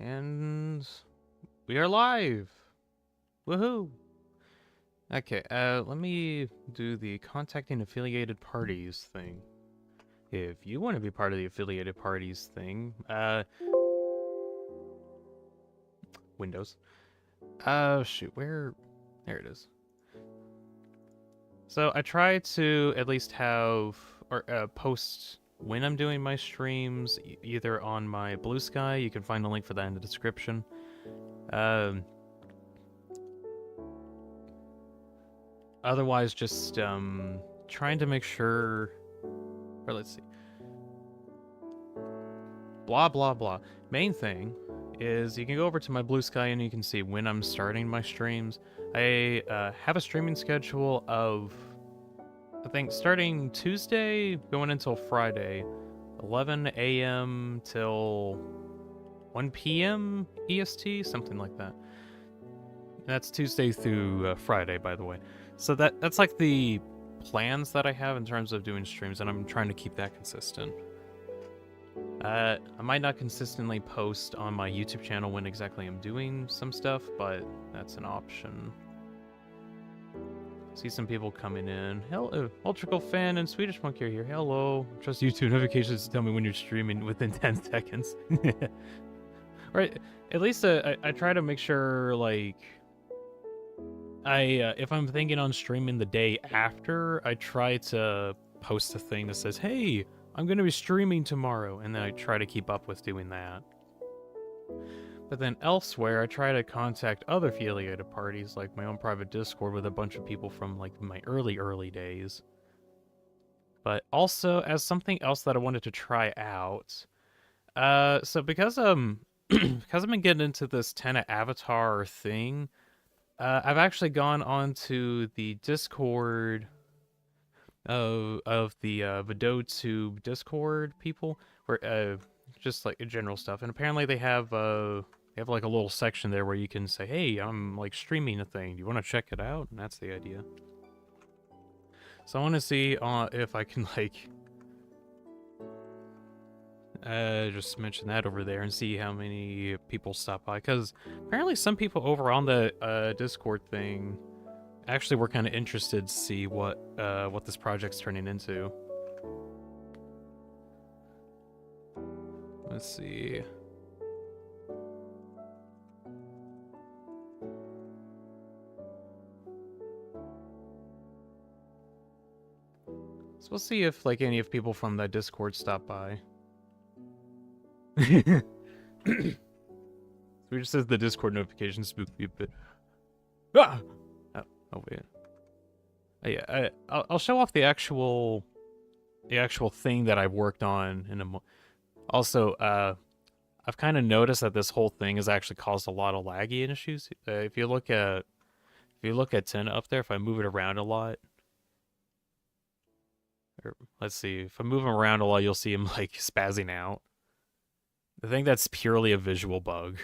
And we are live. Woohoo. Okay, let me do the contacting affiliated parties thing. If you want to be part of the affiliated parties thing, Windows. Shoot, where? There it is. So I try to at least have, or post when I'm doing my streams, either on my Blue Sky, you can find a link for that in the description. Otherwise, just trying to make sure, or let's see. Blah, blah, blah. Main thing is you can go over to my Blue Sky and you can see when I'm starting my streams. I have a streaming schedule of, I think, starting Tuesday, going until Friday, 11 a.m. till 1 p.m. EST, something like that. That's Tuesday through Friday, by the way. So that's like the plans that I have in terms of doing streams, and I'm trying to keep that consistent. I might not consistently post on my YouTube channel when exactly I'm doing some stuff, but that's an option. See some people coming in. Hello, Ultrical Fan and Swedish Monkey are here. Hello. Trust YouTube notifications to tell me when you're streaming within 10 seconds. Right. At least I try to make sure, like, if I'm thinking on streaming the day after, I try to post a thing that says, hey, I'm going to be streaming tomorrow, and then I try to keep up with doing that. But then elsewhere, I try to contact other affiliated parties, like my own private Discord with a bunch of people from, like, my early days. But also, as something else that I wanted to try out, so because because I've been getting into this Tenna avatar thing, I've actually gone on to the Discord of the VidoTube Discord people, where just like general stuff, and apparently they have like a little section there where you can say, hey, I'm like streaming a thing. Do you want to check it out? And that's the idea. So I want to see if I can like just mention that over there and see how many people stop by, because apparently some people over on the Discord thing actually were kind of interested to see what this project's turning into. Let's see. So we'll see if like any of people from that Discord stop by. So it just says the Discord notification spooked me a bit. Ah! Oh wait. Yeah, I'll show off the actual thing that I've worked on in a also, I've kind of noticed that this whole thing has actually caused a lot of laggy issues. If you look at Tenna up there, if I move it around a lot, or let's see, if I move him around a lot, you'll see him like spazzing out. I think that's purely a visual bug.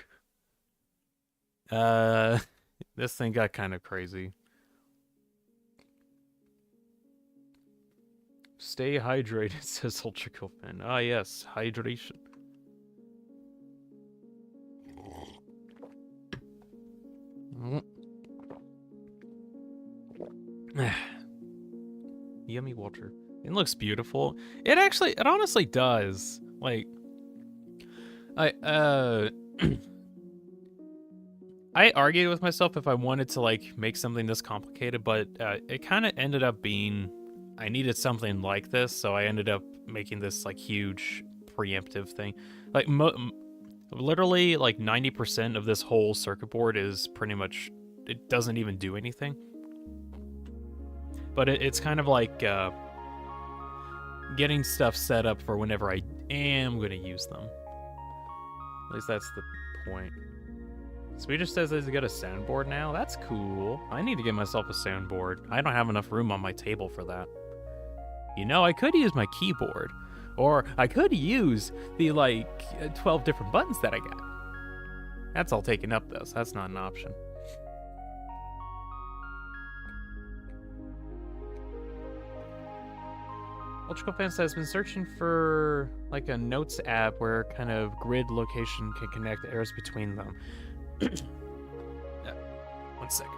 This thing got kind of crazy. Stay hydrated, says Ultrical Fan. Ah, yes, hydration. Yummy water. It looks beautiful. It honestly does. Like, I argued with myself if I wanted to like make something this complicated, but it kind of ended up being I needed something like this, so I ended up making this like huge preemptive thing. Like literally like 90% of this whole circuit board is pretty much, it doesn't even do anything. But it's kind of like getting stuff set up for whenever I am going to use them. At least that's the point. Swedish says he's got a soundboard now. That's cool. I need to get myself a soundboard. I don't have enough room on my table for that. You know, I could use my keyboard. Or I could use the, like, 12 different buttons that I got. That's all taken up, though, so that's not an option. Ultra Fan says, been searching for like a notes app where kind of grid location can connect arrows between them. Yeah. 1 second.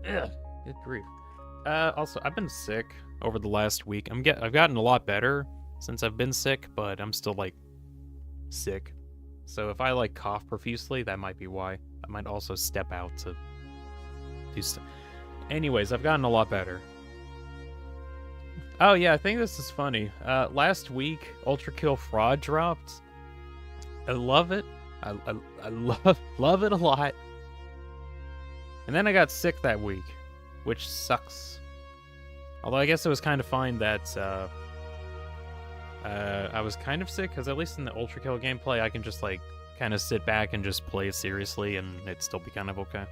Yeah. Good grief. Also, I've been sick over the last week. I've gotten a lot better since I've been sick, but I'm still like sick. So if I like cough profusely, that might be why. I might also step out to do stuff. Anyways, I've gotten a lot better. Oh yeah, I think this is funny. Last week, Ultra Kill Fraud dropped. I love it. I love it a lot. And then I got sick that week, which sucks. Although I guess it was kind of fine that I was kind of sick, because at least in the Ultra Kill gameplay, I can just like kind of sit back and just play it seriously, and it'd still be kind of okay.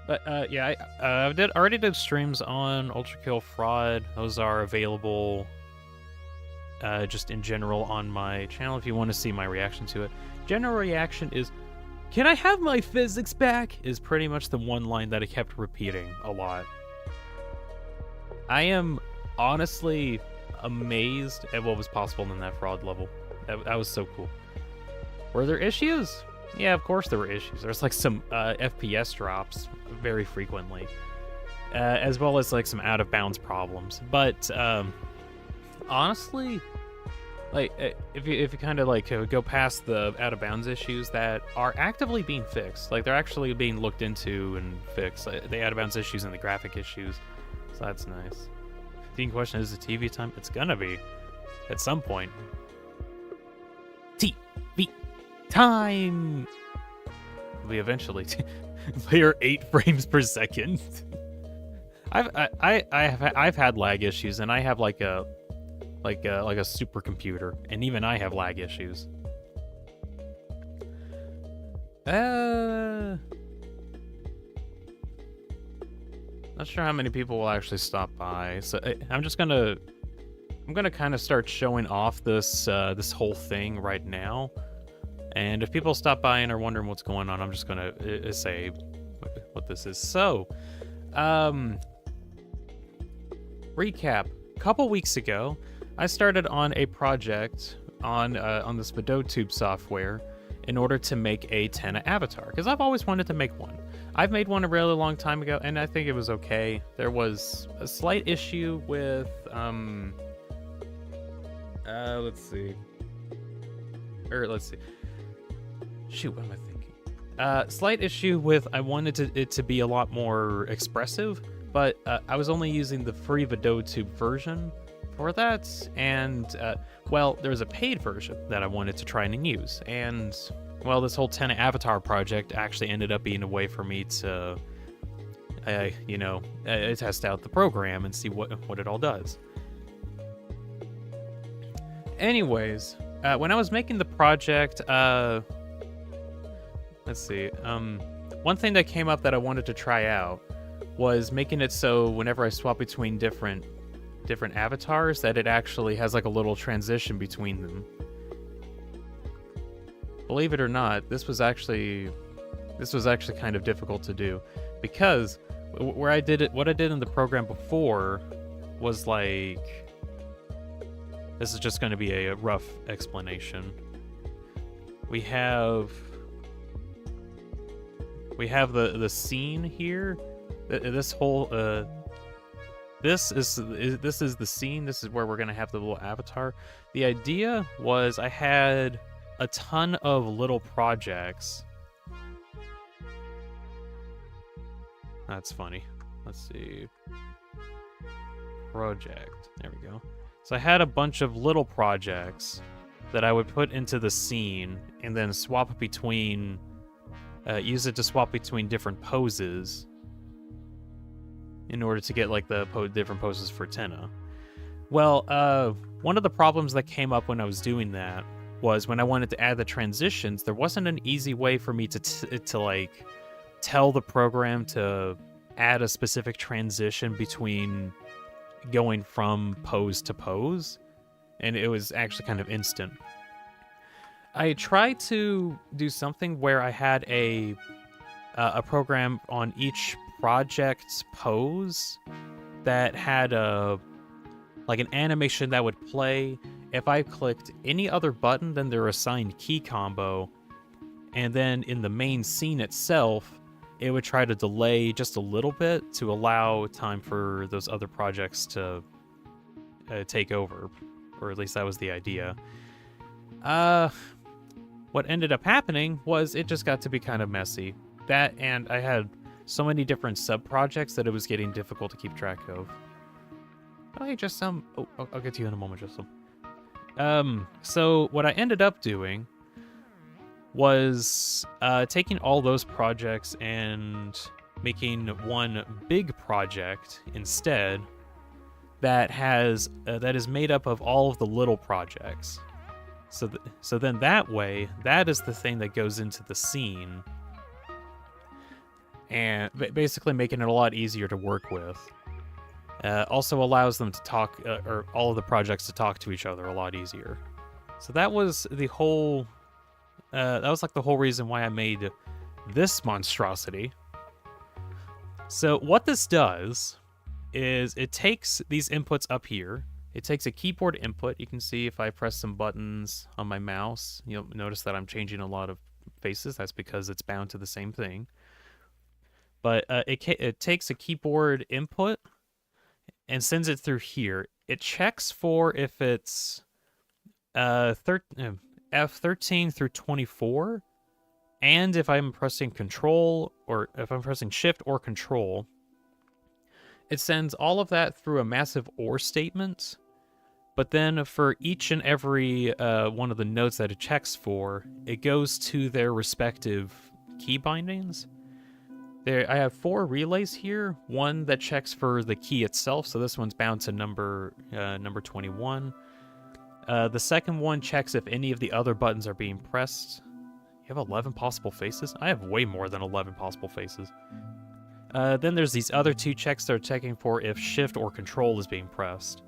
But yeah, I already did streams on Ultra Kill Fraud. Those are available just in general on my channel if you want to see my reaction to it. General reaction is, "Can I have my physics back?" is pretty much the one line that I kept repeating a lot. I am honestly amazed at what was possible in that fraud level. That was so cool. Were there issues? Yeah, of course there were issues. There's like some FPS drops very frequently, as well as like some out of bounds problems. But honestly, like if you kind of like go past the out of bounds issues that are actively being fixed, like they're actually being looked into and fixed, like, the out of bounds issues and the graphic issues. So that's nice. The question is, the TV time? It's gonna be at some point. TV time. We eventually player 8 frames per second. I've had lag issues, and I have like a supercomputer, and even I have lag issues. Not sure how many people will actually stop by, so I'm gonna kind of start showing off this this whole thing right now. And if people stop by and are wondering what's going on, I'm just gonna say what this is. So, recap. A couple weeks ago, I started on a project on this VideoTube software in order to make a Tenna avatar, because I've always wanted to make one. I've made one a really long time ago, and I think it was okay. There was a slight issue with let's see. Shoot, what am I thinking? Slight issue with, I wanted it to be a lot more expressive, but I was only using the free VideoTube version for that, and well, there was a paid version that I wanted to try and use, and well, this whole Tenna avatar project actually ended up being a way for me to, test out the program and see what it all does. Anyways, when I was making the project, let's see. One thing that came up that I wanted to try out was making it so whenever I swap between different avatars, that it actually has like a little transition between them. Believe it or not, this was actually kind of difficult to do, because what I did in the program before was like, this is just going to be a rough explanation. We have the scene here. This whole this is the scene. This is where we're gonna have the little avatar. The idea was I had a ton of little projects. That's funny. Let's see. Project. There we go. So I had a bunch of little projects that I would put into the scene and then swap between, use it to swap between different poses in order to get like the different poses for Tenna. Well, one of the problems that came up when I was doing that was when I wanted to add the transitions, there wasn't an easy way for me to like tell the program to add a specific transition between going from pose to pose, and it was actually kind of instant. I tried to do something where I had a program on each project's pose that had like an animation that would play if I clicked any other button than their assigned key combo, and then in the main scene itself, it would try to delay just a little bit to allow time for those other projects to take over, or at least that was the idea. What ended up happening was it just got to be kind of messy. That, and I had so many different sub-projects that it was getting difficult to keep track of. I just oh, I'll get to you in a moment, just so what I ended up doing was taking all those projects and making one big project instead that has that is made up of all of the little projects. So then that way, that is the thing that goes into the scene, and basically making it a lot easier to work with. Also allows them to talk, or all of the projects to talk to each other a lot easier. So that was the whole, that was like the whole reason why I made this monstrosity. So what this does is it takes these inputs up here. It takes a keyboard input. You can see if I press some buttons on my mouse, you'll notice that I'm changing a lot of faces. That's because it's bound to the same thing. But it takes a keyboard input and sends it through here. It checks for if it's F13 through 24, and if I'm pressing Control, or if I'm pressing Shift or Control. It sends all of that through a massive OR statement, but then for each and every one of the notes that it checks for, it goes to their respective key bindings. I have 4 relays here. One that checks for the key itself, so this one's bound to number 21. The second one checks if any of the other buttons are being pressed. You have 11 possible faces? I have way more than 11 possible faces. Then there's these other 2 checks that are checking for if Shift or Control is being pressed.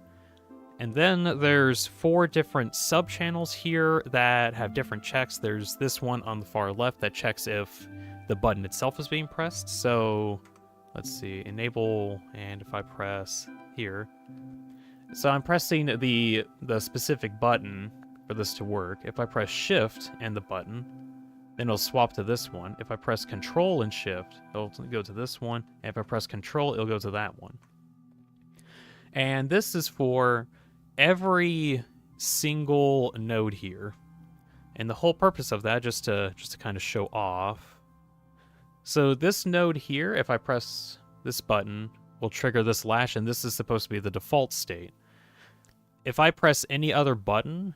And then there's 4 different sub-channels here that have different checks. There's this one on the far left that checks if the button itself is being pressed. So let's see, enable, and if I press here. So I'm pressing the specific button for this to work. If I press Shift and the button, then it'll swap to this one. If I press Control and Shift, it'll go to this one. And if I press Control, it'll go to that one. And this is for every single node here. And the whole purpose of that, just to kind of show off. So this node here, if I press this button, will trigger this lash, and this is supposed to be the default state. If I press any other button,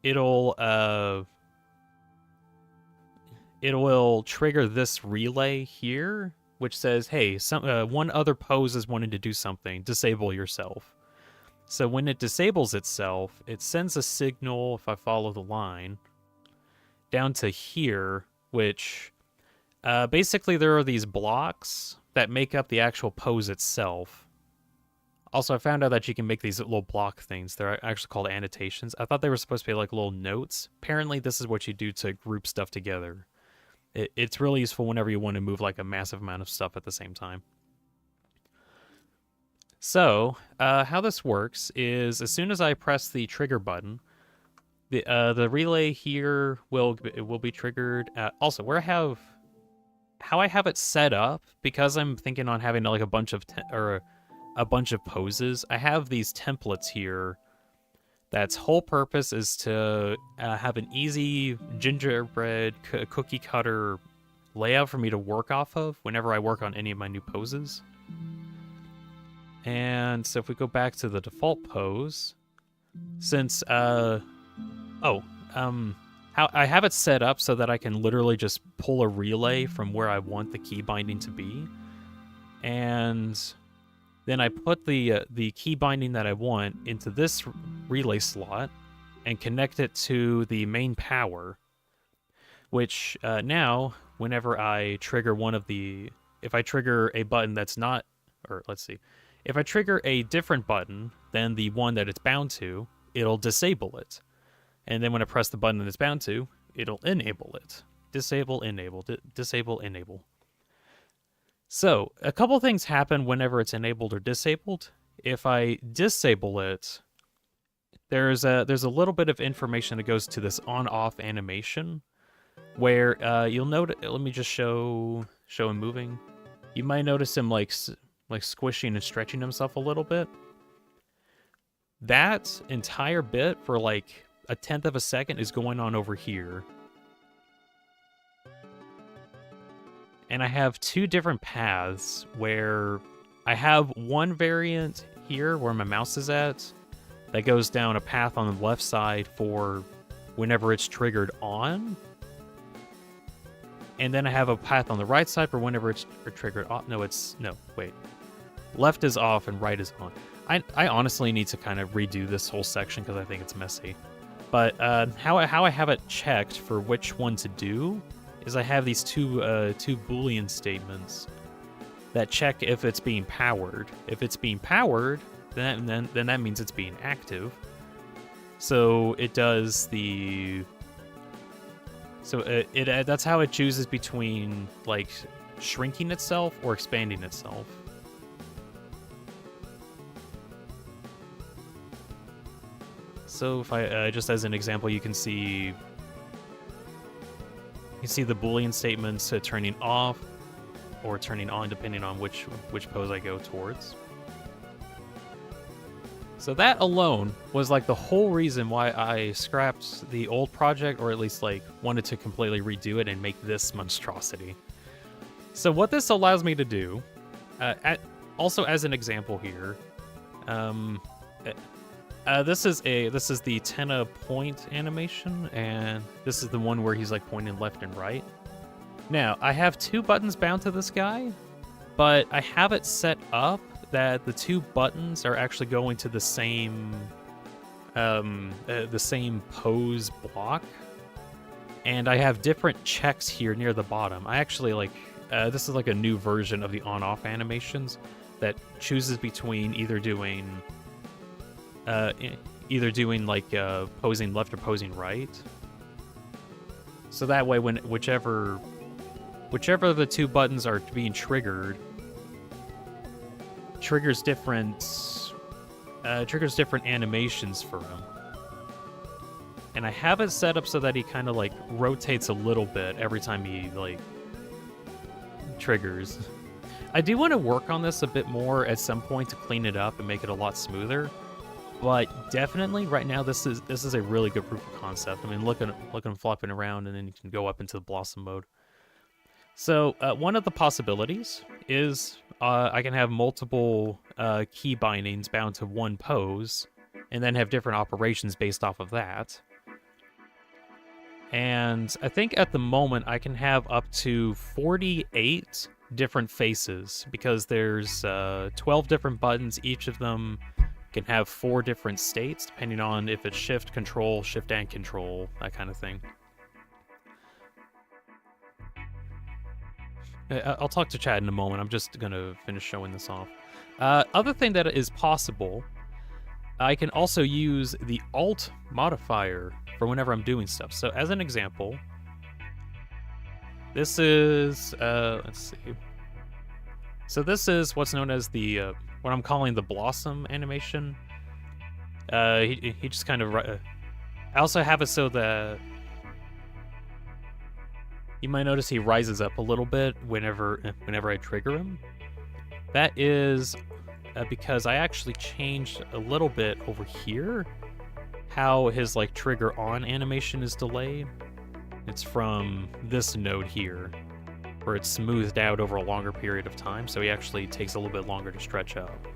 it will trigger this relay here, which says, hey, one other pose is wanting to do something, disable yourself. So when it disables itself, it sends a signal, if I follow the line, down to here, which basically there are these blocks that make up the actual pose itself. Also, I found out that you can make these little block things. They're actually called annotations. I thought they were supposed to be like little notes. Apparently, this is what you do to group stuff together. It's really useful whenever you want to move like a massive amount of stuff at the same time. So, how this works is as soon as I press the trigger button, the relay here will be triggered. Also, how I have it set up, because I'm thinking on having like a bunch of poses, I have these templates here that's whole purpose is to have an easy gingerbread cookie cutter layout for me to work off of whenever I work on any of my new poses. And so if we go back to the default pose, since how I have it set up so that I can literally just pull a relay from where I want the key binding to be, and then I put the key binding that I want into this relay slot and connect it to the main power, which now, whenever I trigger if I trigger a button that's not, or let's see, if I trigger a different button than the one that it's bound to, it'll disable it. And then when I press the button that it's bound to, it'll enable it. Disable, enable, disable, enable. So, a couple things happen whenever it's enabled or disabled. If I disable it, there's a little bit of information that goes to this on-off animation, where you'll note. Let me just show him moving. You might notice him like squishing and stretching himself a little bit. That entire bit for like 1/10 of a second is going on over here. And I have two different paths where I have one variant here where my mouse is at that goes down a path on the left side for whenever it's triggered on. And then I have a path on the right side for whenever it's triggered off. No, wait. Left is off and right is on. I honestly need to kind of redo this whole section because I think it's messy. But how I have it checked for which one to do is I have these two Boolean statements that check if it's being powered. If it's being powered, then that means it's being active. So it does the. So that's how it chooses between like shrinking itself or expanding itself. So if I just as an example, you can see the Boolean statements turning off or turning on depending on which pose I go towards. So that alone was like the whole reason why I scrapped the old project, or at least like wanted to completely redo it and make this monstrosity. So what this allows me to do, also as an example here, this is the Tenna point animation, and this is the one where he's like pointing left and right. Now, I have two buttons bound to this guy, but I have it set up that the two buttons are actually going to the same pose block, and I have different checks here near the bottom. I actually like this is like a new version of the on-off animations that chooses between either doing like posing left or posing right. So that way, when whichever of the two buttons are being triggered, triggers different animations for him. And I have it set up so that he kind of like rotates a little bit every time he like triggers. I do want to work on this a bit more at some point to clean it up and make it a lot smoother. But definitely, right now, this is a really good proof of concept. I mean, look at him flopping around, and then you can go up into the blossom mode. So one of the possibilities is I can have multiple key bindings bound to one pose, and then have different operations based off of that. And I think at the moment I can have up to 48 different faces, because there's 12 different buttons. Each of them can have 4 different states, depending on if it's shift, control, shift and control, that kind of thing. I'll talk to Chad in a moment. I'm just going to finish showing this off. Other thing that is possible, I can also use the Alt modifier for whenever I'm doing stuff. So as an example, this is, let's see. So this is what's known as the, what I'm calling the Blossom animation. He just kind of, I also have it so that you might notice he rises up a little bit whenever I trigger him. That is because I actually changed a little bit over here how his like trigger on animation is delayed. It's from this node here, where it's smoothed out over a longer period of time, so he actually takes a little bit longer to stretch up.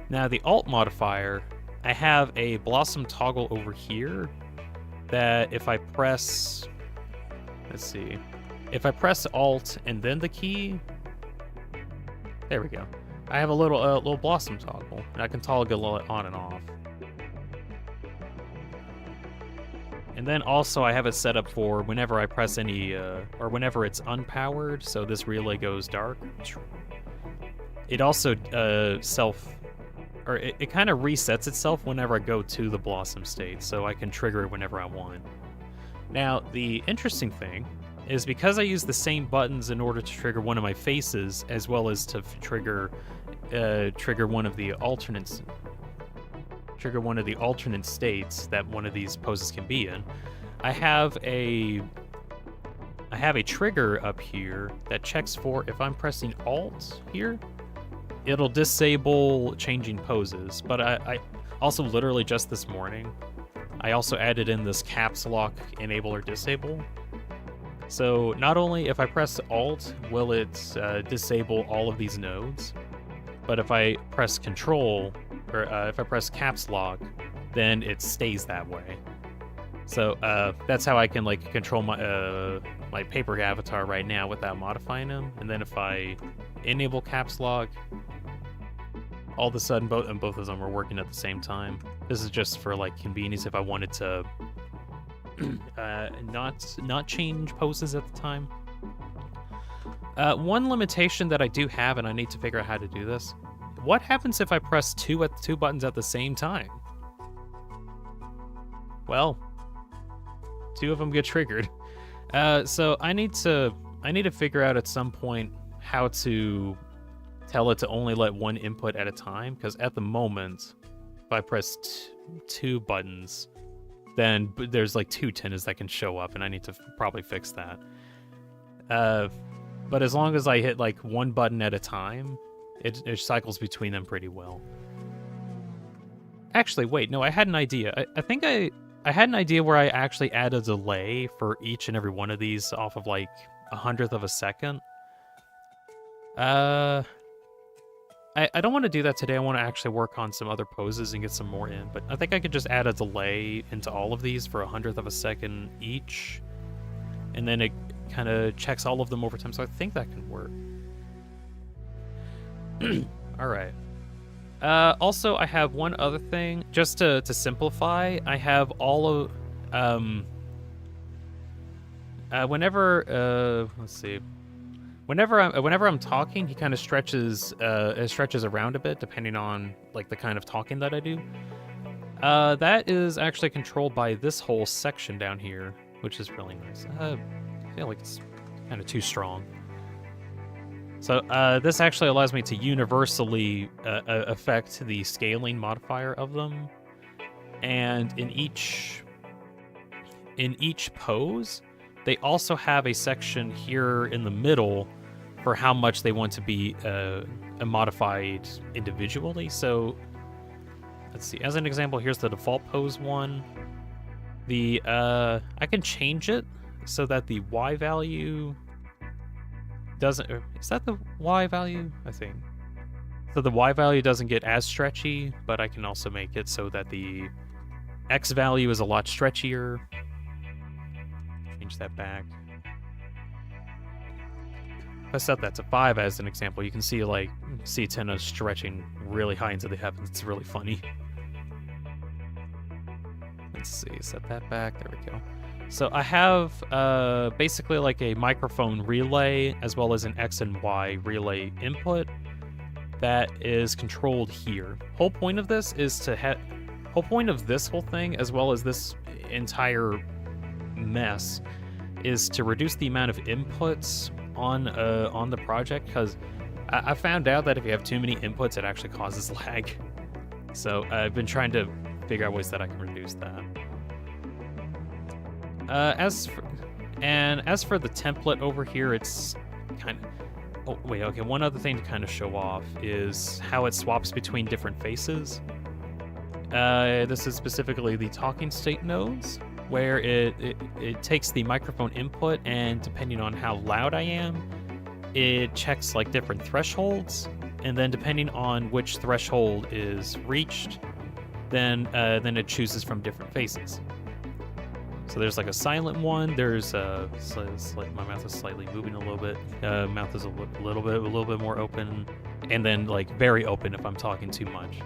Now the Alt modifier, I have a Blossom toggle over here that if I press, let's see, if I press Alt and then the key, there we go. I have a little Blossom toggle, and I can toggle it on and off. And then also I have it set up for whenever I press any, or whenever it's unpowered, so this relay goes dark. It also it kind of resets itself whenever I go to the Blossom state, so I can trigger it whenever I want. Now, the interesting thing is because I use the same buttons in order to trigger one of my faces, as well as to trigger one of the alternate states that one of these poses can be in. I have a trigger up here that checks for if I'm pressing Alt here, it'll disable changing poses. But I also literally just this morning, I also added in this caps lock enable or disable. So not only if I press Alt will it disable all of these nodes, but if I press Control or if I press caps lock, then it stays that way. So that's how I can like control my paper avatar right now without modifying him. And then if I enable caps lock, all of a sudden both of them are working at the same time. This is just for like convenience if I wanted to not change poses at the time. One limitation that I do have, and I need to figure out how to do this. What happens if I press two buttons at the same time? Well, two of them get triggered. So I need to figure out at some point how to tell it to only let one input at a time, because at the moment, if I press two buttons, then there's like two Tennas that can show up, and I need to probably fix that. But as long as I hit like one button at a time, it cycles between them pretty well. Actually, wait, no, I had an idea. I think I had an idea where I actually add a delay for each and every one of these off of like 1/100th of a second. I don't want to do that today. I want to actually work on some other poses and get some more in. But I think I could just add a delay into all of these for 1/100th of a second each. And then it kind of checks all of them over time. So I think that can work. All right. Also, I have one other thing. Just to simplify, I have all of... let's see. Whenever I'm talking, he kind of stretches around a bit, depending on like the kind of talking that I do. That is actually controlled by this whole section down here, which is really nice. I feel like it's kind of too strong. So this actually allows me to universally affect the scaling modifier of them, and in each pose, they also have a section here in the middle for how much they want to be modified individually. So let's see. As an example, here's the default pose one. I can change it so that the Y value doesn't... Is that the Y value? I think. So the Y value doesn't get as stretchy, but I can also make it so that the X value is a lot stretchier. Change that back. If I set that to 5 as an example, you can see Tenna stretching really high into the heavens. It's really funny. Let's see, set that back. There we go. So I have basically like a microphone relay as well as an X and Y relay input that is controlled here. Whole point of this is whole point of this whole thing, as well as this entire mess, is to reduce the amount of inputs on the project, because I found out that if you have too many inputs, it actually causes lag. So I've been trying to figure out ways that I can reduce that. As for the template over here, it's kind of... Oh, wait, okay, one other thing to kind of show off is how it swaps between different faces. This is specifically the talking state nodes, where it takes the microphone input, and depending on how loud I am, it checks like different thresholds, and then depending on which threshold is reached, then it chooses from different faces. So there's like a silent one. There's my mouth is slightly moving a little bit. Mouth is a little bit more open, and then like very open if I'm talking too much.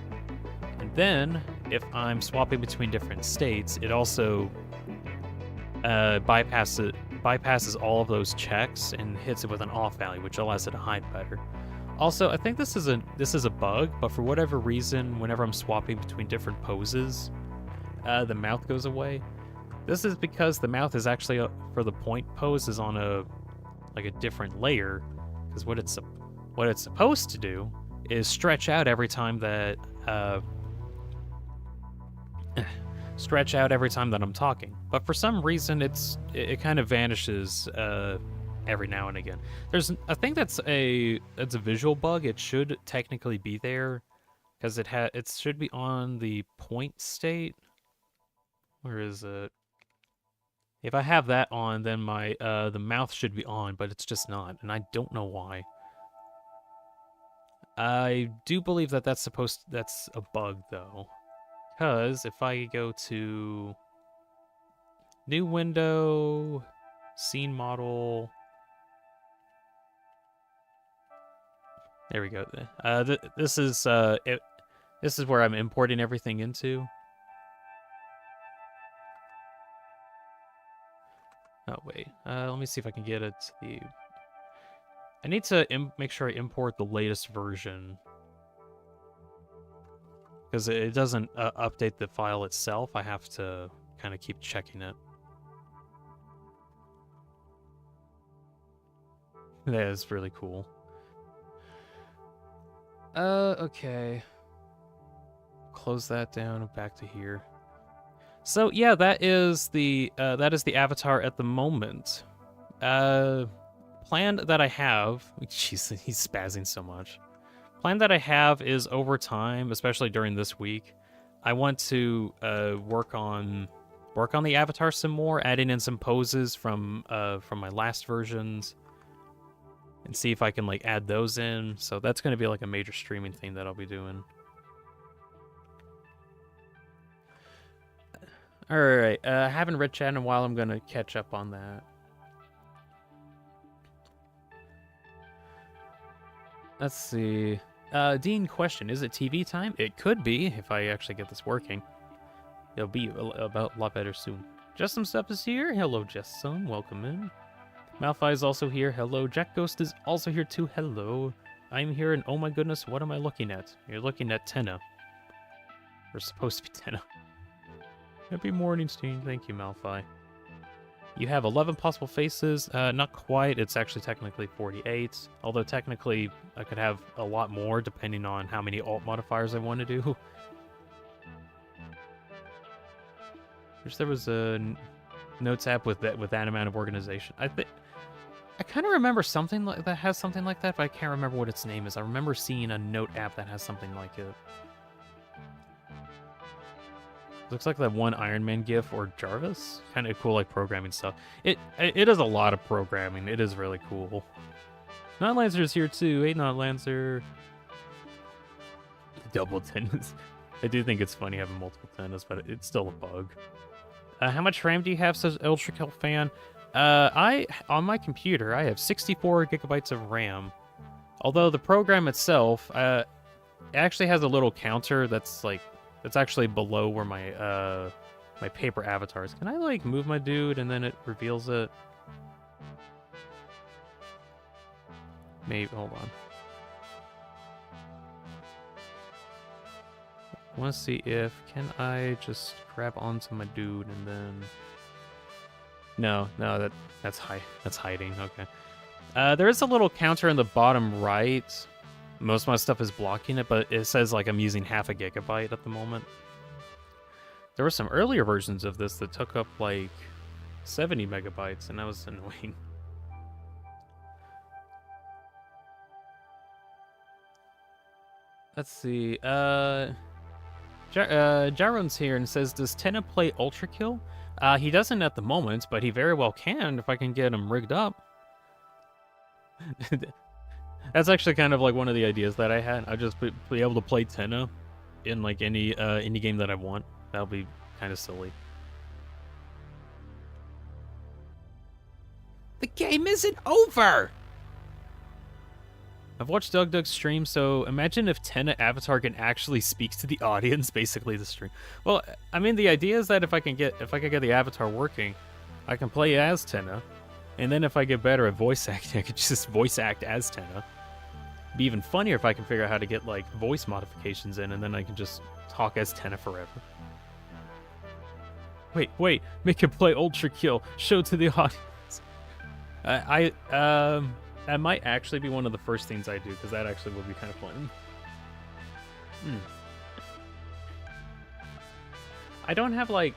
And then if I'm swapping between different states, it also bypasses all of those checks and hits it with an off value, which allows it to hide better. Also, I think this is a bug, but for whatever reason, whenever I'm swapping between different poses, the mouth goes away. This is because the mouth is actually, for the point pose, is on a different layer. Because what it's supposed to do is stretch out every time that I'm talking. But for some reason, it kind of vanishes every now and again. I think that's a visual bug. It should technically be there because it should be on the point state. Where is it? If I have that on, then my the mouth should be on, but it's just not, and I don't know why. I do believe that that's a bug though, because if I go to new window, scene model, there we go. This is where I'm importing everything into. Oh, wait. Let me see if I can get it to the... I need to make sure I import the latest version. Because it doesn't update the file itself. I have to kind of keep checking it. That is really cool. Okay. Close that down and back to here. So yeah, that is the avatar at the moment. Plan that I have, jeez, he's spazzing so much. Plan that I have is over time, especially during this week, I want to work on the avatar some more, adding in some poses from my last versions, and see if I can like add those in. So that's going to be like a major streaming thing that I'll be doing. Alright, I haven't read chat in a while. I'm going to catch up on that. Let's see. Dean, question, is it TV time? It could be, if I actually get this working. It'll be a lot better soon. Just Stuff is here. Hello, Jessum. Welcome in. Malphite is also here. Hello. Jack Ghost is also here too. Hello. I'm here, and oh my goodness, what am I looking at? You're looking at Tenna. We're supposed to be Tenna. Happy morning, Steen. Thank you, Malphite. You have 11 possible faces. Not quite. It's actually technically 48. Although technically, I could have a lot more depending on how many alt modifiers I want to do. Wish there was a notes app with that amount of organization. I kind of remember something that has something like that, but I can't remember what its name is. I remember seeing a note app that has something like it. Looks like that one Iron Man GIF or Jarvis. Kind of cool, like programming stuff. It does a lot of programming. It is really cool. Not Lancer's here too. Hey, Not Lancer. Double tennis. I do think it's funny having multiple tennis, but it's still a bug. How much RAM do you have? Says Ultra Kill Fan. On my computer, I have 64 gigabytes of RAM. Although the program itself, it actually has a little counter that's actually below where my my paper avatar is. Can I like move my dude and then it reveals it? Maybe, hold on. I want to see if, can I just grab onto my dude and then... No, that's hiding, okay. There is a little counter in the bottom right. Most of my stuff is blocking it, but it says like I'm using half a gigabyte at the moment. There were some earlier versions of this that took up like 70 megabytes, and that was annoying. Let's see, Jaron's here and says, does Tenna play Ultra Kill? He doesn't at the moment, but he very well can if I can get him rigged up. That's actually kind of like one of the ideas that I had. I'd just be able to play Tenna in like any game that I want. That'll be kind of silly. The game isn't over! I've watched Doug's stream, so imagine if Tenna Avatar can actually speak to the audience, basically the stream. Well, I mean, the idea is that if I can get the avatar working, I can play as Tenna, and then if I get better at voice acting, I could just voice act as Tenna. It'd be even funnier if I can figure out how to get like voice modifications in, and then I can just talk as Tenna forever. Wait, make him play Ultra Kill. Show to the audience. That might actually be one of the first things I do, because that actually will be kind of fun. I don't have, like,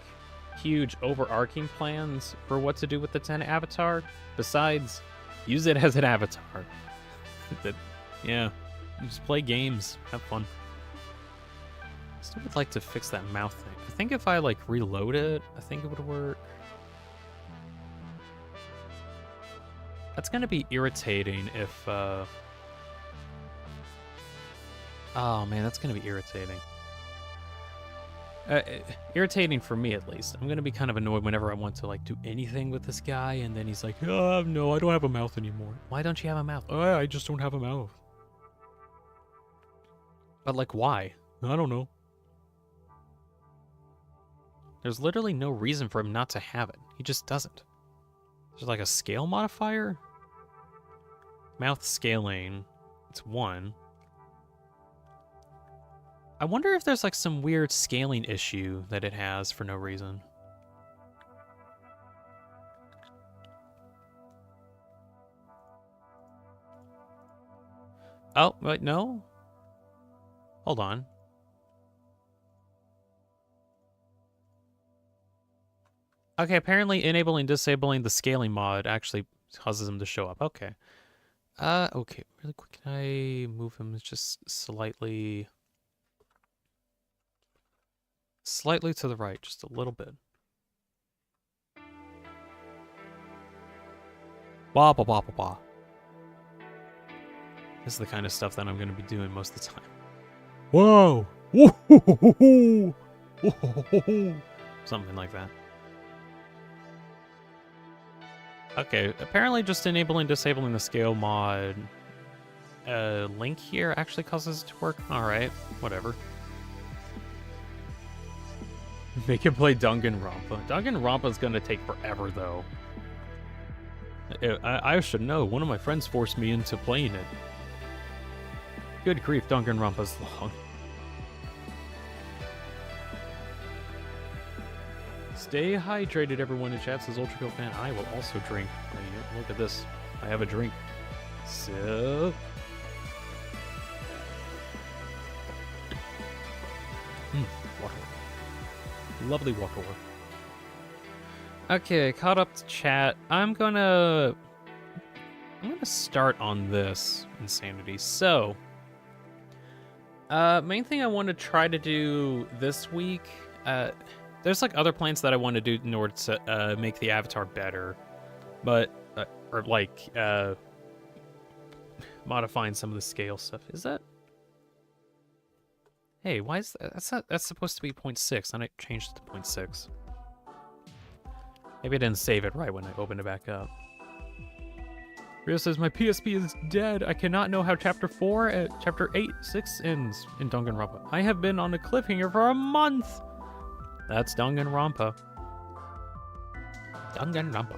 huge overarching plans for what to do with the Tenna avatar, besides use it as an avatar. Yeah, just play games, have fun. Still would like to fix that mouth thing. I think if I, like, reload it, I think it would work. That's gonna be irritating if, oh man, that's gonna be irritating. Irritating for me, at least. I'm gonna be kind of annoyed whenever I want to, like, do anything with this guy, and then he's like, oh, no, I don't have a mouth anymore. Why don't you have a mouth? Oh, I just don't have a mouth. But, like, why? I don't know. There's literally no reason for him not to have it. He just doesn't. There's like a scale modifier? Mouth scaling. It's 1. I wonder if there's like some weird scaling issue that it has for no reason. Oh, wait, no? Hold on. Okay, apparently enabling and disabling the scaling mod actually causes him to show up. Okay. Okay, really quick, can I move him just slightly to the right, just a little bit. Blah, blah, blah, blah, blah. This is the kind of stuff that I'm going to be doing most of the time. Whoa! Whoa! Something like that. Okay, apparently just enabling, disabling the scale mod link here actually causes it to work. Alright, whatever. Make him play Danganronpa. Danganronpa's gonna take forever, though. I should know. One of my friends forced me into playing it. Good grief, Danganronpa's long. Stay hydrated, everyone in chat, says Ultra Kill fan. I will also drink. Look at this. I have a drink. So... water. Lovely water. Okay, caught up to chat. I'm gonna start on this insanity. So, main thing I want to try to do this week, there's like other plans that I want to do in order to make the avatar better, but or like modifying some of the scale stuff. Is that? Hey, why is that? That's supposed to be 0.6, and I changed it to 0.6. Maybe I didn't save it right when I opened it back up. Rio says, my PSP is dead. I cannot know how Chapter 4, Chapter 8, 6 ends in Danganronpa. I have been on a cliffhanger for a month. That's Danganronpa. Danganronpa.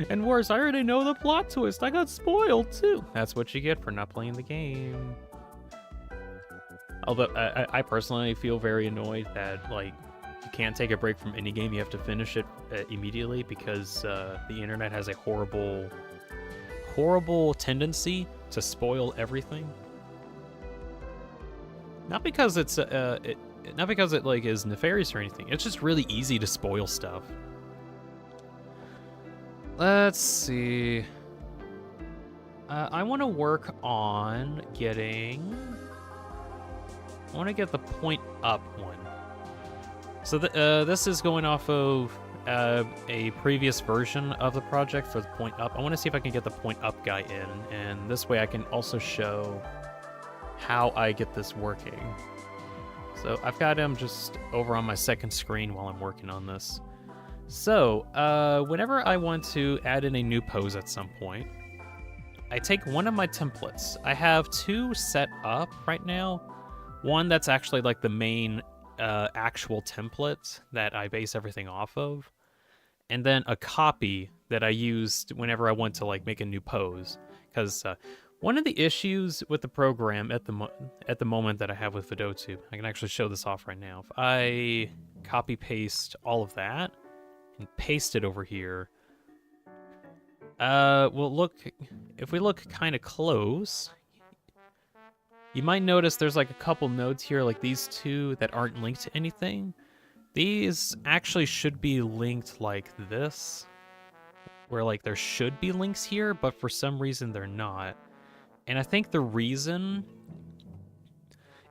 And worse, I already know the plot twist. I got spoiled, too. That's what you get for not playing the game. Although, I personally feel very annoyed that, like, you can't take a break from any game. You have to finish it immediately because the internet has a horrible tendency to spoil everything. Not because it's not because it like is nefarious or anything. It's just really easy to spoil stuff. Let's see. I want to work on getting. I want to get the point up one. So this is going off of a previous version of the project for the point up. I want to see if I can get the point up guy in, and this way I can also show how I get this working. So I've got him just over on my second screen while I'm working on this. So whenever I want to add in a new pose at some point, I take one of my templates. I have 2 set up right now. One that's actually like the main actual template that I base everything off of, and then a copy that I used whenever I want to like make a new pose. Because One of the issues with the program at the moment that I have with Vidotube, I can actually show this off right now. If I copy paste all of that and paste it over here, well, look, if we look kind of close, you might notice there's like a couple nodes here, like these two that aren't linked to anything. These actually should be linked like this, where like there should be links here, but for some reason they're not. And I think the reason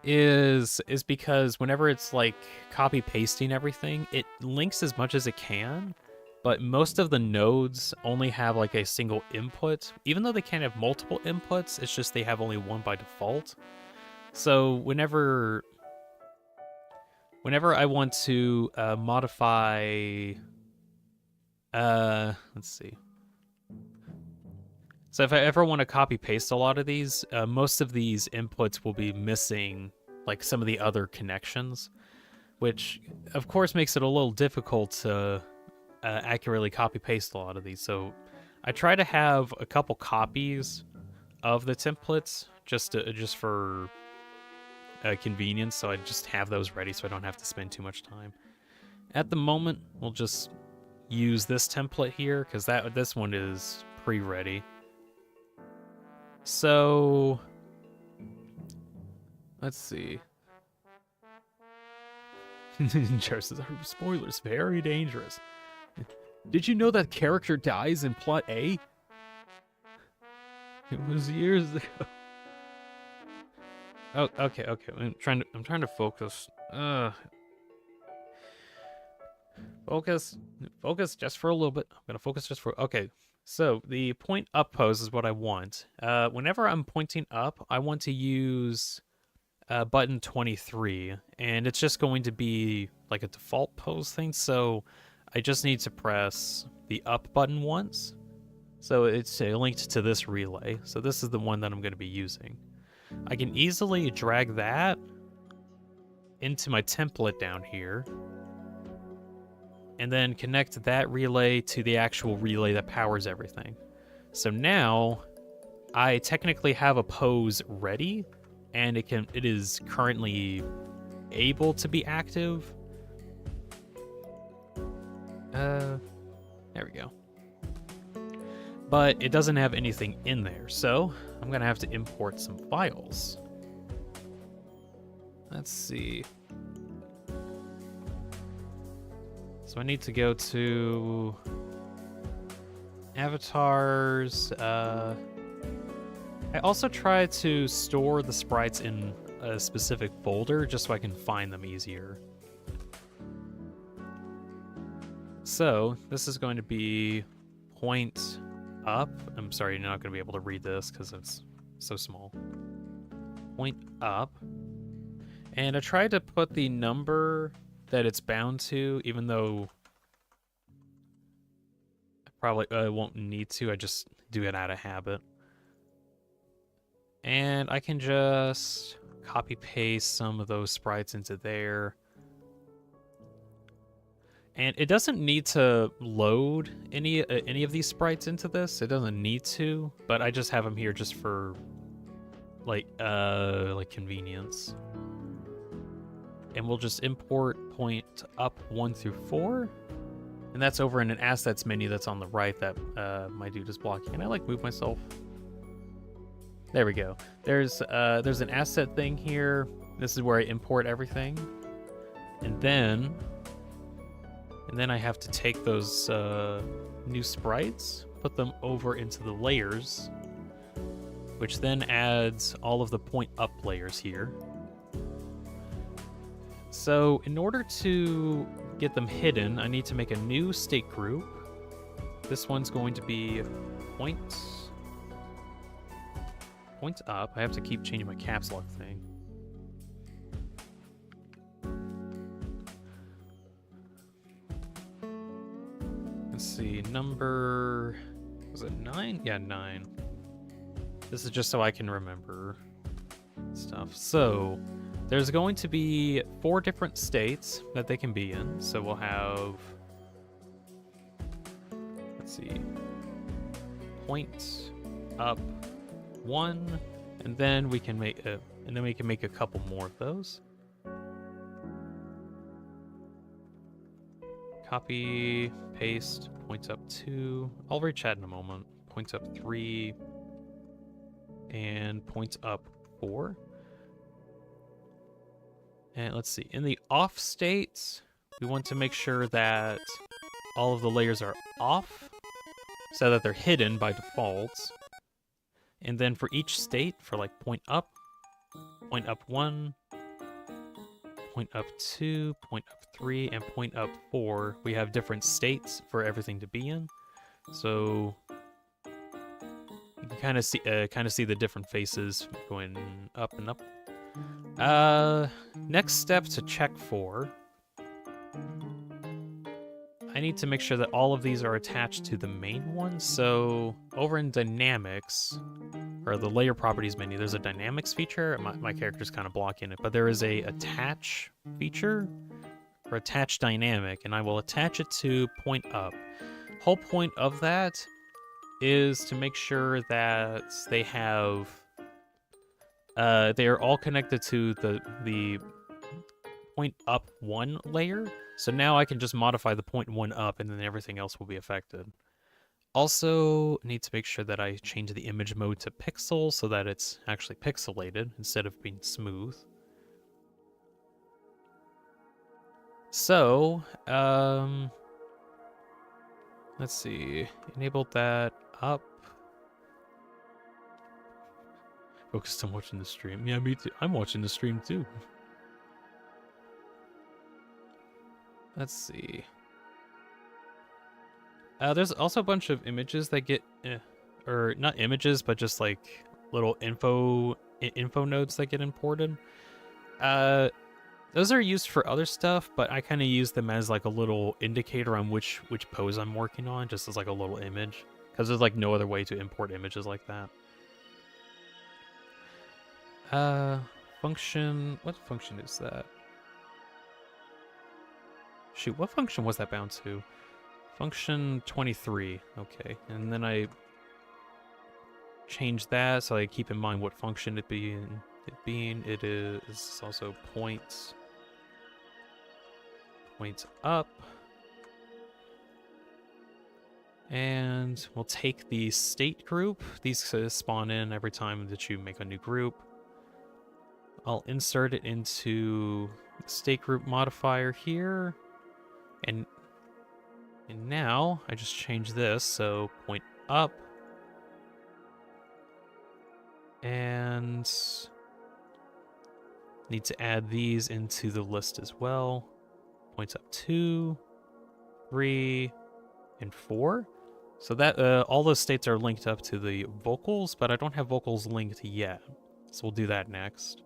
is because whenever it's like copy pasting everything, it links as much as it can, but most of the nodes only have like a single input. Even though they can have multiple inputs, it's just they have only one by default. So whenever I want to modify, let's see. So if I ever want to copy paste a lot of these, most of these inputs will be missing like some of the other connections, which of course makes it a little difficult to accurately copy paste a lot of these. So I try to have a couple copies of the templates just for convenience, so I just have those ready so I don't have to spend too much time. At the moment, we'll just use this template here because this one is pre-ready. So let's see. Jared says, spoilers, very dangerous. Did you know that character dies in plot A? It was years ago. Oh, okay. I'm trying to focus. Focus just for a little bit. I'm gonna focus just for. Okay. So the point up pose is what I want. Whenever I'm pointing up, I want to use button 23, and it's just going to be like a default pose thing. So I just need to press the up button once. So it's linked to this relay. So this is the one that I'm going to be using. I can easily drag that into my template down here, and then connect that relay to the actual relay that powers everything. So now I technically have a pose ready, and it is currently able to be active. There we go. But it doesn't have anything in there, so I'm gonna have to import some files. Let's see. So I need to go to avatars. I also try to store the sprites in a specific folder just so I can find them easier. So this is going to be point up. I'm sorry, you're not going to be able to read this because it's so small. Point up. And I tried to put the number that it's bound to, even though I probably won't need to. I just do it out of habit. And I can just copy paste some of those sprites into there. And it doesn't need to load any of these sprites into this. It doesn't need to, but I just have them here just for like convenience. And we'll just import point up 1 through 4. And that's over in an assets menu that's on the right that my dude is blocking. And I like move myself. There we go. There's an asset thing here. This is where I import everything. And then I have to take those new sprites, put them over into the layers, which then adds all of the point up layers here. So in order to get them hidden, I need to make a new state group. This one's going to be point up. I have to keep changing my caps lock thing. Let's see, number, was it 9? Yeah, 9. This is just so I can remember stuff. So there's going to be 4 different states that they can be in. So we'll have, let's see, point up 1, and then we can make a couple more of those. Copy, paste, points up 2. I'll re-chat in a moment. Points up 3, and points up 4. And let's see, in the off states, we want to make sure that all of the layers are off, so that they're hidden by default. And then for each state, for like point up 1, point up 2, point up 3, and point up 4, we have different states for everything to be in. So you can kind of see the different faces going up and up. Next step to check for. I need to make sure that all of these are attached to the main one. So over in Dynamics, or the Layer Properties menu, there's a Dynamics feature. My character's kind of blocking it, but there is a Attach feature, or Attach Dynamic, and I will attach it to point up. Whole point of that is to make sure that they have, they are all connected to the point up 1 layer. So now I can just modify the point 1 up, and then everything else will be affected. Also, need to make sure that I change the image mode to pixel so that it's actually pixelated instead of being smooth. So, let's see, enabled that up. Focused on watching the stream. Yeah, me too. I'm watching the stream too. Let's see. There's also a bunch of images that get, or not images, but just like little info nodes that get imported. Those are used for other stuff, but I kind of use them as like a little indicator on which pose I'm working on, just as like a little image, because there's like no other way to import images like that. Function. What function is that? Shoot, what function was that bound to? Function 23. Okay, and then I change that so I keep in mind what function it being. It is also points up, and we'll take the state group. These spawn in every time that you make a new group. I'll insert it into the state group modifier here. And now I just change this, so point up, and need to add these into the list as well. Points up 2, 3, and 4. So that all those states are linked up to the vocals, but I don't have vocals linked yet, so we'll do that next.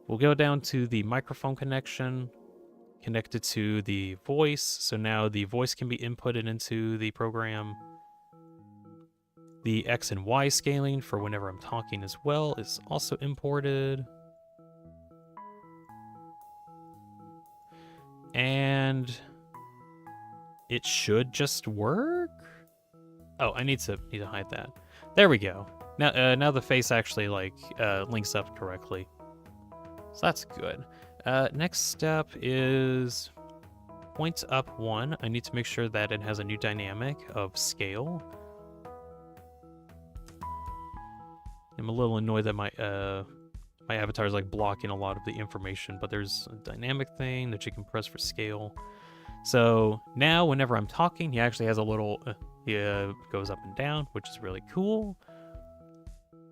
We'll go down to the microphone connection, connected to the voice, so now the voice can be inputted into the program. The X and Y scaling for whenever I'm talking as well is also imported. And it should just work. Oh, I need to hide that. There we go. Now the face actually like links up correctly. So that's good. Next step is points up 1. I need to make sure that it has a new dynamic of scale. I'm a little annoyed that my avatar is like blocking a lot of the information, but there's a dynamic thing that you can press for scale. So now whenever I'm talking, he actually has a little, goes up and down, which is really cool.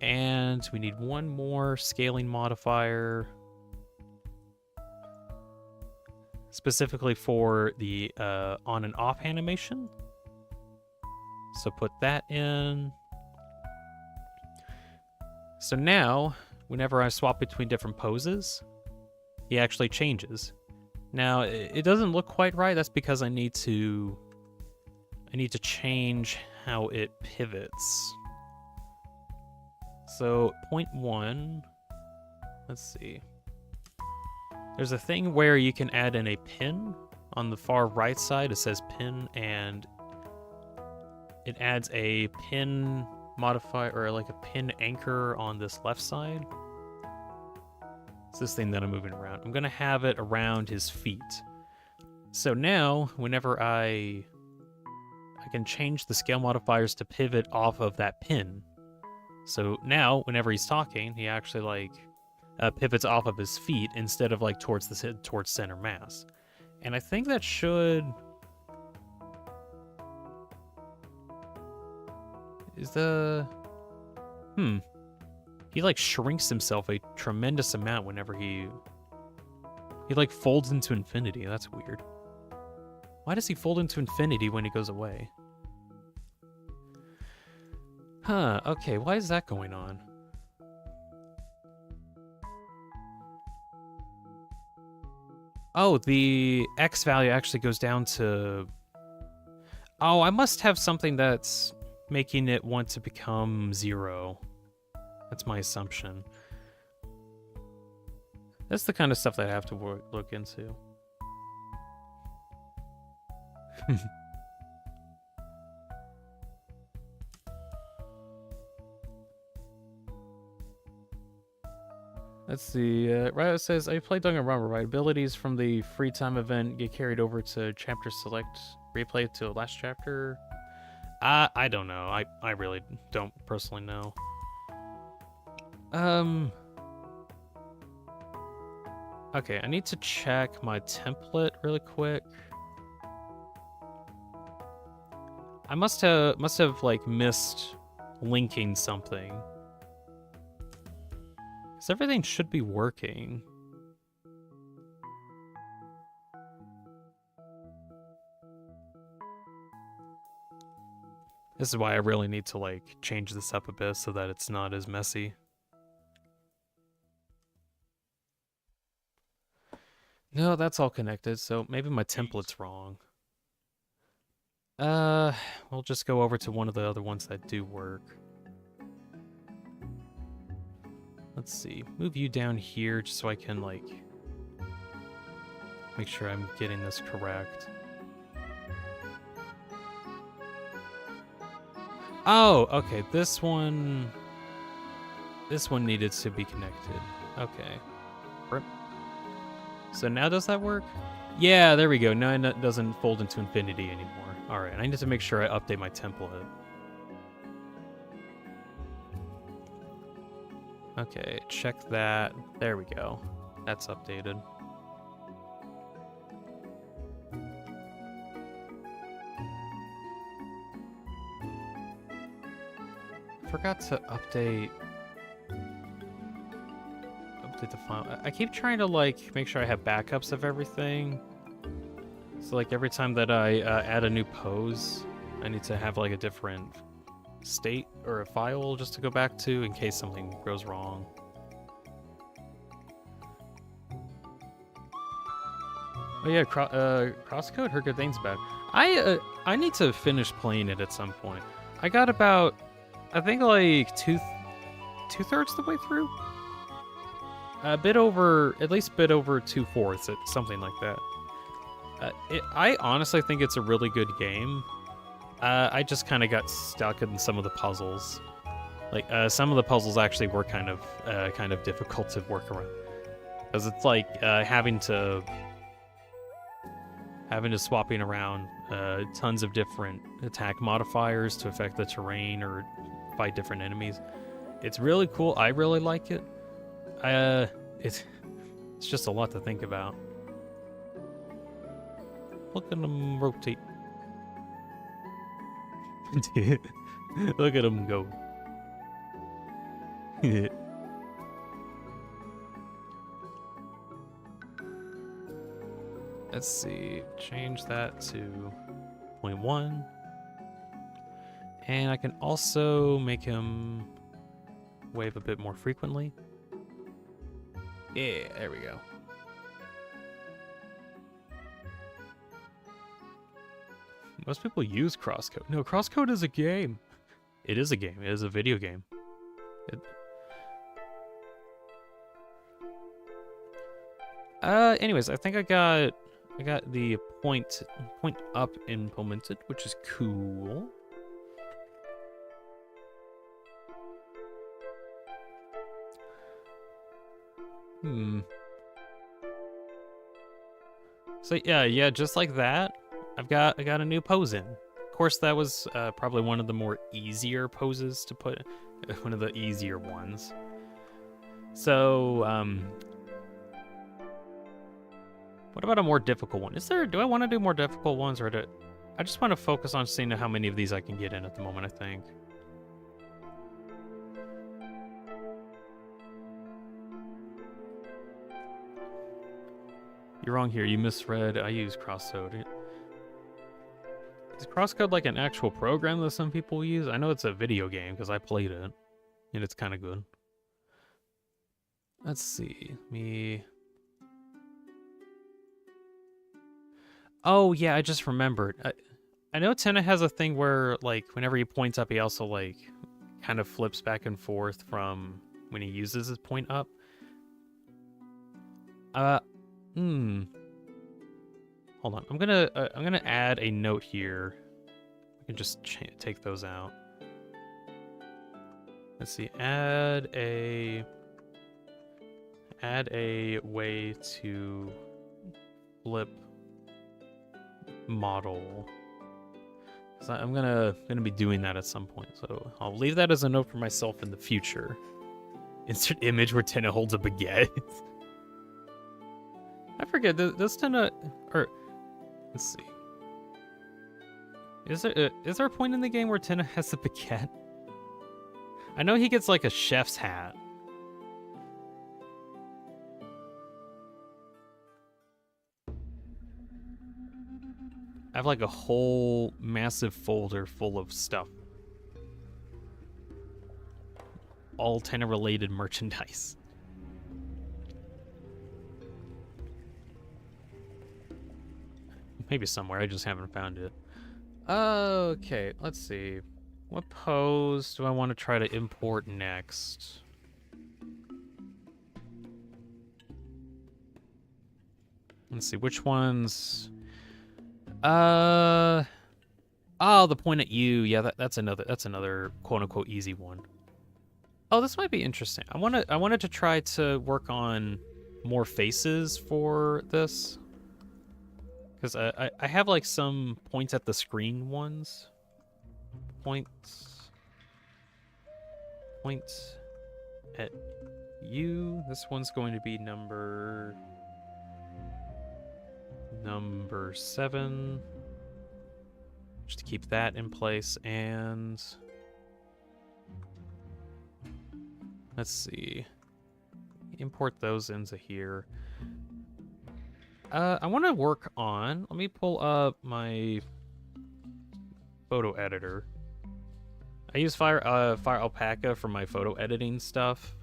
And we need one more scaling modifier, specifically for the on and off animation. So put that in. So now, whenever I swap between different poses, he actually changes. Now, it doesn't look quite right. That's because I need to change how it pivots. So, point 1, let's see. There's a thing where you can add in a pin on the far right side. It says pin, and it adds a pin modifier, or like a pin anchor on this left side. It's this thing that I'm moving around. I'm gonna have it around his feet. So now, whenever I can change the scale modifiers to pivot off of that pin. So now, whenever he's talking, he actually like pivots off of his feet instead of like towards center mass. And I think that should... Is the... He like shrinks himself a tremendous amount whenever he like folds into infinity. That's weird. Why does he fold into infinity when he goes away? Huh, okay, why is that going on? Oh, the X value actually goes down to... Oh, I must have something that's making it want to become 0. That's my assumption. That's the kind of stuff that I have to look into. Let's see. Riot says, I played Danganronpa, right? Abilities from the free time event get carried over to chapter select, replay to last chapter. I don't know. I really don't personally know. Okay, I need to check my template really quick. I must have like missed linking something. Because everything should be working. This is why I really need to like change this up a bit so that it's not as messy. No, that's all connected, so maybe my template's wrong. We'll just go over to one of the other ones that do work. Let's see, move you down here just so I can, like, make sure I'm getting this correct. Oh, okay, this one needed to be connected. Okay. So now does that work? Yeah, there we go. Now it doesn't fold into infinity anymore. All right, I need to make sure I update my template. Okay, check that. There we go. That's updated. Forgot to update the file. I keep trying to like make sure I have backups of everything. So like every time that I add a new pose, I need to have like a different state or a file just to go back to in case something goes wrong. Oh yeah, Crosscode, heard good things about it. I need to finish playing it at some point. I got about, I think like two-thirds the way through. At least a bit over 2/4, something like that. I honestly think it's a really good game. I just kind of got stuck in some of the puzzles. Like some of the puzzles actually were kind of difficult to work around, because it's like having to swapping around tons of different attack modifiers to affect the terrain or fight different enemies. It's really cool. I really like it. It's just a lot to think about. Look at them rotate. Look at them go. Let's see. Change that to 0.1. And I can also make him wave a bit more frequently. Yeah, there we go. Most people use Crosscode. No, Crosscode is a game. It is a game. It is a video game. Anyways, I think I got the point up implemented, which is cool. So yeah, just like that, I got a new pose in. Of course, that was probably one of the more easier poses to put, one of the easier ones. So, what about a more difficult one? Do I want to do more difficult ones, or I just want to focus on seeing how many of these I can get in at the moment, I think. You're wrong here. You misread. I use crosscode. Is crosscode like an actual program that some people use? I know it's a video game because I played it, and it's kind of good. Let's see. Oh, yeah, I just remembered. I know Tenna has a thing where, like, whenever he points up, he also, like, kind of flips back and forth from when he uses his point up. Hold on. I'm gonna add a note here. I can just take those out. Let's see. Add a way to flip model. So I'm gonna be doing that at some point. So I'll leave that as a note for myself in the future. Insert image where Tenna holds a baguette. I forget. Does Tenna, or let's see. Is there a point in the game where Tenna has a baguette? I know he gets like a chef's hat. I have like a whole massive folder full of stuff. All Tenna related merchandise. Maybe somewhere, I just haven't found it. Okay, let's see. What pose do I want to try to import next? Let's see, which ones... Oh, the point at you. Yeah, that's another quote-unquote easy one. Oh, this might be interesting. I wanted to try to work on more faces for this. Because I have like some points at the screen ones. Points at you. This one's going to be number 7. Just to keep that in place, and let's see. Import those into here. I want to work on... Let me pull up my photo editor. I use Fire Alpaca for my photo editing stuff.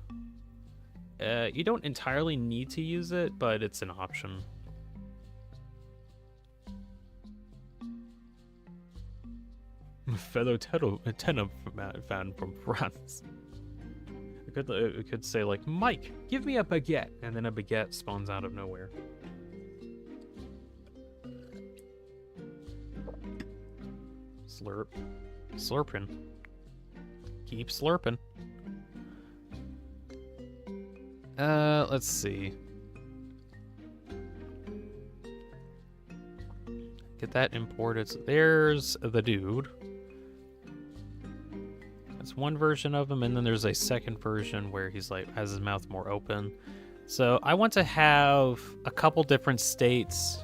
You don't entirely need to use it, but it's an option. Fellow Tenna fan from France. It could say like, Mike, give me a baguette, and then a baguette spawns out of nowhere. Slurp. Slurping. Keep slurping. Let's see. Get that imported. So there's the dude. That's one version of him, and then there's a second version where he's like has his mouth more open. So I want to have a couple different states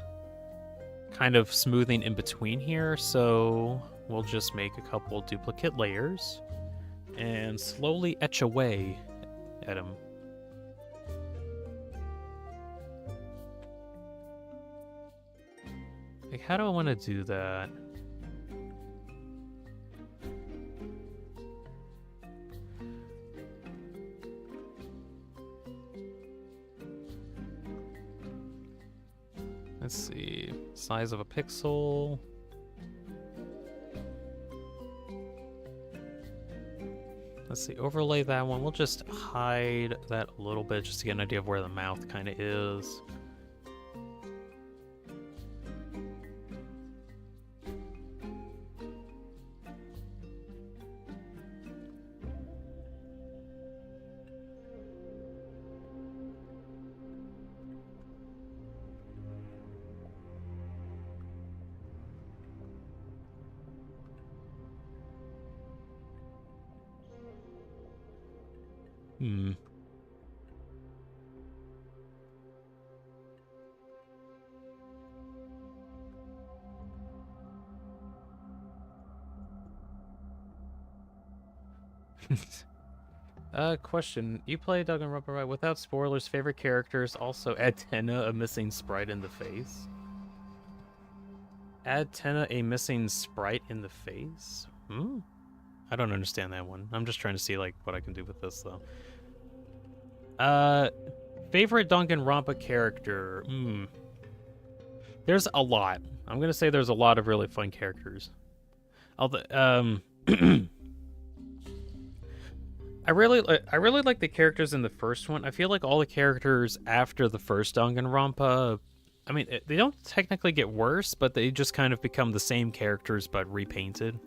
kind of smoothing in between here, so we'll just make a couple duplicate layers and slowly etch away at him. Like, how do I want to do that? Let's see, size of a pixel. Let's see, overlay that one. We'll just hide that a little bit just to get an idea of where the mouth kind of is. Hmm. Question. You play Danganronpa, right? Without spoilers, favorite characters also add Tenna, a missing sprite in the face. Add Tenna, a missing sprite in the face? Hmm? I don't understand that one. I'm just trying to see, like, what I can do with this, though. Favorite Danganronpa character? Hmm. There's a lot. I'm gonna say there's a lot of really fun characters. Although, I really like the characters in the first one. I feel like all the characters after the first Danganronpa, I mean, they don't technically get worse, but they just kind of become the same characters but repainted.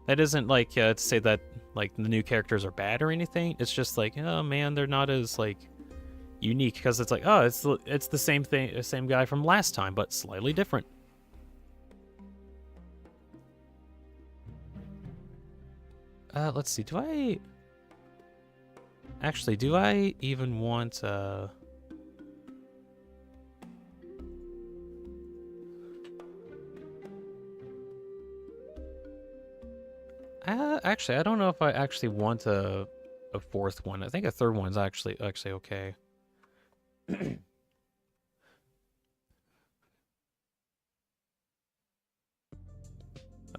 That isn't like to say that like the new characters are bad or anything. It's just like, oh man, they're not as like unique because it's like, oh, it's the same thing, same guy from last time, but slightly different. Let's see. Do I even want actually, I don't know if I actually want a fourth one. I think a third one's actually okay. A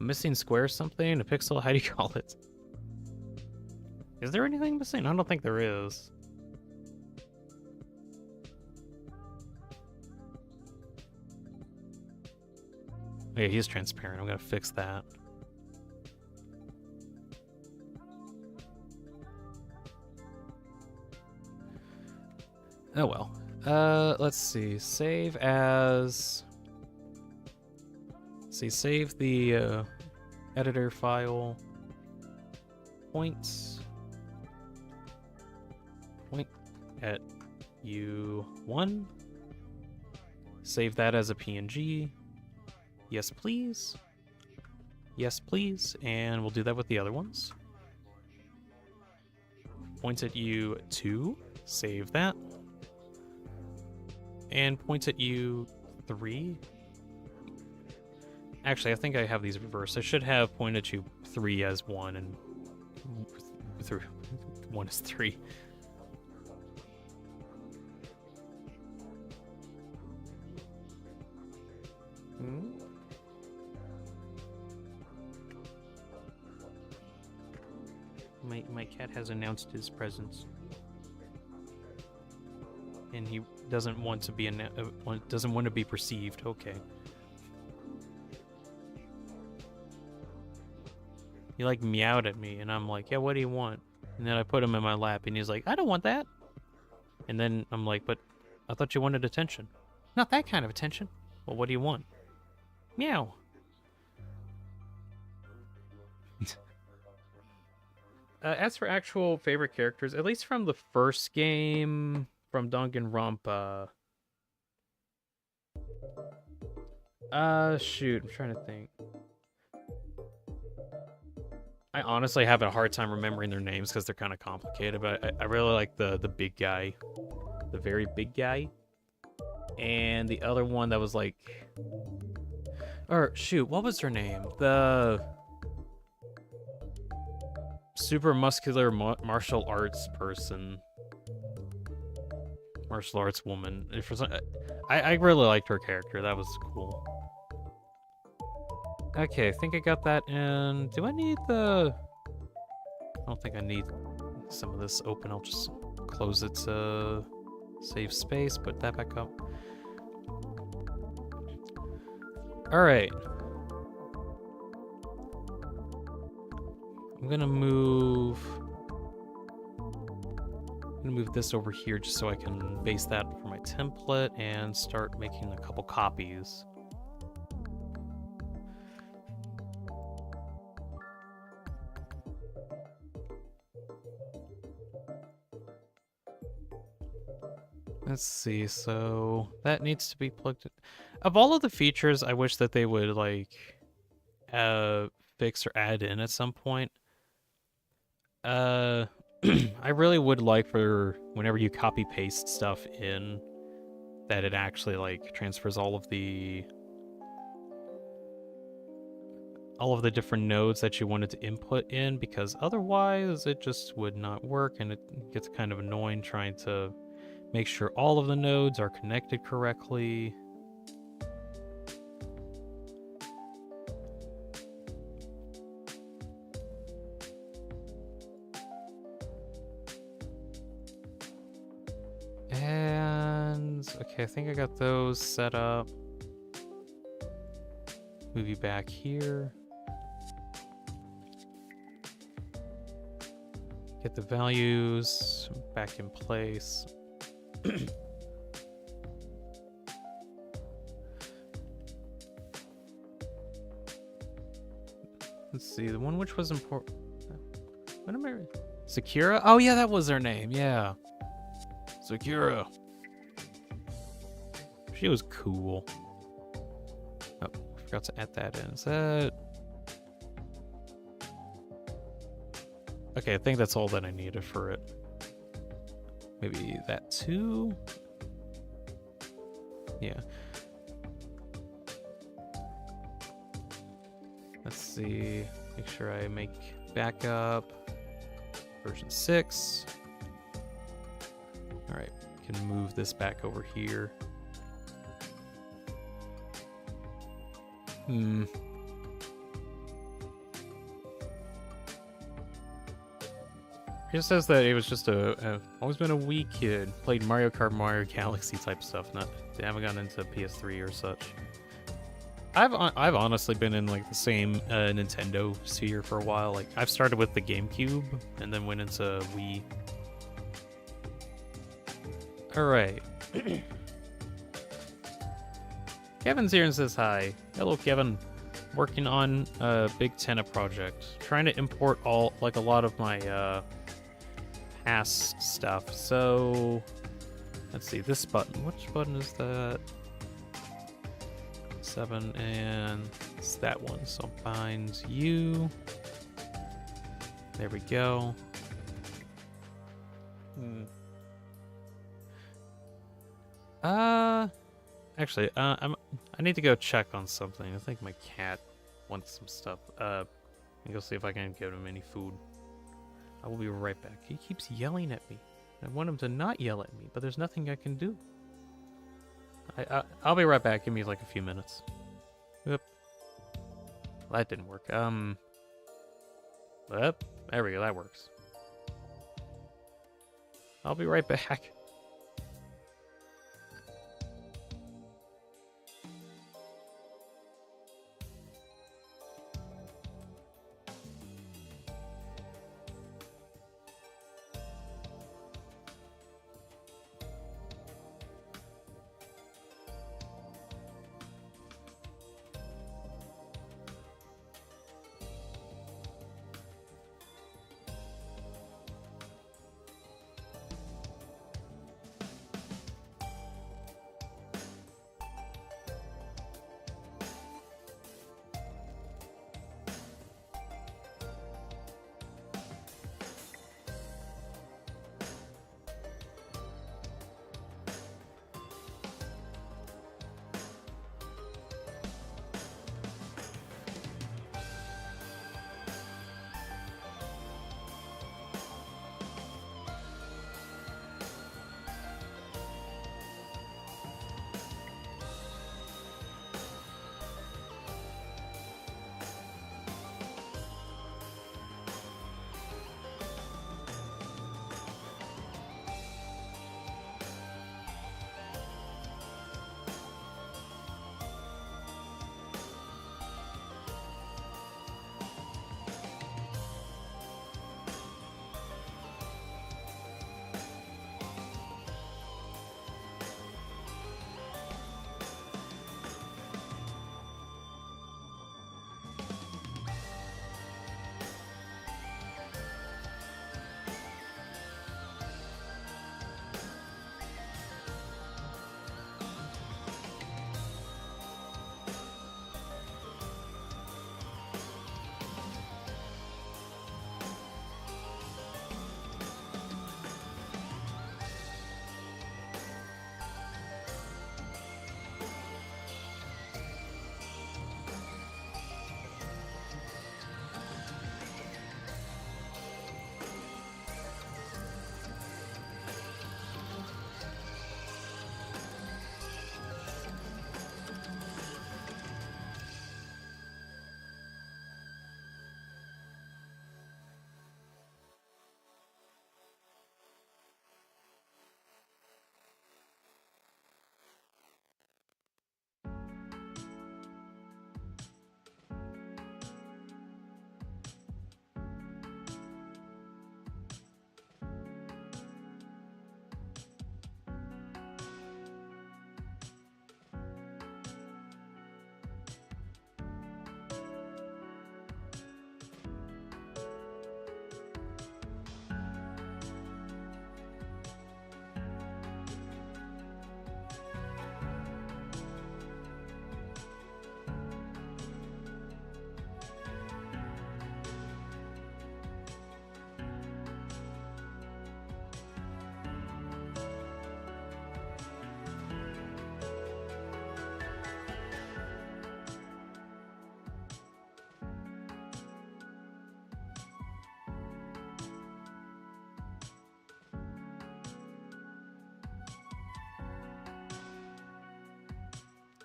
missing square something? A pixel? How do you call it? Is there anything missing? I don't think there is. Yeah, he's transparent. I'm gonna fix that. Oh well. Let's see. Save as... Let's see, save the editor file. Point at U1. Save that as a PNG. Yes, please. Yes, please. And we'll do that with the other ones. Point at U2. Save that. And point at U3. Actually, I think I have these reversed. I should have point at U3 as 1 and 1 is 3. My cat has announced his presence, and he doesn't want to be doesn't want to be perceived. Okay. He like meowed at me, and I'm like, yeah, what do you want? And then I put him in my lap, and he's like, I don't want that. And then I'm like, but I thought you wanted attention. Not that kind of attention. Well, what do you want? Meow. As for actual favorite characters, at least from the first game, from Danganronpa. Shoot, I'm trying to think. I honestly have a hard time remembering their names because they're kind of complicated, but I really like the big guy. The very big guy. And the other one that was like... Or, shoot, what was her name? The... super muscular martial arts person. Martial arts woman. I really liked her character. That was cool. Okay, I think I got that in. Do I need the... I don't think I need some of this open. I'll just close it to save space, put that back up. Alright. I'm gonna move this over here just so I can base that for my template and start making a couple copies. Let's see, so that needs to be plugged in. Of all of the features, I wish that they would like fix or add in at some point. I really would like for whenever you copy paste stuff in, that it actually like transfers all of the different nodes that you wanted to input in, because otherwise it just would not work, and it gets kind of annoying trying to make sure all of the nodes are connected correctly. And okay, I think I got those set up. Move you back here. Get the values back in place. Let's see, the one which was important. What am I? Sakura? Oh yeah, that was her name. Yeah, Sakura. She was cool. Oh, forgot to add that in. Is that? Okay, I think that's all that I needed for it. Maybe that too? Yeah. Let's see. Make sure I make backup. Version 6. Alright, can move this back over here. It just says that it was just always been a wee kid. Played Mario Kart, Mario Galaxy type stuff. They haven't gotten into PS3 or such. I've honestly been in like the same Nintendo sphere for a while. Like I've started with the GameCube and then went into Wii. All right. Kevin's here and says hi. Hello, Kevin. Working on a big Tenna project. Trying to import a lot of my past stuff. So let's see this button. Which button is that? 7, and it's that one. So bind you. There we go. Actually, I need to go check on something. I think my cat wants some stuff. I'll go see if I can give him any food. I will be right back. He keeps yelling at me. I want him to not yell at me, but there's nothing I can do. I'll be right back. Give me like a few minutes. Yep. Well, that didn't work. Yep. There we go. That works. I'll be right back.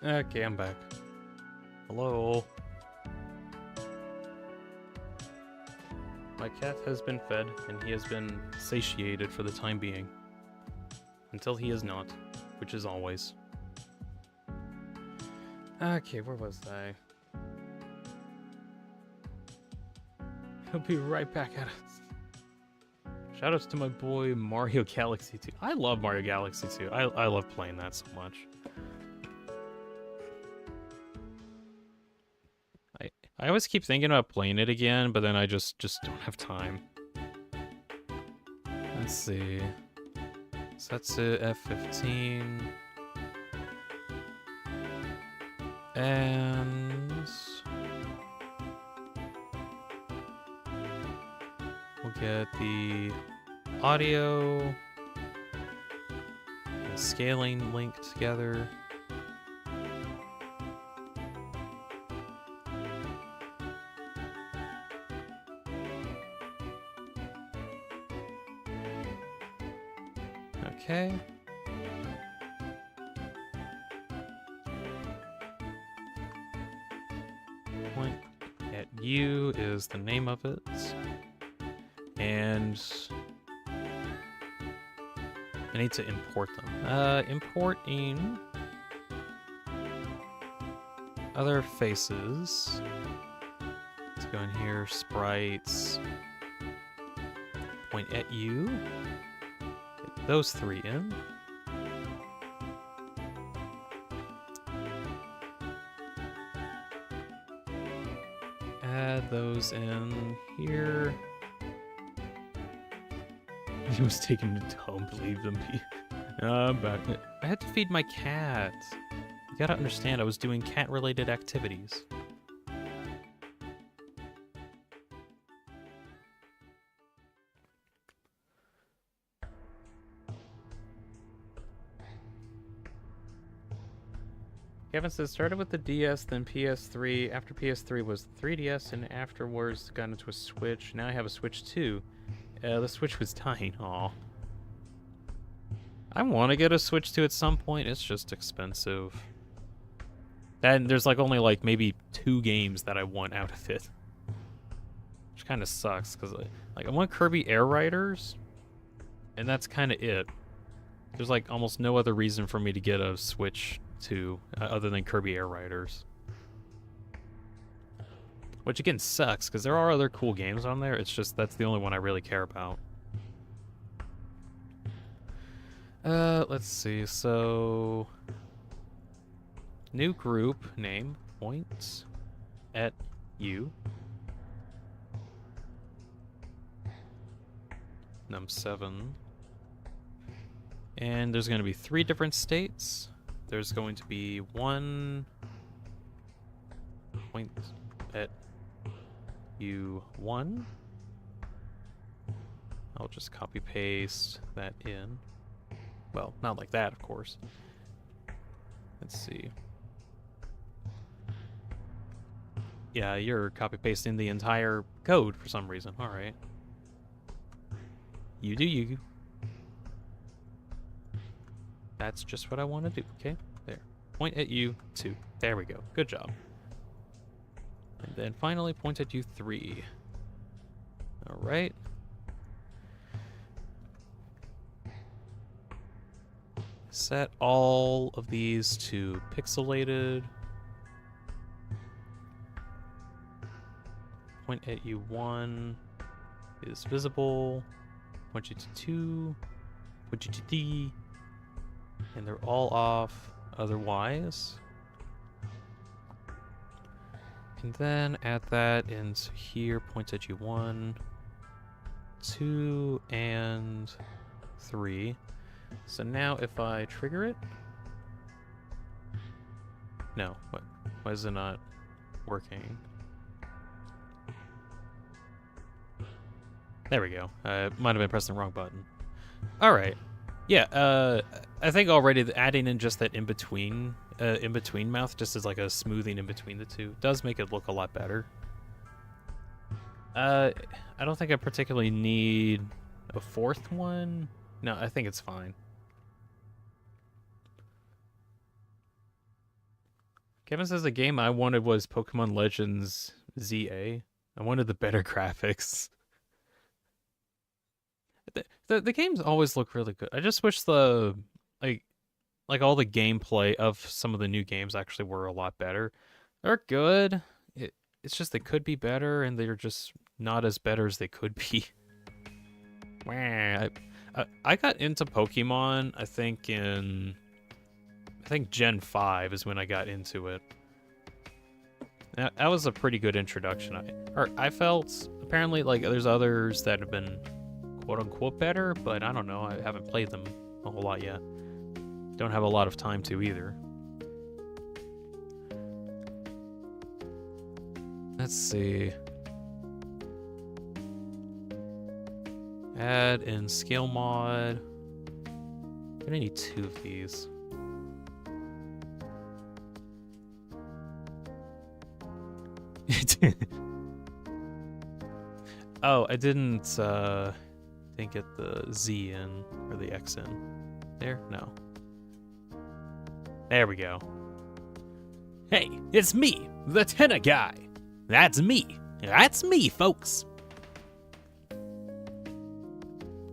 Okay, I'm back. Hello. My cat has been fed, and he has been satiated for the time being. Until he is not, which is always. Okay, where was I? He'll be right back at us. Shoutouts to my boy Mario Galaxy 2. I love Mario Galaxy 2. I love playing that so much. I always keep thinking about playing it again, but then I just don't have time. Let's see. Setsu F15. And we'll get the audio and scaling linked together. Okay. Point at you is the name of it. And I need to import them. Importing other faces. Let's go in here, sprites. Point at you. Get those three in. Add those in here. He was taking it home, believe them. I'm back. I had to feed my cat. You gotta understand, I was doing cat-related activities. Kevin says, started with the DS, then PS3. After PS3 was 3DS, and afterwards got into a Switch. Now I have a Switch 2. The Switch was dying. Aw. I want to get a Switch 2 at some point. It's just expensive. And there's like only like maybe 2 games that I want out of it. Which kind of sucks, because like I want Kirby Air Riders, and that's kind of it. There's like almost no other reason for me to get a Switch 2 other than Kirby Air Riders. Which again sucks, because there are other cool games on there. It's just that's the only one I really care about. Let's see. So, new group name, point at you. Num7. And there's going to be 3 different states. There's going to be 1 point at U1. I'll just copy paste that in. Well, not like that, of course. Let's see. Yeah, you're copy pasting the entire code for some reason. All right. You do you. That's just what I want to do. Okay, there. Point at you 2. There we go. Good job. And then finally point at you 3. All right. Set all of these to pixelated. Point at you 1 is visible. Point you to 2. Point you to D. And they're all off otherwise. And then add that into here, point at you 1, 2, and 3. So now if I trigger it... No, what? Why is it not working? There we go. Might have been pressing the wrong button. Alright. Yeah, I think already adding in just that in-between mouth, just as like a smoothing in between the two, does make it look a lot better. I don't think I particularly need a 4th one. No, I think it's fine. Kevin says the game I wanted was Pokemon Legends ZA. I wanted the better graphics. The games always look really good. I just wish the like all the gameplay of some of the new games actually were a lot better. They're good. It's just they could be better, and they're just not as better as they could be. I got into Pokemon, I think Gen 5 is when I got into it. That was a pretty good introduction. I felt, apparently, like, there's others that have been quote-unquote better, but I don't know. I haven't played them a whole lot yet. Don't have a lot of time to either. Let's see. Add in scale mod. I'm gonna need 2 of these. Oh, I didn't get the Z in, or the X in. There? No. There we go. Hey, it's me, the Tenna guy. That's me. That's me, folks.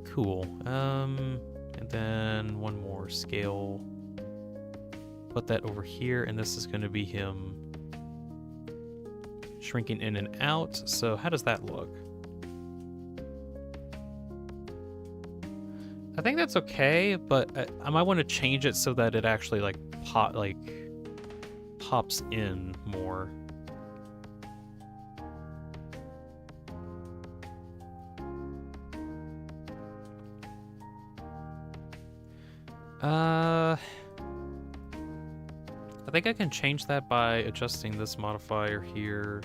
Cool. And then one more scale. Put that over here, and this is going to be him shrinking in and out. So how does that look? I think that's okay, but I might want to change it so that it actually pops in more. I think I can change that by adjusting this modifier here.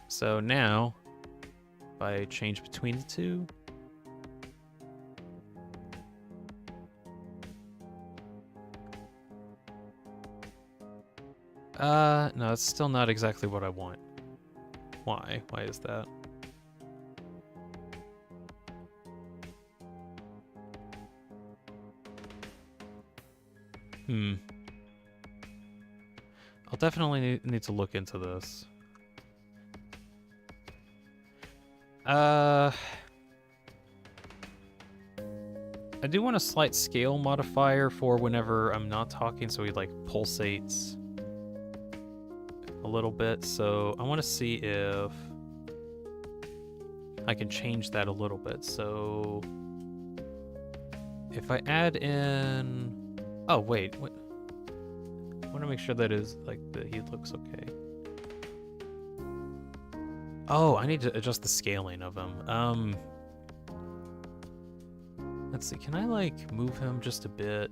So now, if I change between the two, no, it's still not exactly what I want. Why? Why is that? I'll definitely need to look into this. I do want a slight scale modifier for whenever I'm not talking, so he like pulsates a little bit. So I want to see if I can change that a little bit. So if I add in, oh wait, what? I want to make sure that is like he looks okay. Oh, I need to adjust the scaling of him. Let's see, can I like move him just a bit?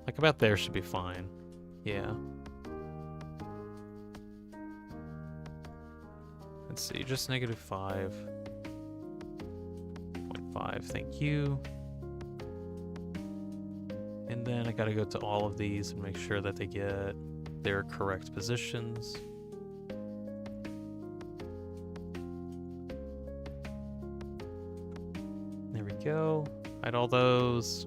Like about there should be fine. Yeah. Let's see, just -5. 0.5, thank you. And then I gotta go to all of these and make sure that they get their correct positions. There we go. Hide all those.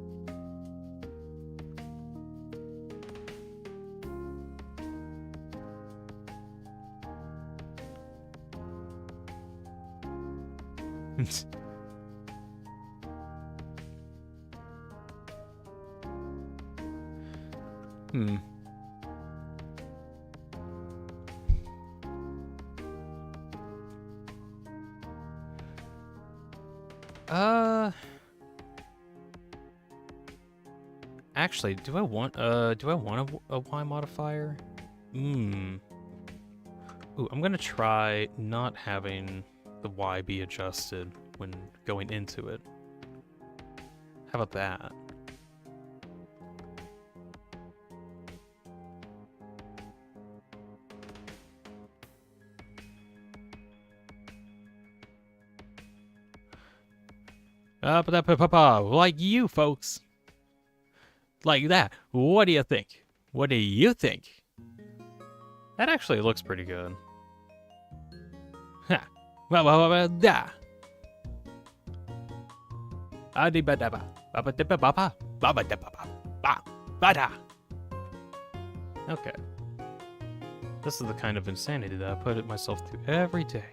Actually, do I want a Y modifier? Ooh, I'm gonna try not having the Y be adjusted when going into it. How about that? Like you, folks. Like that. What do you think? What do you think? That actually looks pretty good. Ha! Da! Adi ba da ba. Ba da ba ba ba. Ba ba da ba ba. Ba ba da. Okay. This is the kind of insanity that I put myself through every day.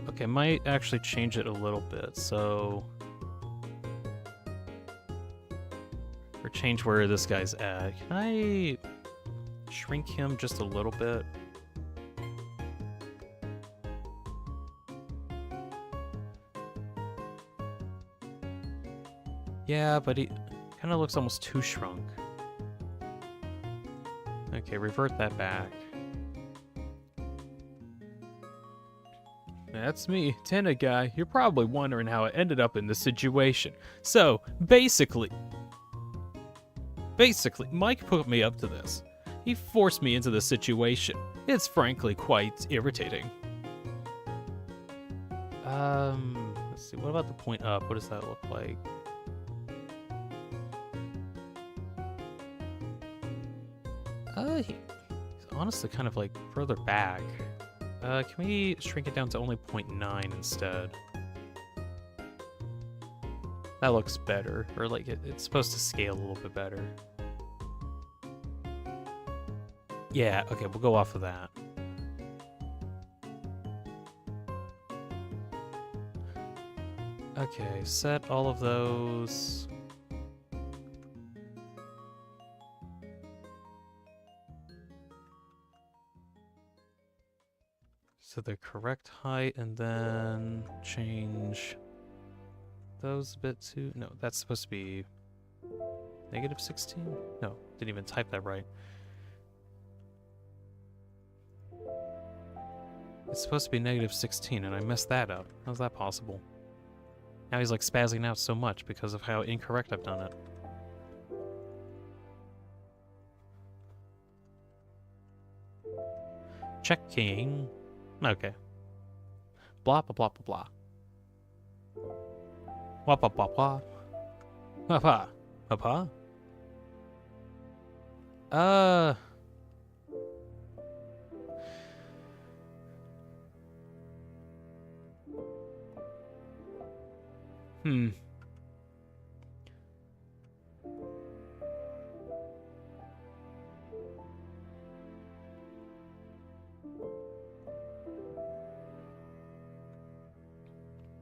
Okay, might actually change it a little bit, so... Or change where this guy's at. Can I shrink him just a little bit? Yeah, but he kind of looks almost too shrunk. Okay, revert that back. That's me, Tenna guy. You're probably wondering how I ended up in this situation. So, basically, Mike put me up to this. He forced me into this situation. It's frankly quite irritating. Let's see, what about the point up? What does that look like? He's honestly kind of like further back. Can we shrink it down to only 0.9 instead? That looks better, or like it's supposed to scale a little bit better. Yeah, okay, we'll go off of that. Okay, set all of those. So the correct height, and then change those a bit too. No, that's supposed to be -16? No, didn't even type that right. It's supposed to be -16, and I messed that up. How's that possible? Now he's like spazzing out so much because of how incorrect I've done it. Checking. Okay. Blah, blah, blah, blah, blah. Wah, blah, blah, blah. Papa. Papa?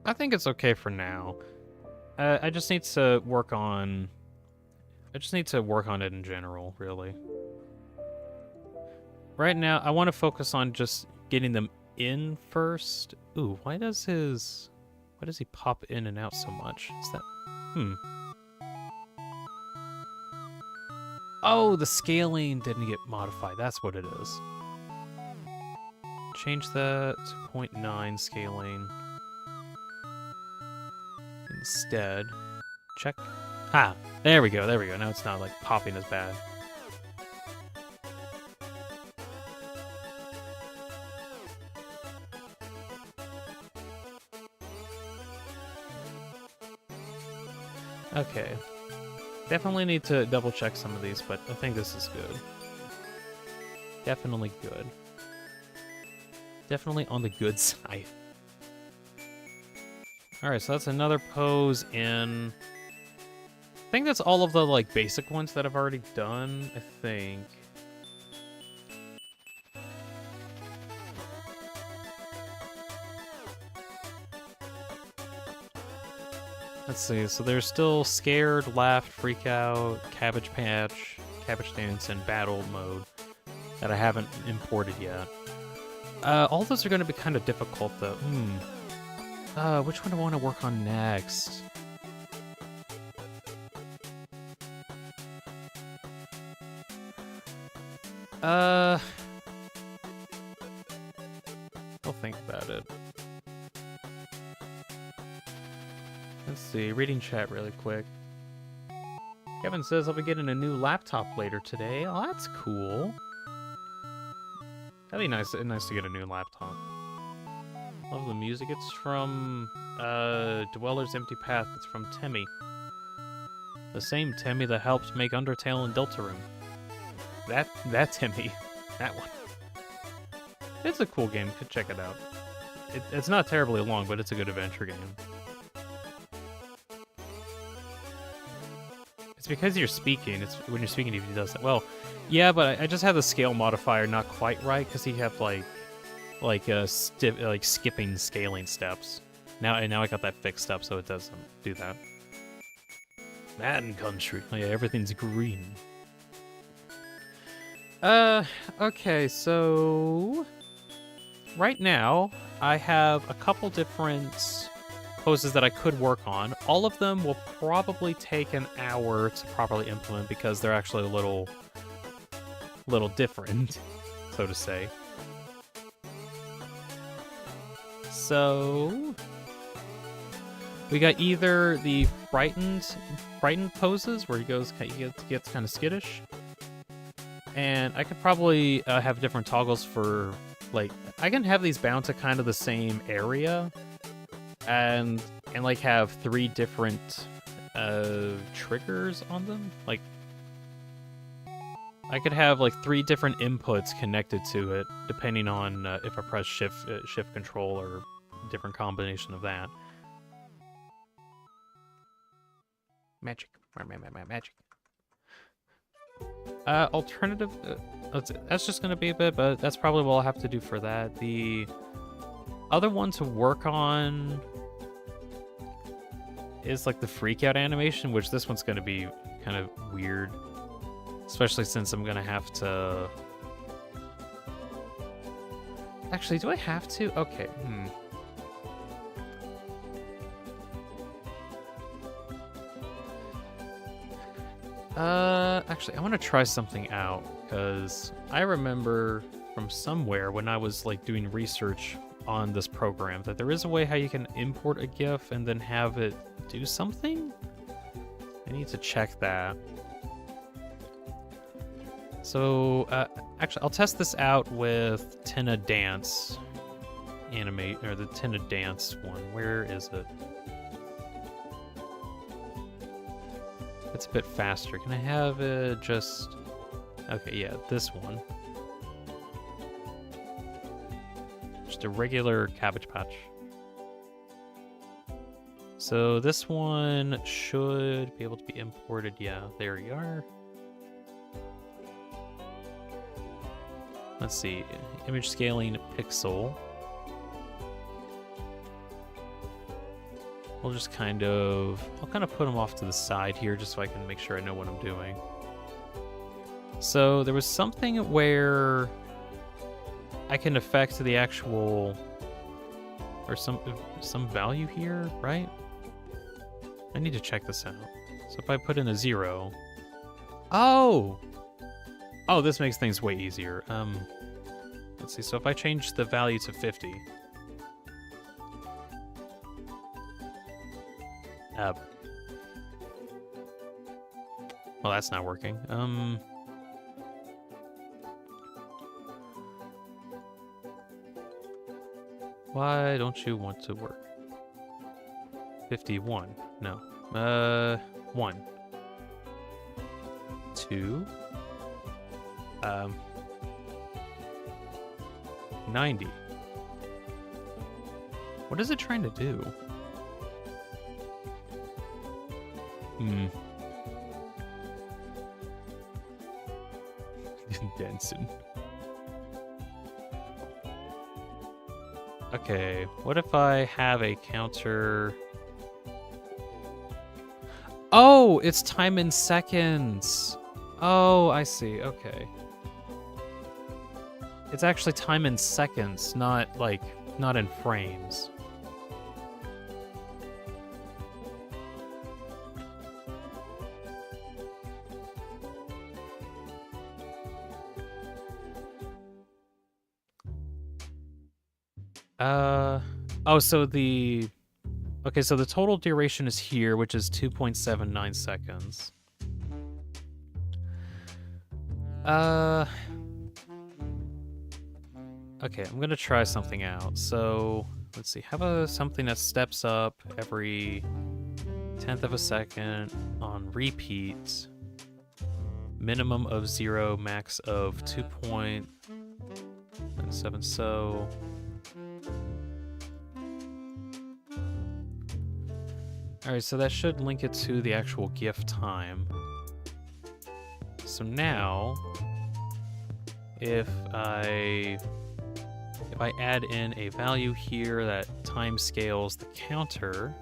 I think it's okay for now. I just need to work on... I just need to work on it in general, really. Right now, I want to focus on just getting them in first. Ooh, why does he pop in and out so much? Is that... Oh, the scaling didn't get modified. That's what it is. Change that to 0.9 scaling. Instead, check. Ah, there we go, there we go. Now it's not like popping as bad. Okay. Definitely need to double check some of these, but I think this is good. Definitely good. Definitely on the good side. Alright, so that's another pose in... I think that's all of the, like, basic ones that I've already done, I think. Let's see, so there's still Scared, Laughed, Freak Out, Cabbage Patch, Cabbage Dance, and Battle mode that I haven't imported yet. All those are going to be kind of difficult, though. Which one do I want to work on next? I'll think about it. Let's see, reading chat really quick. Kevin says I'll be getting a new laptop later today. Oh, that's cool. That'd be nice to get a new laptop. Love the music. It's from Dweller's Empty Path. It's from Temmie. The same Timmy that helped make Undertale and Deltarune. That Timmy. That one. It's a cool game. Could check it out. It's not terribly long, but it's a good adventure game. It's because you're speaking. It's when you're speaking, he does that. Well, yeah, but I just have the scale modifier not quite right because he have like skipping scaling steps. Now I got that fixed up so it doesn't do that. Madden Country. Oh yeah, everything's green. Okay, so right now I have a couple different poses that I could work on. All of them will probably take an hour to properly implement because they're actually a little different, so to say. So we got either the frightened poses where he gets kind of skittish, and I could probably have different toggles for like I can have these bound to kind of the same area, and like have 3 different triggers on them. Like I could have like 3 different inputs connected to it depending on if I press shift control or different combination of that. Magic. Magic. Alternative. That's just going to be a bit, but that's probably what I'll have to do for that. The other one to work on is like the freak out animation, which this one's going to be kind of weird. Especially since I'm going to have to... Actually, do I have to? Okay, Actually, I want to try something out, because I remember from somewhere when I was, like, doing research on this program that there is a way how you can import a GIF and then have it do something? I need to check that. So, actually, I'll test this out with Tenna Dance animate, or the Tenna Dance one. Where is it? It's a bit faster. Can I have it just... Okay, yeah, this one. Just a regular Cabbage Patch. So this one should be able to be imported. Yeah, there you are. Let's see, image scaling pixel. We'll just I'll kind of put them off to the side here just so I can make sure I know what I'm doing. So there was something where I can affect the actual, or some value here, right? I need to check this out. So if I put in a 0, oh, this makes things way easier. Let's see, so if I change the value to 50. Well, that's not working. Why don't you want to work? 51, no. 1. 2. 90. What is it trying to do? Dancing. Okay, what if I have a counter? Oh, it's time in seconds. Oh, I see. Okay. It's actually time in seconds, not in frames. Oh, so the total duration is here, which is 2.79 seconds. Okay, I'm gonna try something out. So, let's see, have something that steps up every tenth of a second on repeats. Minimum of 0, max of 2.7. So alright, so that should link it to the actual GIF time. So now, if I add in a value here that time scales the counter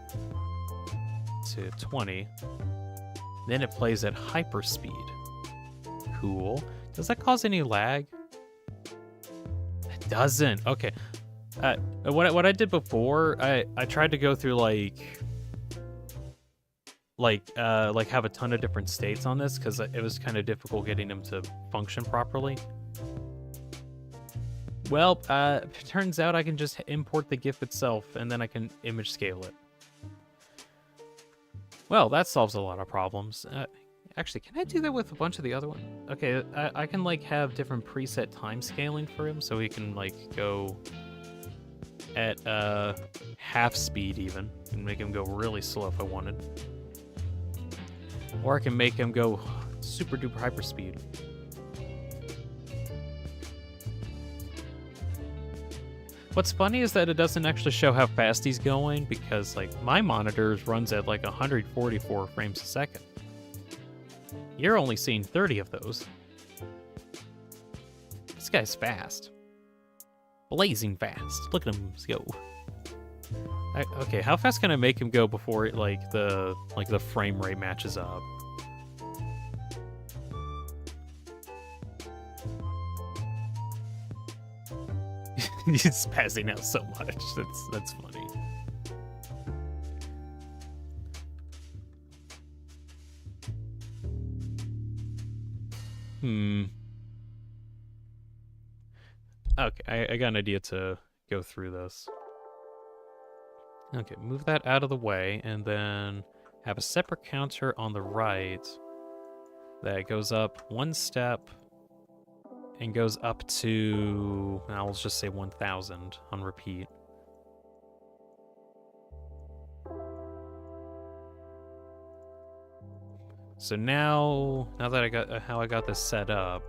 to 20, then it plays at hyperspeed. Cool. Does that cause any lag? It doesn't. Okay. What I did before, I tried to go through like have a ton of different states on this because it was kind of difficult getting them to function properly. Well, it turns out I can just import the GIF itself and then I can image scale it. Well, that solves a lot of problems. Actually, can I do that with a bunch of the other ones? Okay, I can like have different preset time scaling for him, so he can like go at half speed even, and make him go really slow if I wanted. Or I can make him go super duper hyper speed. What's funny is that it doesn't actually show how fast he's going because like my monitor runs at like 144 frames a second. You're only seeing 30 of those. This guy's fast. Blazing fast. Look at him go. Okay, how fast can I make him go before like the frame rate matches up? He's passing out so much. That's funny. Okay, I got an idea to go through this. Okay, move that out of the way, and then have a separate counter on the right that goes up one step and goes up to, I'll just say 1,000 on repeat. So now that I got how I got this set up,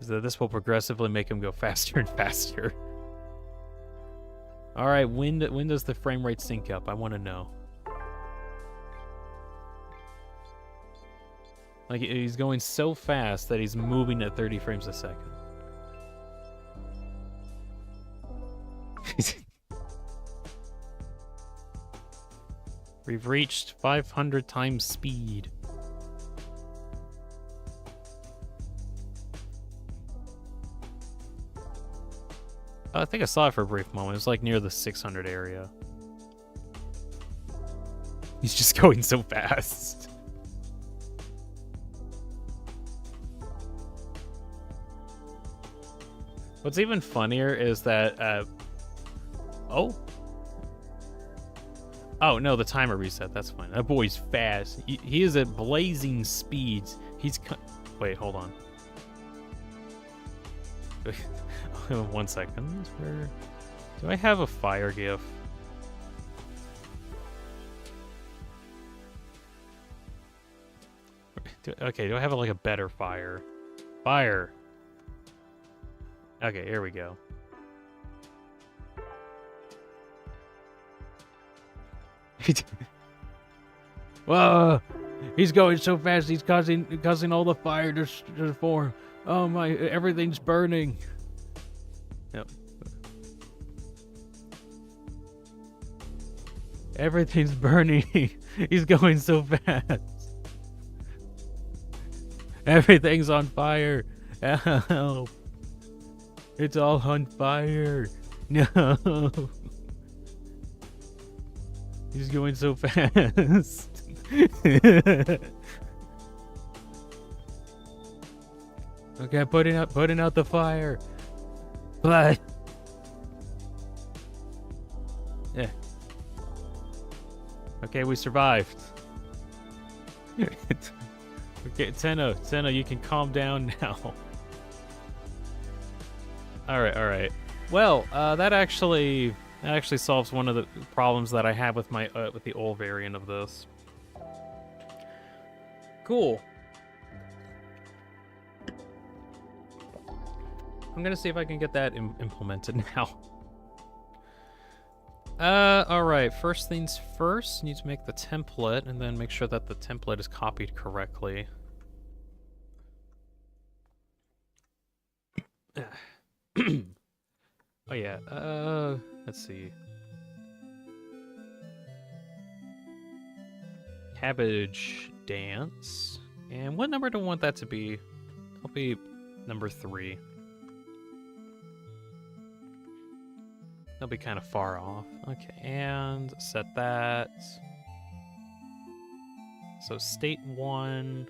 is that this will progressively make him go faster and faster. All right, when does the frame rate sync up? I want to know. Like, he's going so fast that he's moving at 30 frames a second. We've reached 500 times speed. I think I saw it for a brief moment. It was like near the 600 area. He's just going so fast. What's even funnier is that, oh no, the timer reset. That's fine. That boy's fast. He is at blazing speeds. Wait, hold on. 1 second. Where do I have a fire GIF? Okay, do I have like a better fire? Fire. Okay, here we go. Whoa! He's going so fast. He's causing all the fire to form. Oh my! Everything's burning. Yep. Everything's burning. He's going so fast. Everything's on fire. Help! It's all on fire. No. He's going so fast. Okay, putting out the fire. But yeah. Okay, we survived. Okay, Tenna, you can calm down now. All right. Well, that actually That actually solves one of the problems that I have with my with the old variant of this. Cool. I'm gonna see if I can get that implemented now. Alright, first things first, need to make the template, and then make sure that the template is copied correctly. Oh yeah, let's see. Cabbage dance. And what number do I want that to be? It'll be number 3. They'll be kind of far off. Okay, and set that. So state 1.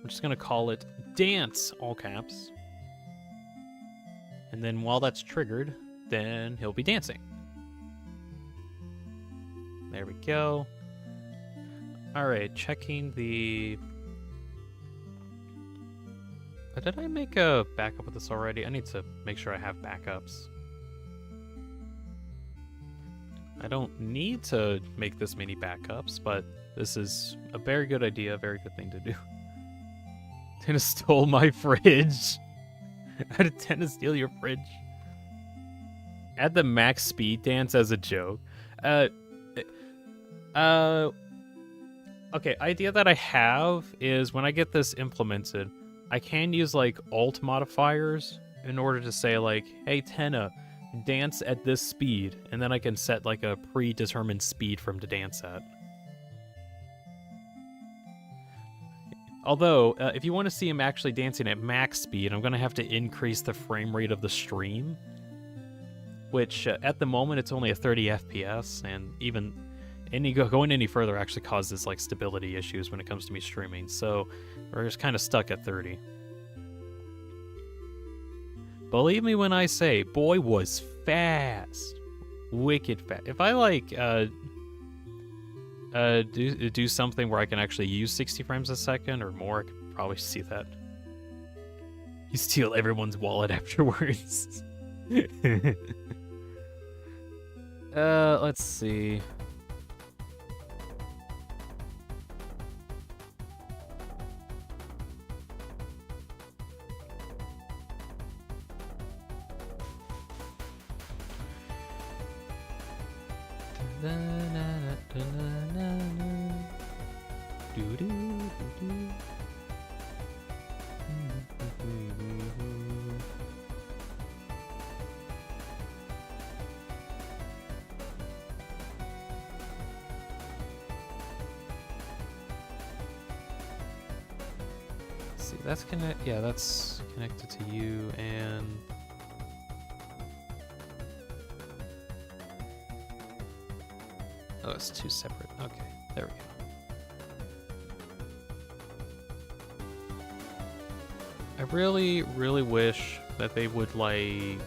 I'm just gonna call it dance, all caps. And then while that's triggered, then he'll be dancing. There we go. Alright, checking the... Did I make a backup of this already? I need to make sure I have backups. I don't need to make this many backups, but this is a very good idea, a very good thing to do. Tenna stole my fridge. How did Tenna steal your fridge? Add the max speed dance as a joke. Okay, idea that I have is when I get this implemented, I can use like alt modifiers in order to say like, hey Tenna, dance at this speed, and then I can set like a predetermined speed for him to dance at. Although, if you want to see him actually dancing at max speed, I'm going to have to increase the frame rate of the stream, which at the moment it's only a 30 FPS, and even going any further actually causes like stability issues when it comes to me streaming, so we're just kind of stuck at 30. Believe me when I say, boy was fast. Wicked fast. If I like do something where I can actually use 60 frames a second or more, I could probably see that. You steal everyone's wallet afterwards. Let's see. See, that's that's connected to you, and oh, it's 2 separate. Okay, there we go. I really, really wish that they would like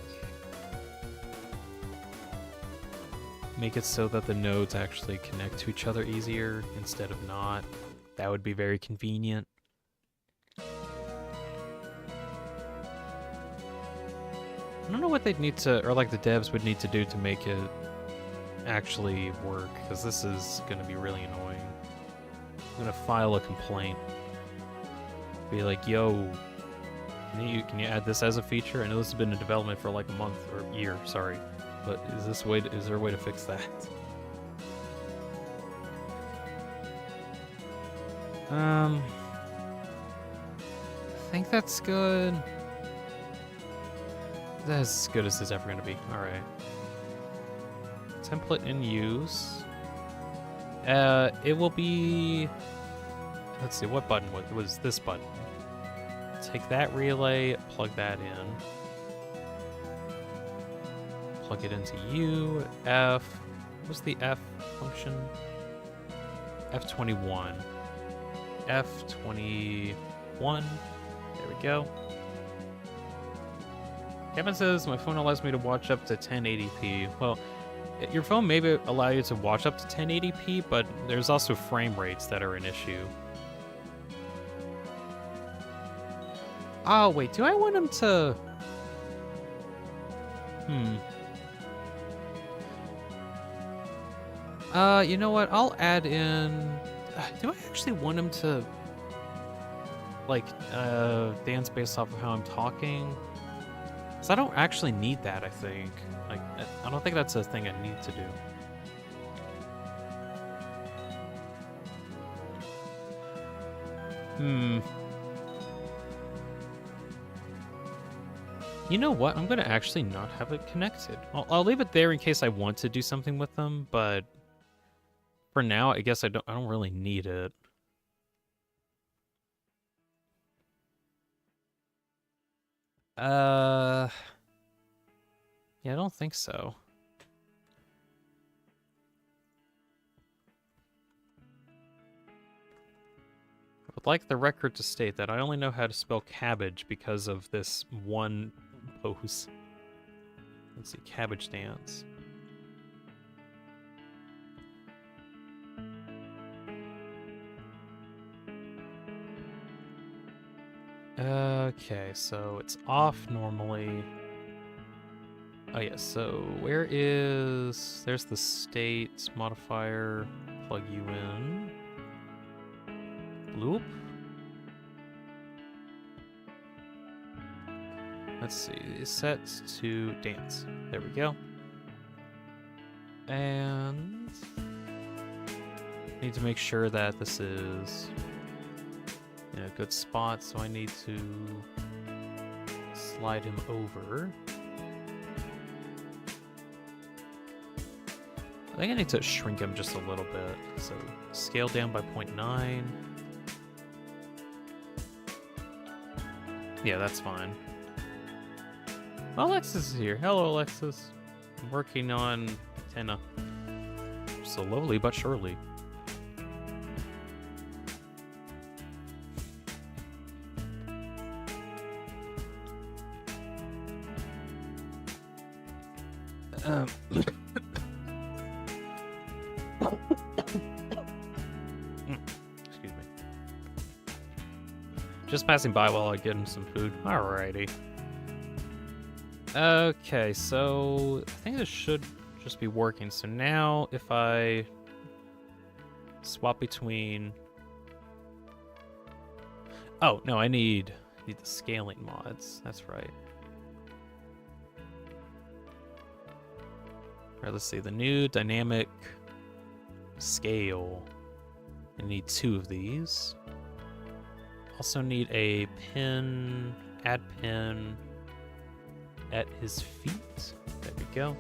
make it so that the nodes actually connect to each other easier instead of not. That would be very convenient. I don't know what they'd need to, or like the devs would need to do to make it actually work, because this is going to be really annoying. I'm going to file a complaint. Be like, yo, can you add this as a feature? I know this has been in development for like a month or year, sorry, but is there a way to fix that? I think that's good. That's as good as it's ever going to be. Alright. Template in use. It will be... Let's see, what button was this button? Take that relay, plug that in. Plug it into U, F. What's the F function? F21. F21. There we go. Kevin says, my phone allows me to watch up to 1080p. Well, your phone may allow you to watch up to 1080p, but there's also frame rates that are an issue. Oh, wait, do I want him to... You know what? I'll add in... do I actually want him to, like, dance based off of how I'm talking? Because I don't actually need that, I think. Like, I don't think that's a thing I need to do. You know what? I'm gonna actually not have it connected. I'll leave it there in case I want to do something with them, but for now, I guess I don't really need it. Yeah, I don't think so. I would like the record to state that I only know how to spell cabbage because of this one pose. Let's see, cabbage dance. Okay, so it's off normally. Oh yeah, so where is... There's the state modifier. Plug you in. Bloop. Let's see, set to dance. There we go. And... need to make sure that this is in a good spot, so I need to slide him over. I think I need to shrink him just a little bit. So scale down by 0.9. Yeah, that's fine. Alexis is here. Hello, Alexis. I'm working on Tenna. Slowly but surely. Excuse me. Just passing by while I get him some food. Alrighty. Okay, so I think this should just be working. So now if I swap between... Oh, no, I need the scaling mods. That's right. Alright, let's see. The new dynamic scale. I need 2 of these. Also need a pin, add pin at his feet. There we go.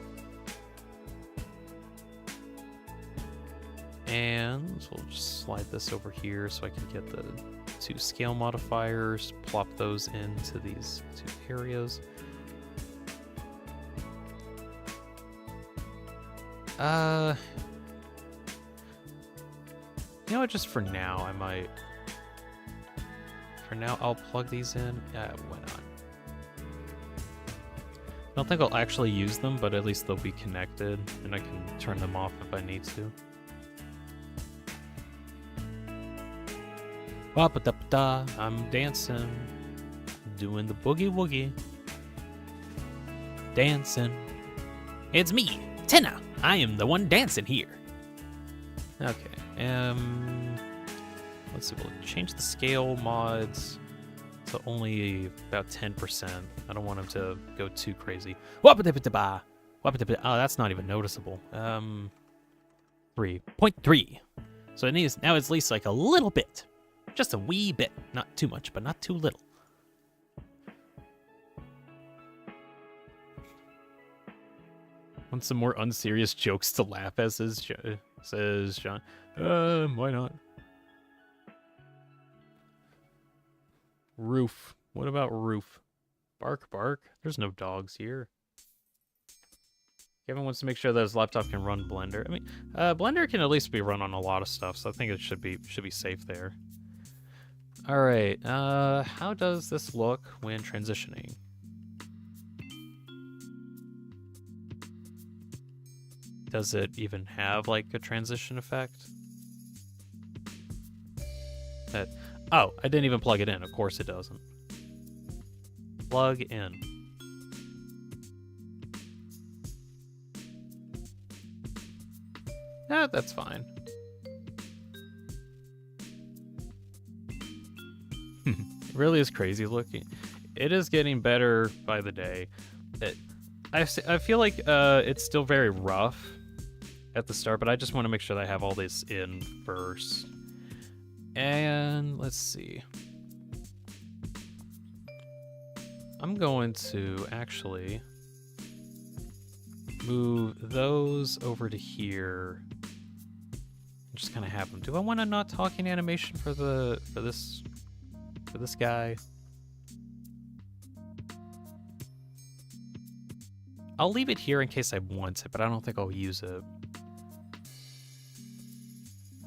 And we'll just slide this over here so I can get the 2 scale modifiers, plop those into these 2 areas. You know what, just for now, I might... For now, I'll plug these in. Why not? I don't think I'll actually use them, but at least they'll be connected, and I can turn them off if I need to. Ba-ba-da-ba-da, I'm dancing, doing the boogie woogie. Dancing. It's me, Tenna. I am the one dancing here. Okay, let's see, we'll change the scale mods to only about 10%. I don't want them to go too crazy. Wappa-dippa-dippa. Oh, that's not even noticeable. 3.3. So it needs, now it's at least like a little bit. Just a wee bit. Not too much, but not too little. Want some more unserious jokes to laugh at, says John. Why not? Roof. What about roof? Bark, bark. There's no dogs here. Kevin wants to make sure that his laptop can run Blender. I mean, Blender can at least be run on a lot of stuff, so I think it should be safe there. All right. How does this look when transitioning? Does it even have like a transition effect? Oh, I didn't even plug it in. Of course it doesn't. Plug in. That's fine. It really is crazy looking. It is getting better by the day. I feel like it's still very rough at the start, but I just want to make sure that I have all this in first. And let's see. I'm going to actually move those over to here. Just kind of have them. Do I want a not talking animation for this guy? I'll leave it here in case I want it, but I don't think I'll use it.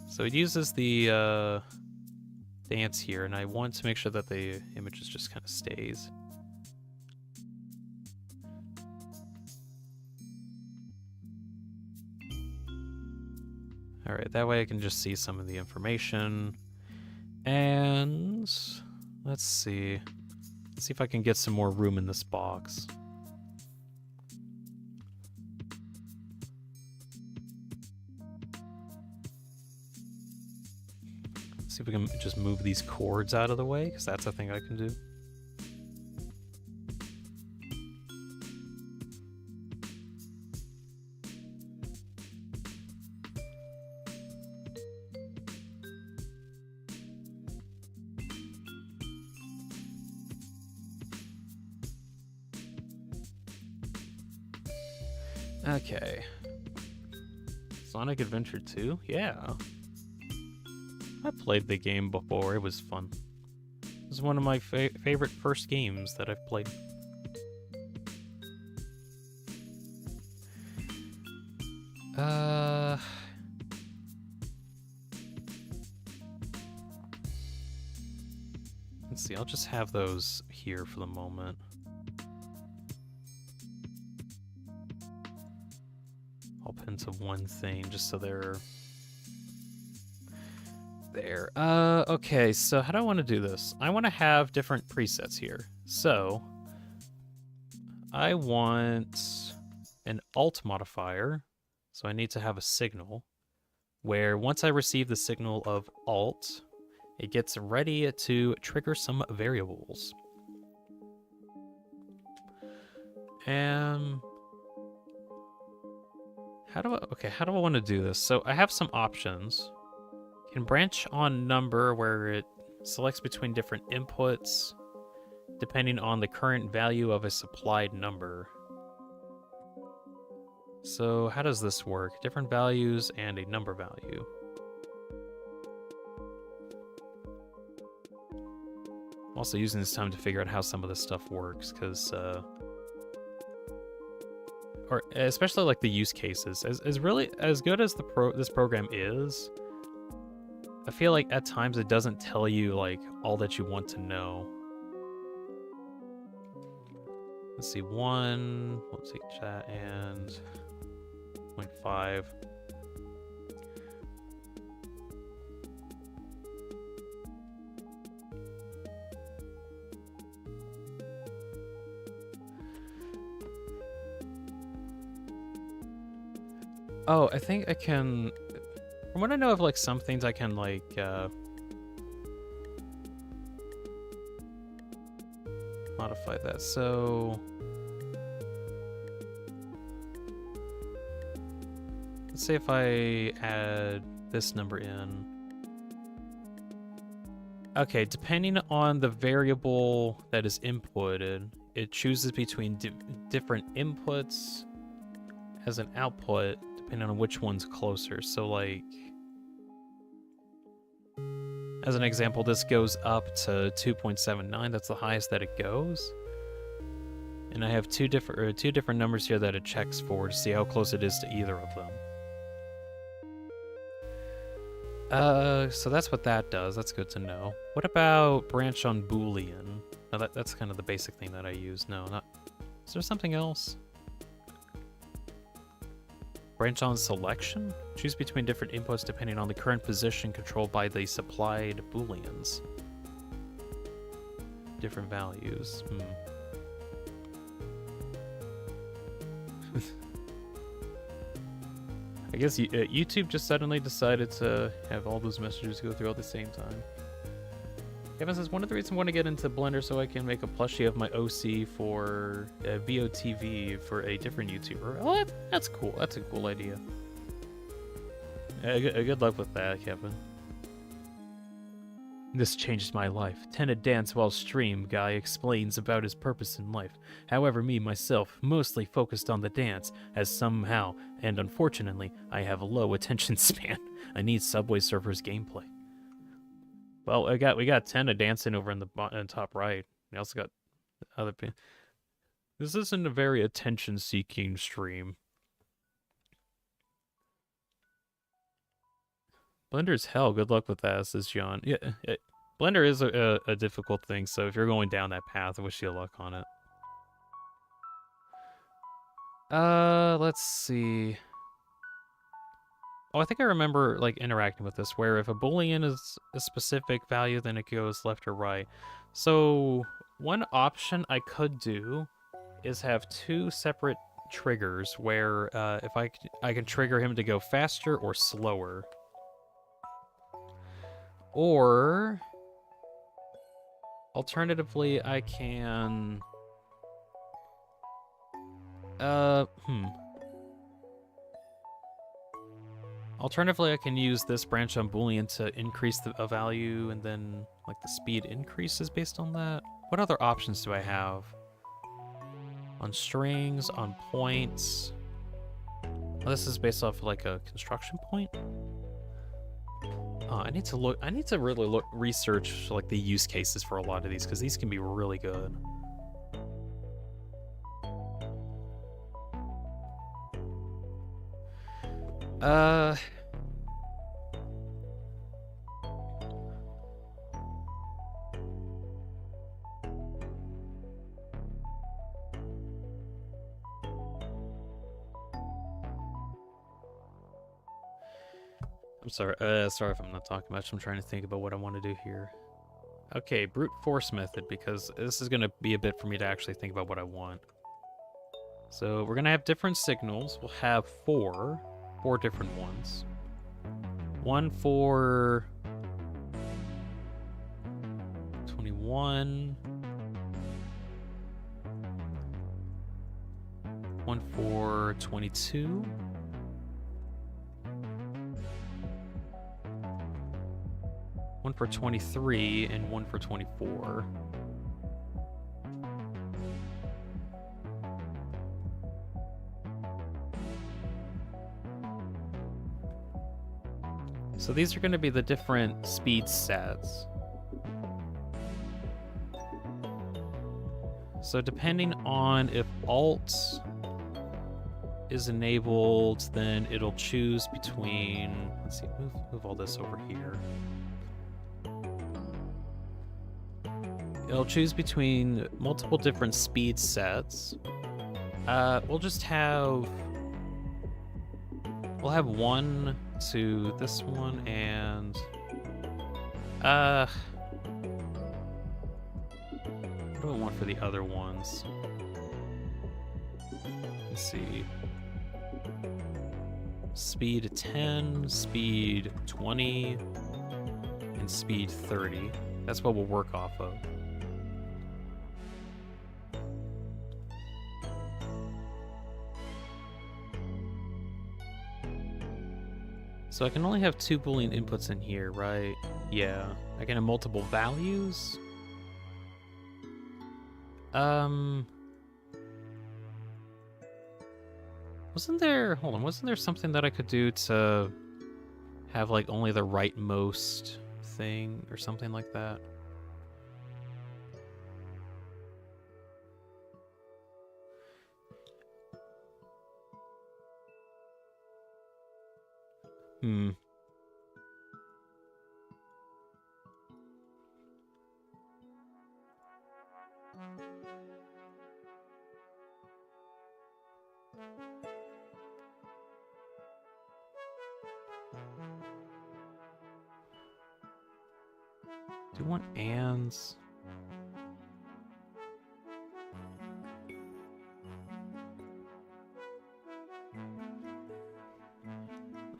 So it uses the dance here, and I want to make sure that the images just kind of stays. All right, that way I can just see some of the information. And let's see. Let's see if I can get some more room in this box. See if we can just move these cords out of the way, because that's a thing I can do. Okay. Sonic Adventure 2? Yeah. I played the game before. It was fun. It was one of my favorite first games that I've played. Let's see. I'll just have those here for the moment. I'll pin to one thing just so they're there. Okay, so how do I want to do this? I want to have different presets here. So I want an alt modifier. So I need to have a signal where once I receive the signal of alt, it gets ready to trigger some variables. How do I want to do this? So I have some options. Can branch on number where it selects between different inputs depending on the current value of a supplied number. So how does this work? Different values and a number value. I'm also using this time to figure out how some of this stuff works, because or especially like the use cases. As really as good as this program is, I feel like at times it doesn't tell you like all that you want to know. Let's see, 1, we'll take chat, and 0.5. Oh, I think I can... From what I know of, like, some things I can, like, modify that. So... let's say if I add this number in. Okay, depending on the variable that is inputted, it chooses between different inputs as an output, depending on which one's closer. So, like, as an example, this goes up to 2.79. That's the highest that it goes. And I have two different numbers here that it checks for to see how close it is to either of them. So that's what that does. That's good to know. What about branch on Boolean? No, that's kind of the basic thing that I use. No, not... Is there something else? Branch on selection? Choose between different inputs depending on the current position controlled by the supplied booleans. Different values. I guess YouTube just suddenly decided to have all those messages go through at the same time. Kevin says, one of the reasons I want to get into Blender so I can make a plushie of my OC for VOTV for a different YouTuber. Oh, that's cool. That's a cool idea. Good luck with that, Kevin. This changed my life. Tenna Dance While Stream guy explains about his purpose in life. However, me, myself, mostly focused on the dance, as somehow, and unfortunately, I have a low attention span. I need Subway Surfers gameplay. Well, we got Tenna dancing over in the top right. We also got other people. This isn't a very attention-seeking stream. Blender's hell. Good luck with that, says John. Yeah, Blender is a difficult thing, so if you're going down that path, I wish you luck on it. Let's see. Oh, I think I remember, like, interacting with this, where if a Boolean is a specific value, then it goes left or right. So, one option I could do is have two separate triggers, where if I can trigger him to go faster or slower. Or, alternatively, I can... Alternatively, I can use this branch on Boolean to increase a value, and then, like, the speed increases based on that. What other options do I have? On strings, on points... Well, this is based off, like, a construction point? I need to really research like the use cases for a lot of these, because these can be really good. I'm sorry. Sorry if I'm not talking much. I'm trying to think about what I want to do here. Okay, brute force method, because this is going to be a bit for me to actually think about what I want. So we're going to have different signals. We'll have four different ones. One for 21. One for 22. One for 23 and one for 24. So these are going to be the different speed sets. So depending on if Alt is enabled, then it'll choose between, let's see, move all this over here. It'll choose between multiple different speed sets. We'll have one to this one, and what do I want for the other ones? Let's see. Speed 10, speed 20, and speed 30. That's what we'll work off of. So I can only have two Boolean inputs in here, right? Yeah. I can have multiple values. Wasn't there something that I could do to have like only the rightmost thing or something like that? Do you want ands?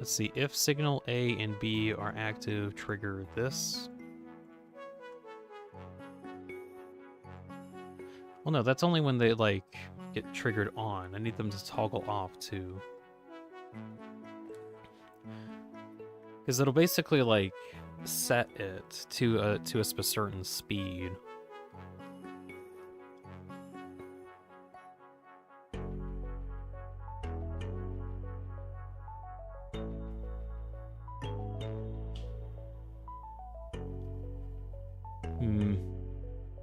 Let's see, if signal A and B are active, trigger this. Well, no, that's only when they, like, get triggered on. I need them to toggle off, too. Because it'll basically, like, set it to a certain speed.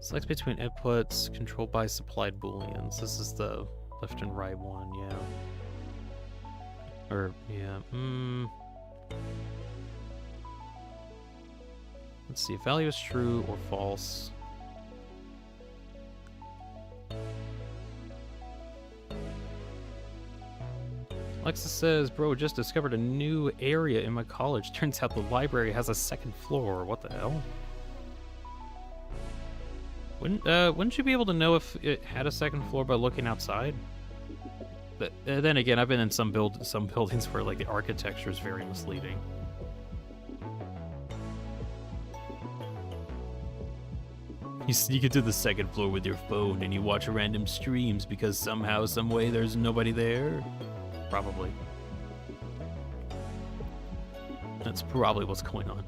Select between inputs controlled by supplied booleans. This is the left and right one, yeah. Or, yeah, Let's see, if value is true or false. Alexa says, bro, just discovered a new area in my college. Turns out the library has a second floor. What the hell? Wouldn't you be able to know if it had a second floor by looking outside? But then again, I've been in some buildings where like the architecture is very misleading. You get to the second floor with your phone and you watch random streams because somehow, some way, there's nobody there. Probably. That's probably what's going on.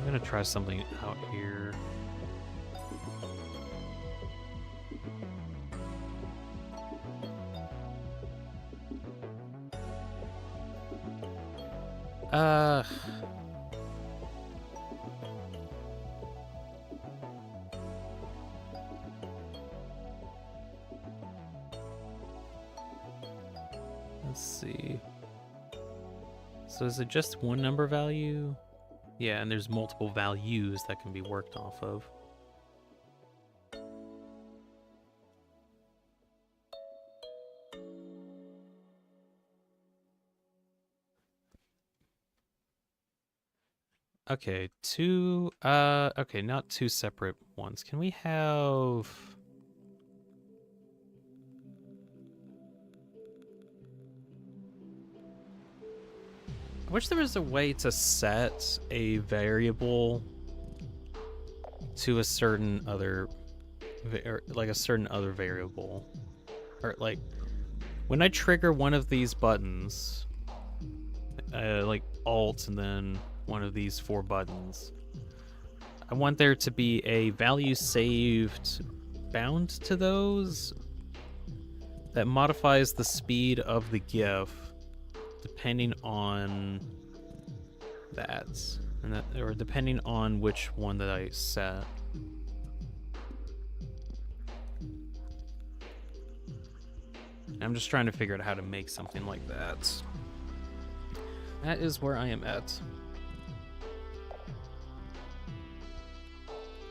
I'm gonna try something out here. Let's see. So is it just one number value? Yeah, and there's multiple values that can be worked off of. Okay, okay, not two separate ones. Can we have... I wish there was a way to set a variable to a certain other, like a certain other variable. Or like, when I trigger one of these buttons, like Alt and then one of these 4 buttons, I want there to be a value saved bound to those that modifies the speed of the GIF depending on that, or depending on which one that I set. I'm just trying to figure out how to make something like that. That is where I am at.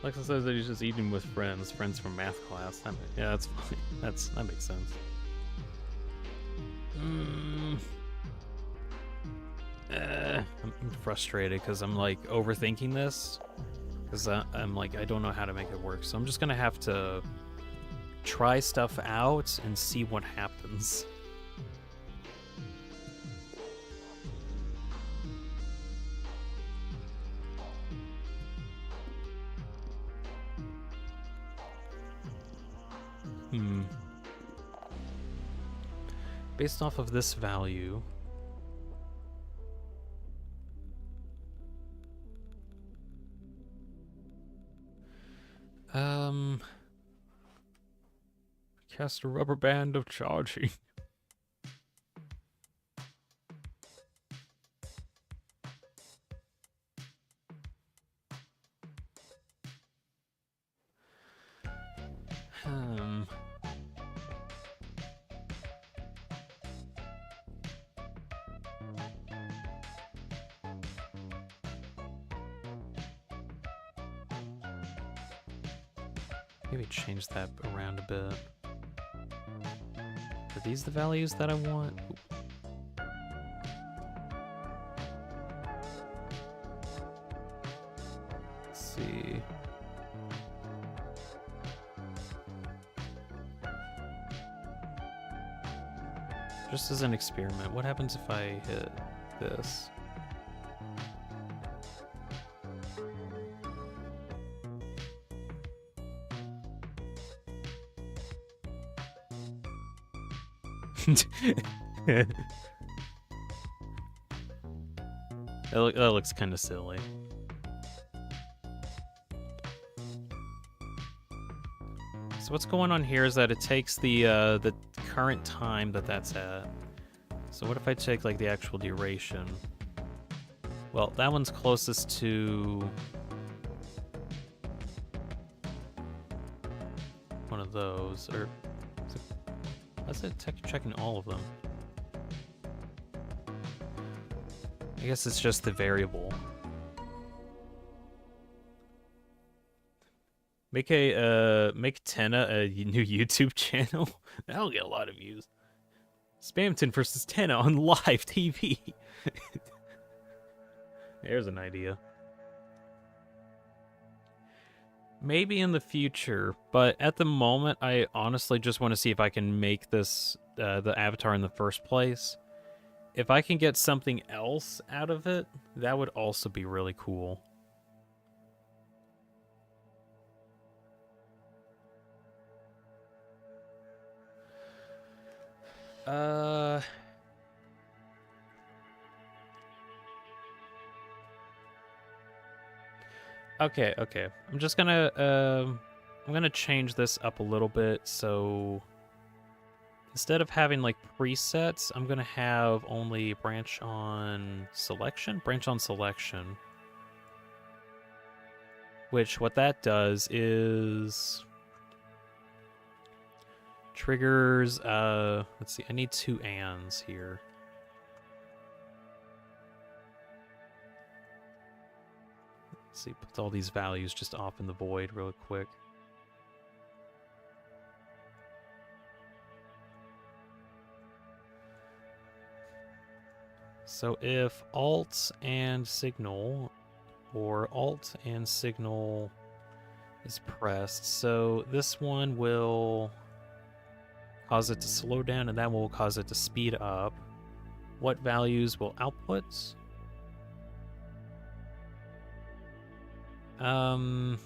Alexa says that he's just eating with friends from math class. Yeah, that's fine. That makes sense. I'm frustrated because I'm like overthinking this because I'm like, I don't know how to make it work. So I'm just gonna have to try stuff out and see what happens. Based off of this value, cast a rubber band of charging. Maybe change that around a bit. Are these the values that I want? Let's see. Just as an experiment, what happens if I hit this? That looks kind of silly. So what's going on here is that it takes the current time that's at. So what if I take like the actual duration? Well, that one's closest to one of those, or is it checking all of them? I guess it's just the variable. Make Tenna a new YouTube channel. That'll get a lot of views. Spamton versus Tenna on live TV. There's an idea. Maybe in the future, but at the moment, I honestly just want to see if I can make this the avatar in the first place. If I can get something else out of it, that would also be really cool. Okay. I'm just gonna I'm gonna change this up a little bit. So instead of having like presets, I'm gonna have only branch on selection. Which what that does is triggers, let's see, I need 2 ands here. Let's see, put all these values just off in the void real quick. So if Alt and Signal, or Alt and Signal is pressed, so this one will cause it to slow down, and that will cause it to speed up. What values will output? I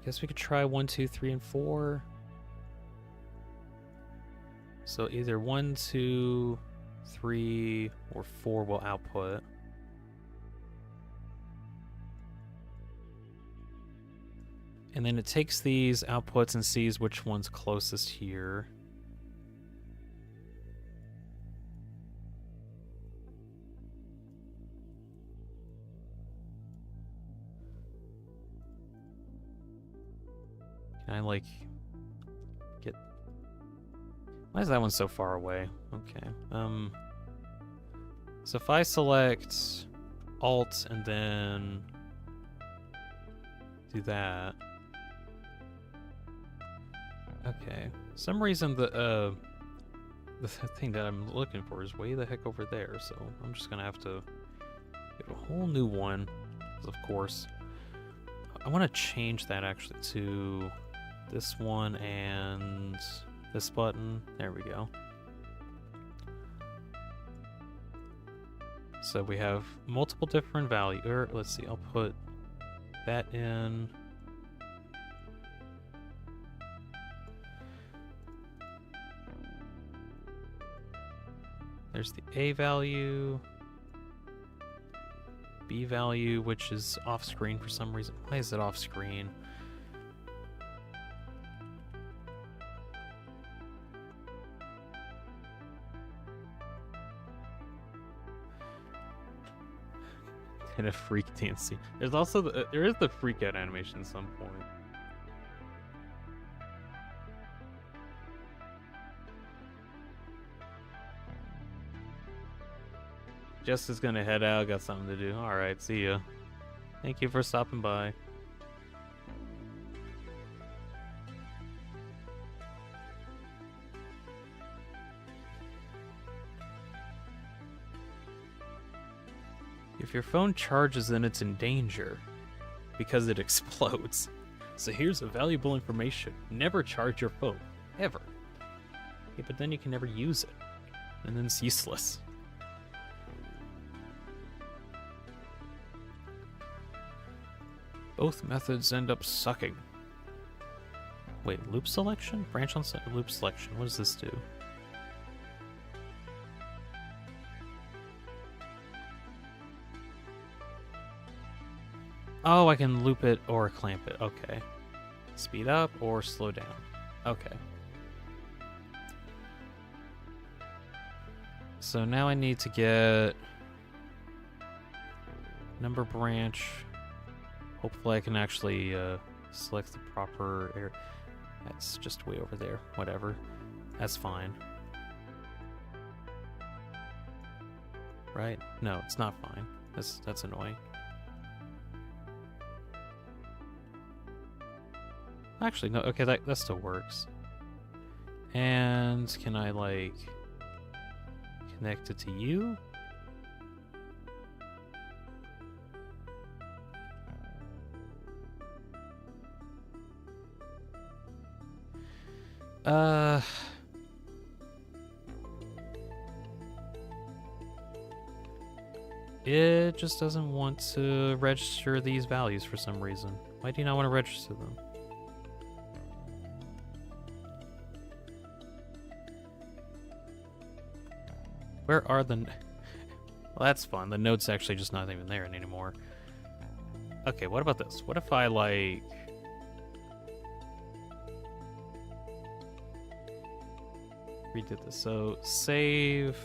guess we could try 1, 2, 3, and 4. So either 1, 2, 3, or 4 will output. And then it takes these outputs and sees which one's closest here. Can I, like, get... Why is that one so far away? Okay. So if I select Alt and then do that... Okay. For some reason the thing that I'm looking for is way the heck over there, so I'm just gonna have to get a whole new one. Because of course, I want to change that actually to this one and this button. There we go. So we have multiple different values. Let's see, I'll put that in. There's the A value, B value, which is off screen for some reason. Why is it off screen? And a freak dancing. There's also there is the freak out animation at some point. Jess is gonna head out, got something to do. Alright, see ya. Thank you for stopping by. If your phone charges, then it's in danger because it explodes. So here's a valuable information. Never charge your phone. Ever. Yeah, but then you can never use it. And then it's useless. Both methods end up sucking. Wait, loop selection? Branch on loop selection. What does this do? Oh, I can loop it or clamp it. Okay. Speed up or slow down. Okay. So now I need to get number branch. Hopefully I can actually select the proper area. That's just way over there. Whatever. That's fine. Right? No, it's not fine. That's annoying. Actually, no. Okay, that still works. And can I, like, connect it to you? It just doesn't want to register these values for some reason. Why do you not want to register them? Where are the... Well, that's fun. The note's actually just not even there anymore. Okay, what about this? What if I, like... redid this. So, save...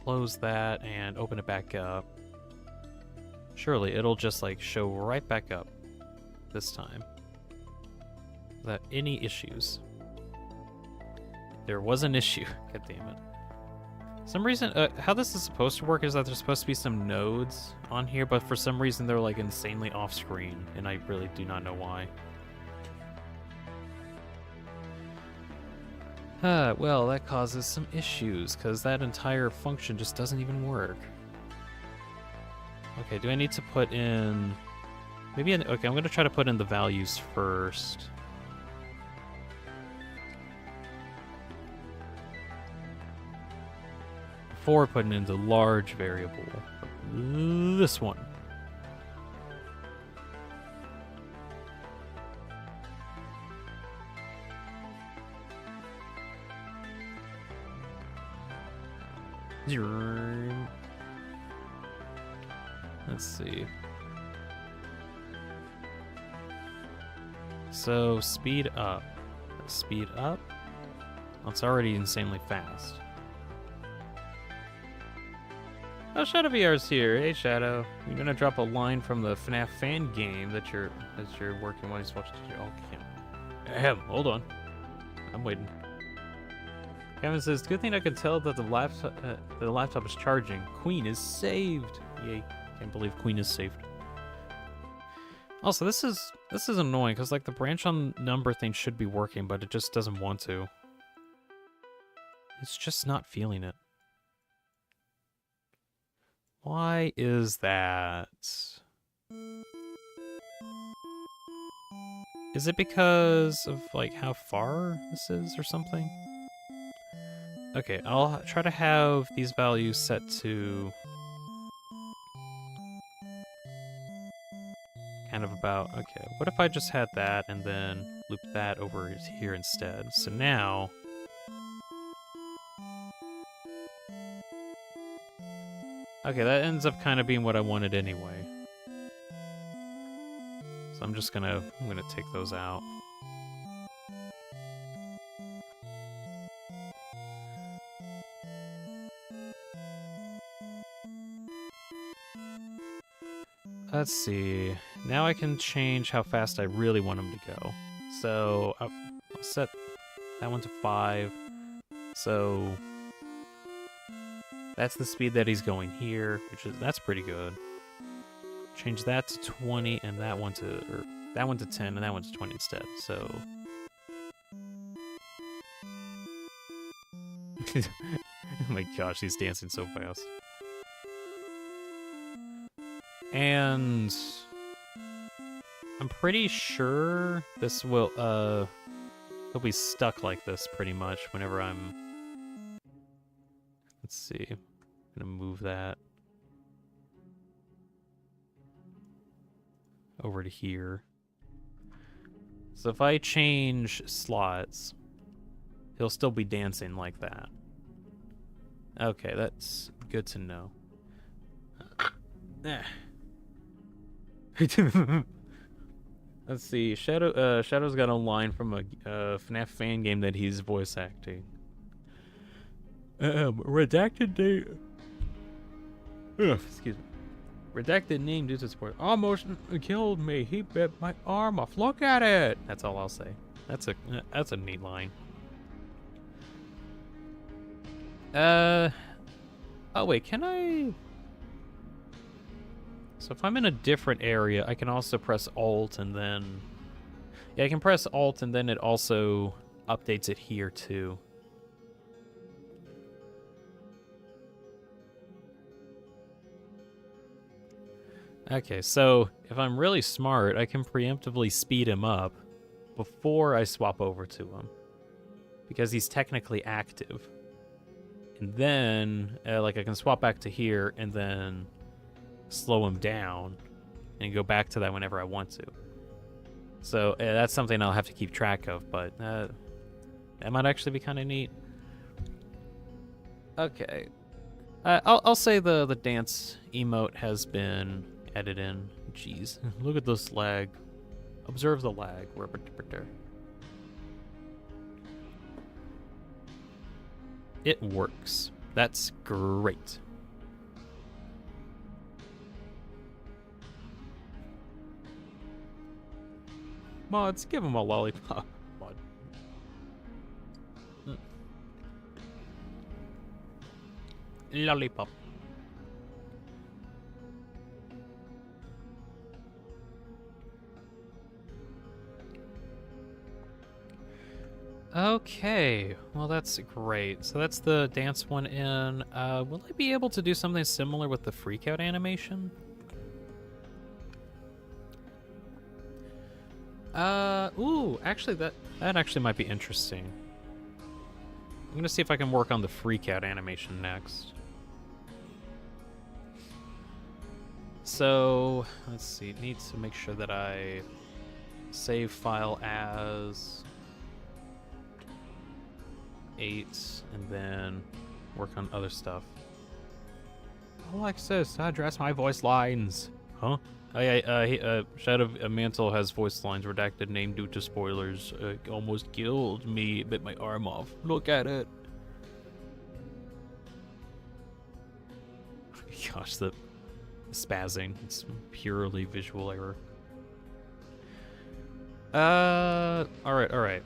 Close that and open it back up. Surely it'll just, like, show right back up this time. Without any issues. There was an issue. God damn it. Some reason, how this is supposed to work is that there's supposed to be some nodes on here, but for some reason they're like insanely off screen, and I really do not know why. Well, that causes some issues, because that entire function just doesn't even work. Okay, do I need to put in... Maybe, okay, I'm going to try to put in the values first. Before putting in the large variable. This one. Let's see. So, speed up. Speed up? Well, it's already insanely fast. Oh, Shadow VR's here. Hey, Shadow. You're gonna drop a line from the FNAF fan game that you're working while he's watching. Oh, Ahem. Hold on. I'm waiting. Kevin says, "Good thing I could tell that the laptop is charging. Queen is saved. Yay! Can't believe Queen is saved." Also, this is annoying because like the branch on number thing should be working, but it just doesn't want to. It's just not feeling it. Why is that? Is it because of like how far this is or something? Okay, I'll try to have these values set to kind of about, okay, what if I just had that and then loop that over here instead? So now okay, that ends up kind of being what I wanted anyway. So I'm gonna take those out. Let's see. Now I can change how fast I really want them to go. So I'll set that one to 5. So that's the speed that he's going here, that's pretty good. change that to 20 and that one to, or that one to 10 and that one to 20 instead. So, oh my gosh, he's dancing so fast. And I'm pretty sure this will, he'll be stuck like this pretty much whenever I'm, let's see, I'm gonna move that over to here. So if I change slots, he'll still be dancing like that. Okay, that's good to know. Let's see. Shadow's got a line from a FNAF fan game that he's voice acting. Redacted name. Excuse me. Redacted name due to support. Almost killed me. He bit my arm off. Look at it. That's all I'll say. That's a neat line. Oh wait, can I? So if I'm in a different area, I can also press Alt and then... Yeah, I can press Alt and then it also updates it here too. Okay, so if I'm really smart, I can preemptively speed him up before I swap over to him. Because he's technically active. And then, like, I can swap back to here and then slow him down and go back to that whenever I want to. So that's something I'll have to keep track of, but that might actually be kind of neat. Okay. I'll say the dance emote has been added in. Jeez, look at this lag. Observe the lag. It works. That's great. Mods, give him a lollipop. Mod. Lollipop. Okay, well that's great. So that's the dance one in. Will I be able to do something similar with the freakout animation? Ooh, actually that actually might be interesting. I'm gonna see if I can work on the freakout animation next. So, let's see, need to make sure that I save file as 8 and then work on other stuff. Alexis, address my voice lines. Huh? Shadow Mantle has voice lines. Redacted name due to spoilers. Almost killed me. Bit my arm off. Look at it. Gosh, the spazzing. It's purely visual error. Alright.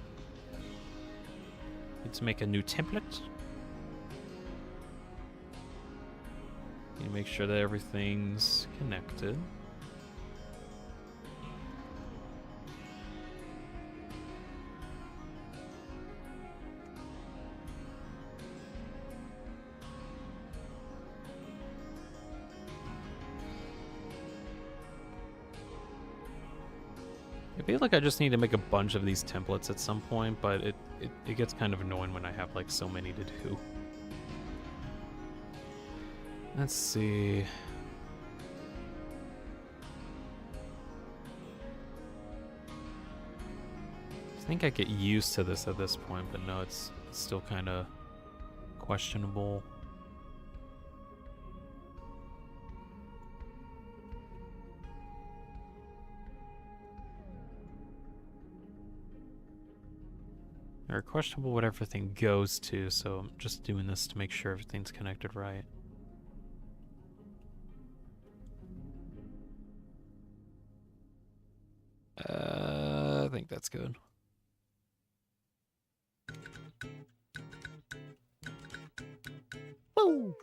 Need to make a new template. Need to make sure that everything's connected. I feel like I just need to make a bunch of these templates at some point, but it gets kind of annoying when I have like so many to do. Let's see. I think I get used to this at this point, but no, it's still kind of questionable. Or questionable what everything goes to, so I'm just doing this to make sure everything's connected right. I think that's good. Woo!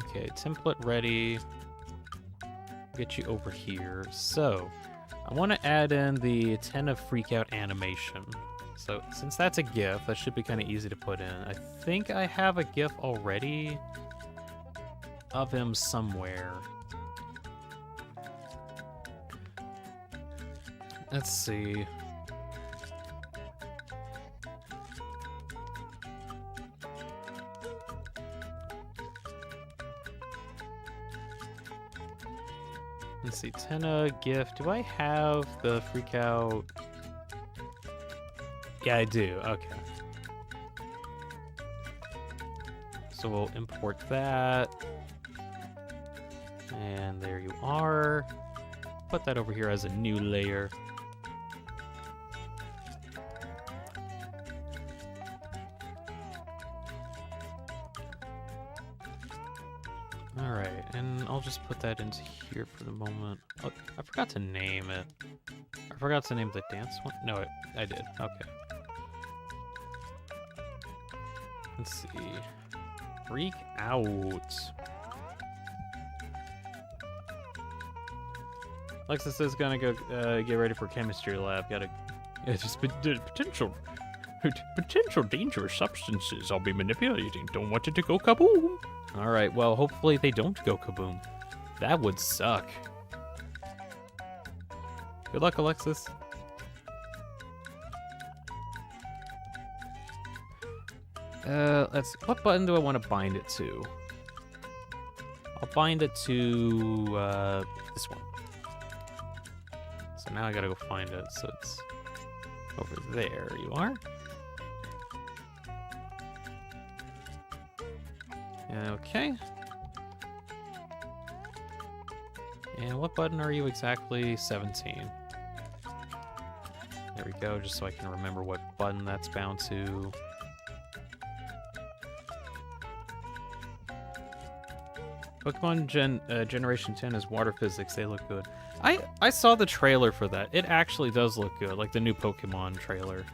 Okay, template ready. Get you over here. So, I want to add in the Tenna freakout animation. So, since that's a GIF, that should be kind of easy to put in. I think I have a GIF already of him somewhere. Let's see. Let's see, Tenna GIF. Do I have the freak out? Yeah, I do. Okay. So we'll import that. And there you are. Put that over here as a new layer. Alright, and I'll just put that into here for the moment. Oh, I forgot to name it. I forgot to name the dance one? No, I did. Okay. Let's see. Freak out. Alexis is gonna go get ready for chemistry lab. Gotta just potential dangerous substances I'll be manipulating. Don't want it to go kaboom. All right. Well, hopefully they don't go kaboom. That would suck. Good luck, Alexis. What button do I want to bind it to? I'll bind it to this one. So now I gotta go find it. So it's over there. You are. Okay. And what button are you exactly? 17. There we go, just so I can remember what button that's bound to. Pokemon Generation 10 is water physics. They look good. I saw the trailer for that. It actually does look good, like the new Pokemon trailer.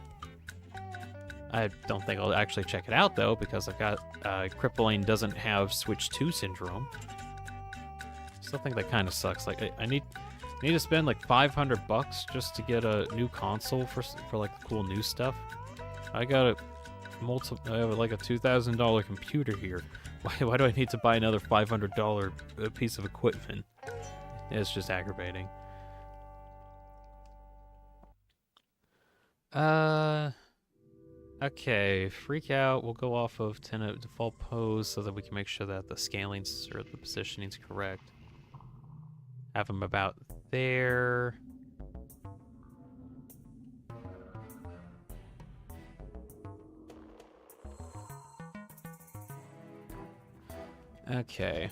I don't think I'll actually check it out, though, because I've got Crippling doesn't have Switch 2 syndrome. Still think that kind of sucks. Like, I need to spend like $500 just to get a new console for like cool new stuff. I got I have like a $2,000 computer here. Why do I need to buy another $500 piece of equipment? It's just aggravating. Okay, freak out. We'll go off of Tenna default pose so that we can make sure that the scaling or the positioning is correct. Have him about there. Okay.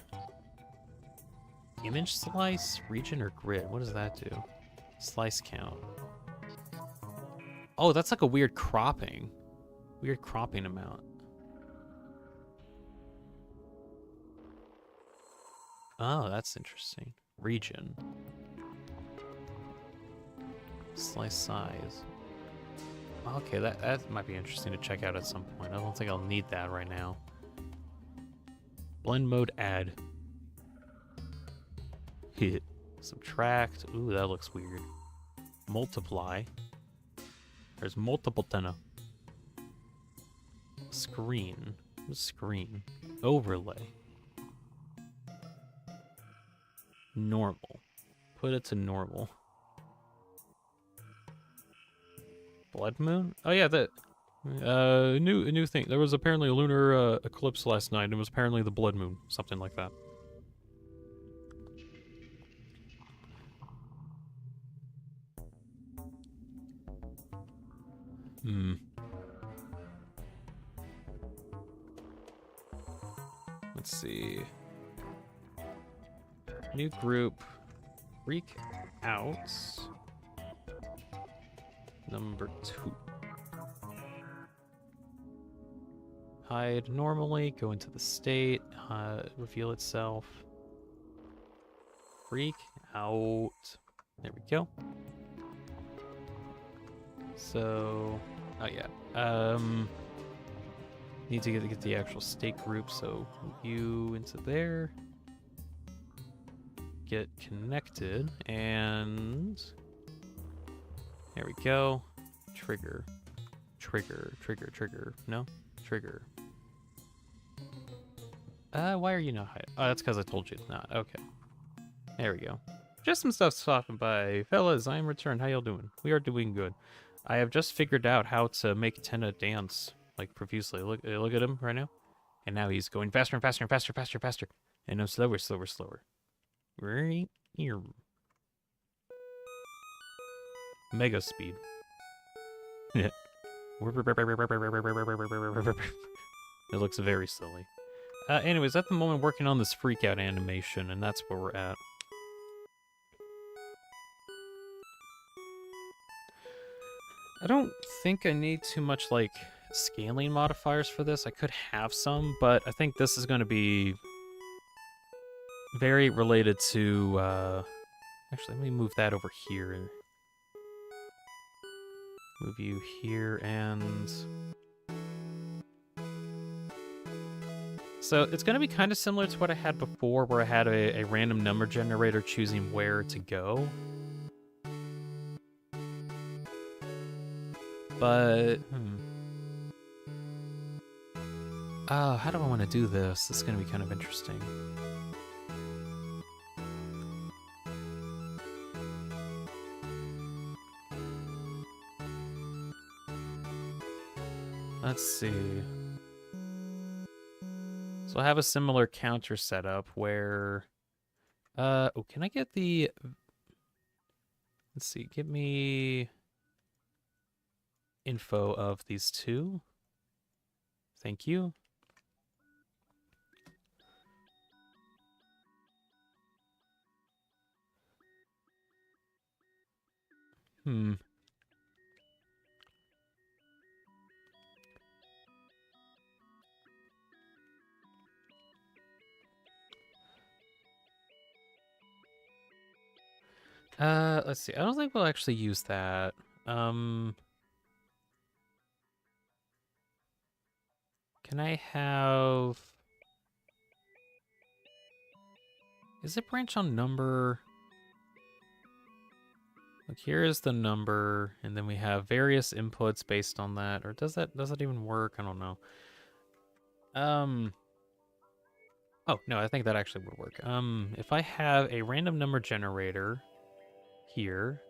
Image slice, region, or grid? What does that do? Slice count. Oh, that's like a weird cropping. Weird cropping amount. Oh, that's interesting. Region. Slice size. Okay, that might be interesting to check out at some point. I don't think I'll need that right now. Blend mode add. Hit. Subtract. Ooh, that looks weird. Multiply. There's multiple Tenna. Screen. Screen. Overlay. Normal. Put it to normal. Blood moon? Oh yeah, that new thing. There was apparently a lunar eclipse last night, and it was apparently the blood moon, something like that. Let's see. New group. Freak out. Number 2. Hide normally, go into the state, reveal itself. Freak out. There we go. So, oh yeah. Need to get the actual state group, so move you into there. Get connected, and there we go. Trigger. Trigger. Trigger. Trigger. No? Trigger. Why are you not high? Oh, that's because I told you it's not. Okay. There we go. Just some stuff stopping by. Fellas, I am returned. How y'all doing? We are doing good. I have just figured out how to make Tenna dance, like, profusely. Look at him right now. And now he's going faster and faster and faster, faster, faster. And no, slower, slower, slower. Right here. Mega speed. Yeah. It looks very silly. Anyways, at the moment, working on this freak out animation, and that's where we're at. I don't think I need too much, like, scaling modifiers for this. I could have some, but I think this is going to be very related to, actually, let me move that over here. Move you here, and so it's going to be kind of similar to what I had before, where I had a random number generator choosing where to go. But, how do I want to do this? It's going to be kind of interesting. Let's see. So I have a similar counter setup where, oh, can I get the, let's see, give me info of these two. Thank you. Let's see. I don't think we'll actually use that. Can I have... Is it branch on number? Look, here is the number, and then we have various inputs based on that. Or does that even work? I don't know. Oh, no, I think that actually would work. If I have a random number generator here,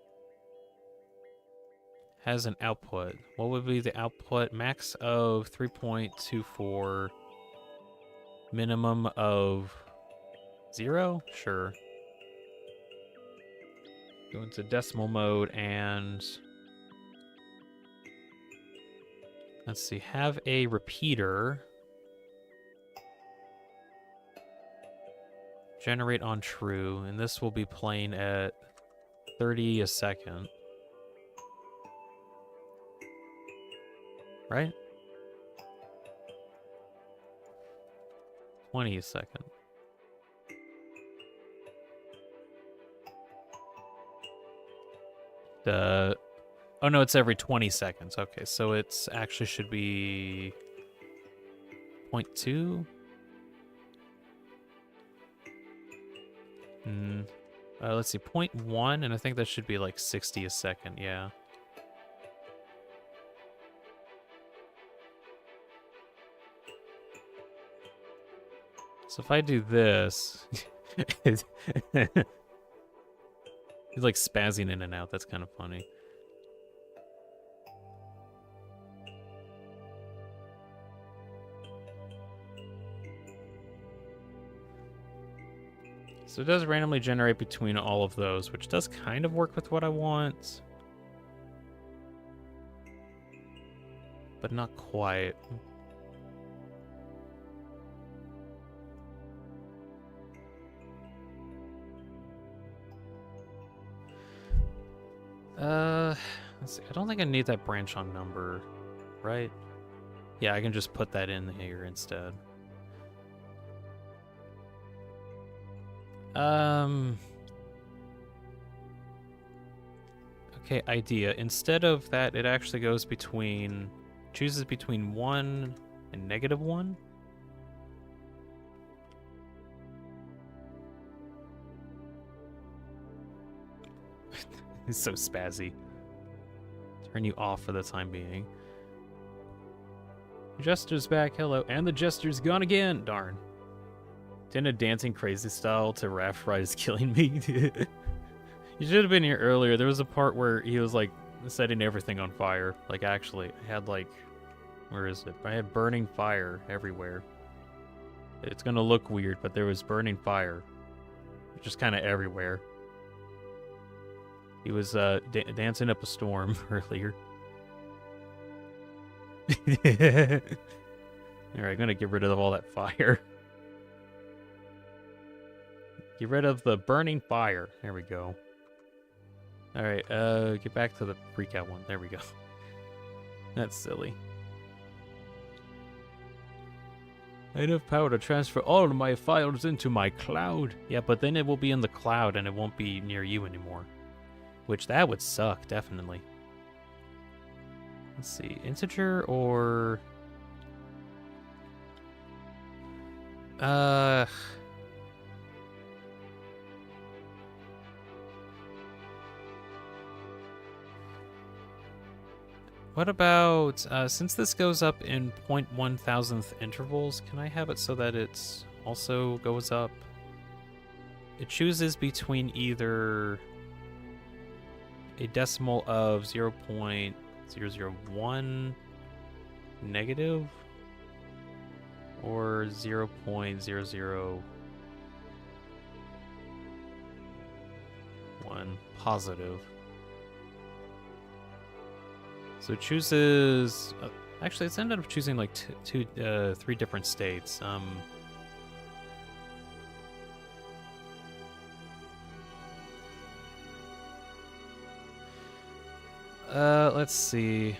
has an output. What would be the output? Max of 3.24, minimum of 0? Sure. Go into decimal mode and let's see, have a repeater. Generate on true, and this will be playing at 30 a second. Right? 20 a second. Oh no, it's every 20 seconds. Okay, so it's actually should be 0.2. Let's see, 0.1, and I think that should be like 60 a second, yeah. So if I do this, he's like spazzing in and out. That's kind of funny. So it does randomly generate between all of those, which does kind of work with what I want. But not quite. Let's see. I don't think I need that branch on number, right? Yeah, I can just put that in here instead. Okay, idea. Instead of that, it actually goes between, chooses between 1 and -1. It's so spazzy. Turn you off for the time being. Jester's back, hello. And the Jester's gone again! Darn. Tenna dancing crazy style to Raft Ride is killing me. You should have been here earlier. There was a part where he was, like, setting everything on fire. Like, actually, I had, like... Where is it? I had burning fire everywhere. It's gonna look weird, but there was burning fire. Just kind of everywhere. He was dancing up a storm earlier. Alright, I'm gonna get rid of all that fire. Get rid of the burning fire. There we go. Alright, get back to the freak out one. There we go. That's silly. I have power to transfer all of my files into my cloud. Yeah, but then it will be in the cloud and it won't be near you anymore. Which, that would suck, definitely. Let's see, integer or... What about, since this goes up in 0.1000th intervals, can I have it so that it also goes up? It chooses between either a decimal of 0.001 negative or 0.001 positive. So it chooses... actually, it's ended up choosing like three different states. Let's see.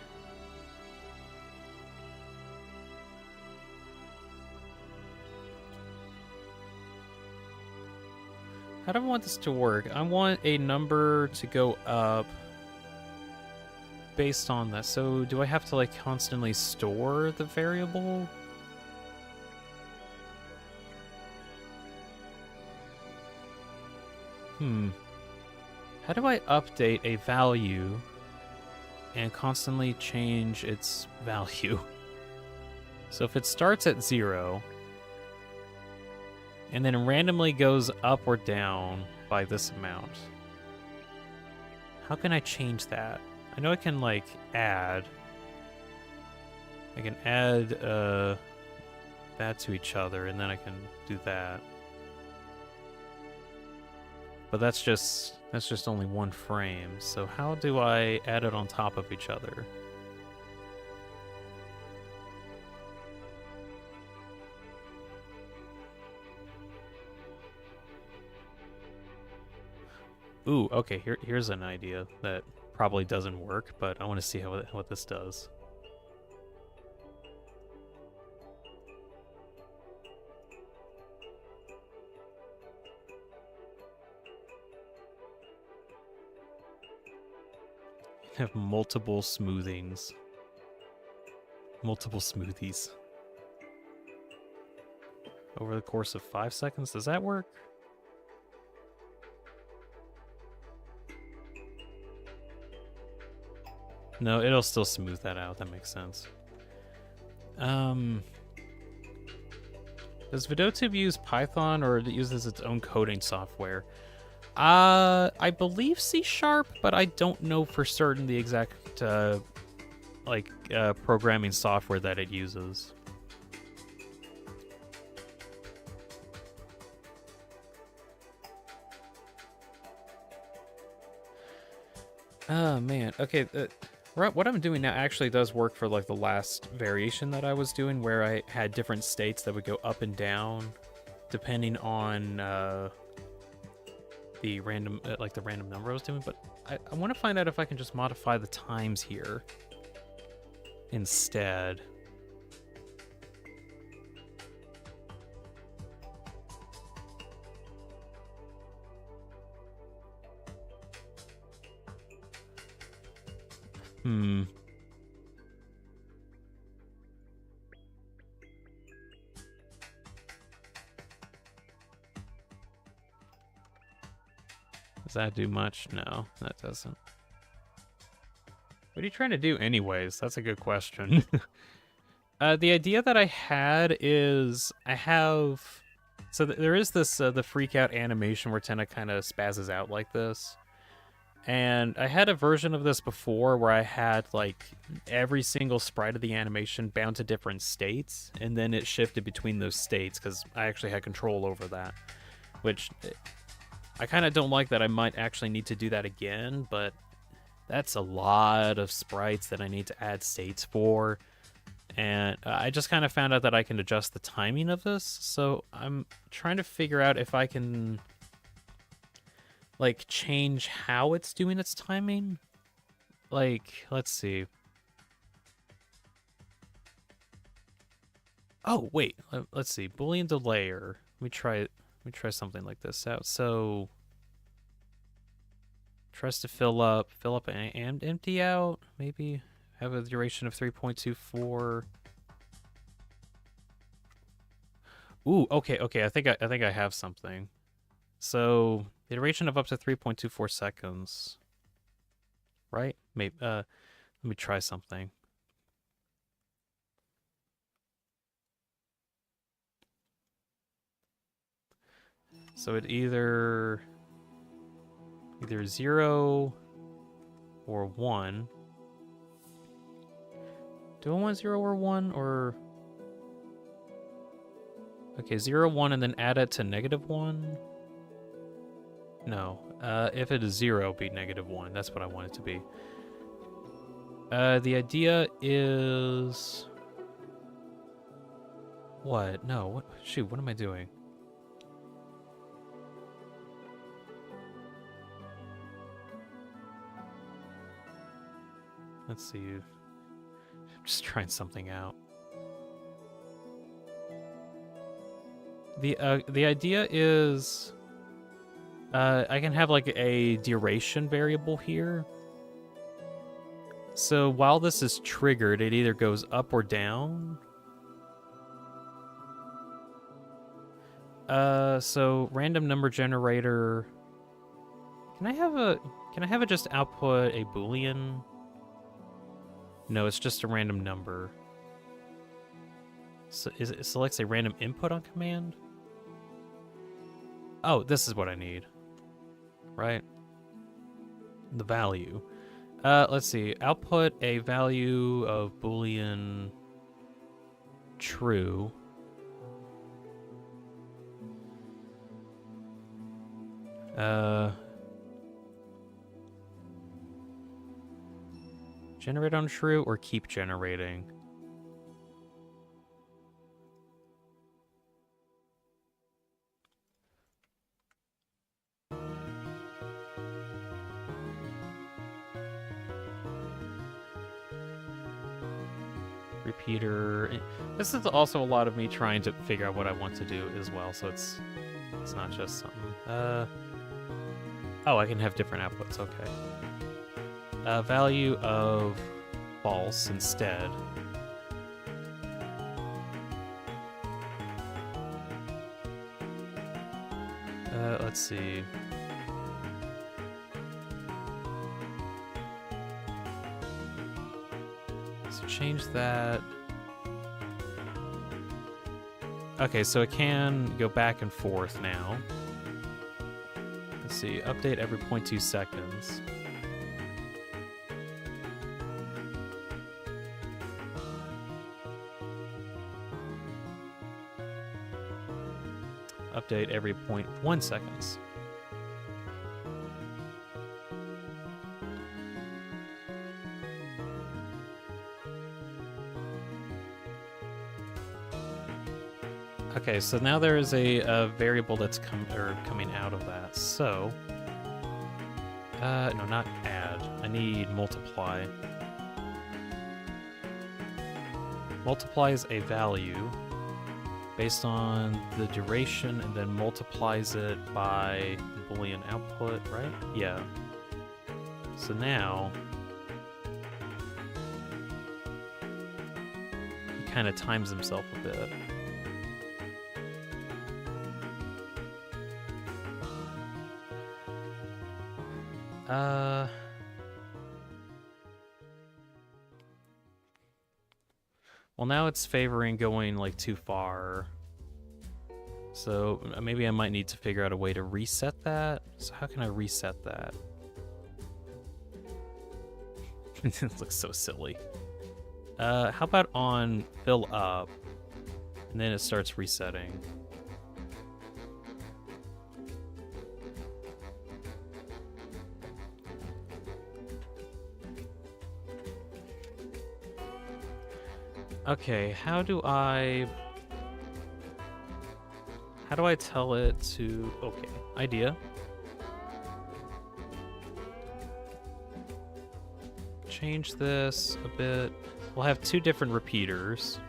How do I want this to work? I want a number to go up based on that. So do I have to like constantly store the variable? How do I update a value and constantly change its value? So if it starts at 0 and then randomly goes up or down by this amount, how can I change that? I know I can like add. I can add that to each other and then I can do that. But that's just only one frame. So how do I add it on top of each other? Ooh, okay, here's an idea that probably doesn't work, but I want to see what this does. Have multiple smoothings. Multiple smoothies. Over the course of 5 seconds, does that work? No, it'll still smooth that out, that makes sense. Does Vidotube use Python or it uses its own coding software? I believe C#, but I don't know for certain the exact programming software that it uses. Oh man, okay. What I'm doing now actually does work for like the last variation that I was doing, where I had different states that would go up and down depending on the random number I was doing. But I want to find out if I can just modify the times here instead. Does that do much? No, that doesn't. What are you trying to do anyways? That's a good question. The idea that I had is there is this the freak out animation where Tenna kind of spazzes out like this. And I had a version of this before where I had like every single sprite of the animation bound to different states, and then it shifted between those states because I actually had control over that, which I kind of don't like that I might actually need to do that again, but that's a lot of sprites that I need to add states for. And I just kind of found out that I can adjust the timing of this, so I'm trying to figure out if I can like change how it's doing its timing. Like, let's see. Oh, wait. Let's see. Boolean delayer. Let me try something like this out. So tries to fill up and empty out. Maybe have a duration of 3.24. Ooh, okay. I think I have something. So the duration of up to 3.24 seconds. Right? Maybe let me try something. So it either 0 or 1. Do I want 0 or 1 or... Okay, 0, 1, and then add it to -1? No. If it is 0, be -1. That's what I want it to be. The idea is... What? No. What? Shoot, what am I doing? Let's see. I'm just trying something out. The idea is I can have like a duration variable here. So while this is triggered, it either goes up or down. So random number generator. Can I have it just output a Boolean? No, it's just a random number. So it selects a random input on command? Oh, this is what I need. Right? The value. Let's see. Output a value of Boolean true. Generate on true or keep generating? Repeater. This is also a lot of me trying to figure out what I want to do as well, so it's not just something. Oh, I can have different outputs, okay. Value of false instead. Let's see. So change that. Okay, so it can go back and forth now. Let's see, update every 0.2 seconds. Update every 0.1 seconds. Okay, so now there is a variable that's coming out of that. So, no, not add. I need multiply. Multiplies a value based on the duration and then multiplies it by Boolean output, right? Yeah. So now he kind of times himself a bit. Well, now it's favoring going, like, too far. So maybe I might need to figure out a way to reset that. So how can I reset that? It looks so silly. How about on fill up, and then it starts resetting. Okay, how do I tell it to... Okay, idea. Change this a bit. We'll have 2 different repeaters.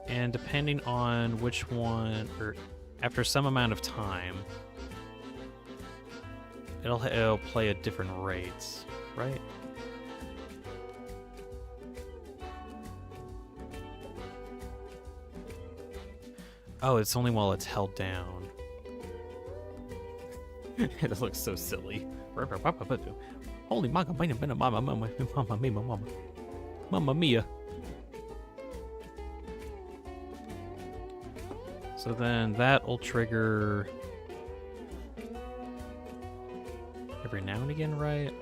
And depending on which one, or after some amount of time, it'll play at different rates, right? Oh, it's only while it's held down. It looks so silly. Holy mama mia. So then that'll trigger every now and again, right?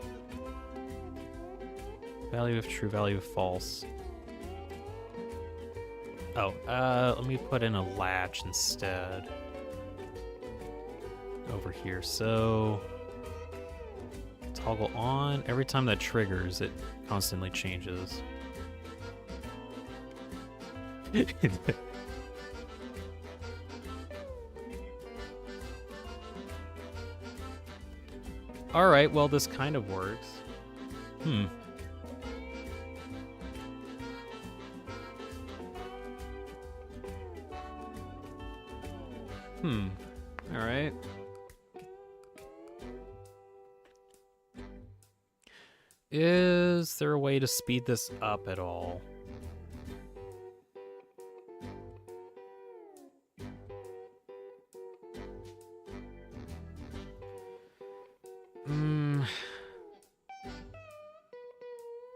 Value of true, value of false. Oh, let me put in a latch instead. Over here, so... Toggle on. Every time that triggers, it constantly changes. Alright, well, this kind of works. Alright. Is there a way to speed this up at all?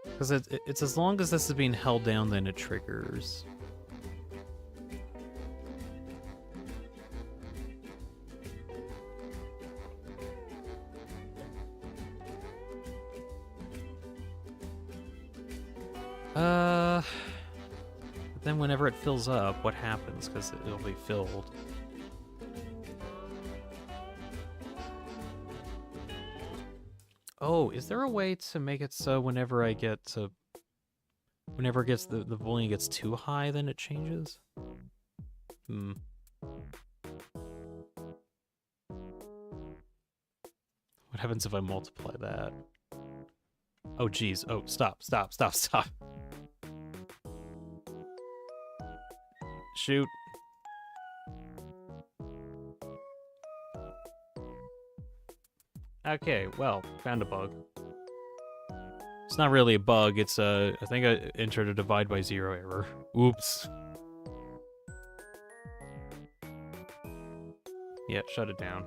Because it's as long as this is being held down, then it triggers. But then whenever it fills up, what happens? Because it'll be filled. Oh, is there a way to make it so whenever I get to... Whenever it gets the volume gets too high, then it changes? What happens if I multiply that? Oh, geez. Oh, stop. Shoot. Okay, well, found a bug. It's not really a bug, it's I think I entered a divide by 0 error. Oops. Yeah, shut it down.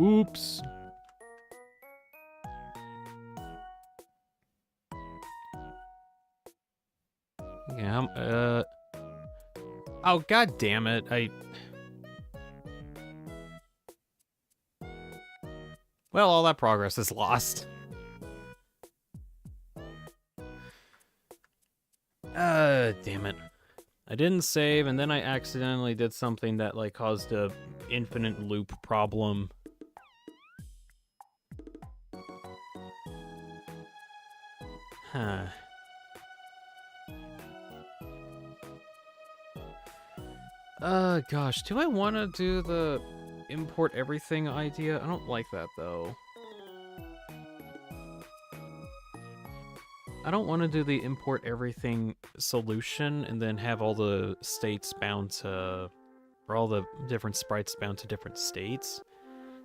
Oops. Yeah, oh, god damn it, Well, all that progress is lost. Damn it. I didn't save, and then I accidentally did something that, like, caused a infinite loop problem. Huh. Gosh, do I want to do the import everything idea? I don't like that, though. I don't want to do the import everything solution and then have all the states bound to... or all the different sprites bound to different states.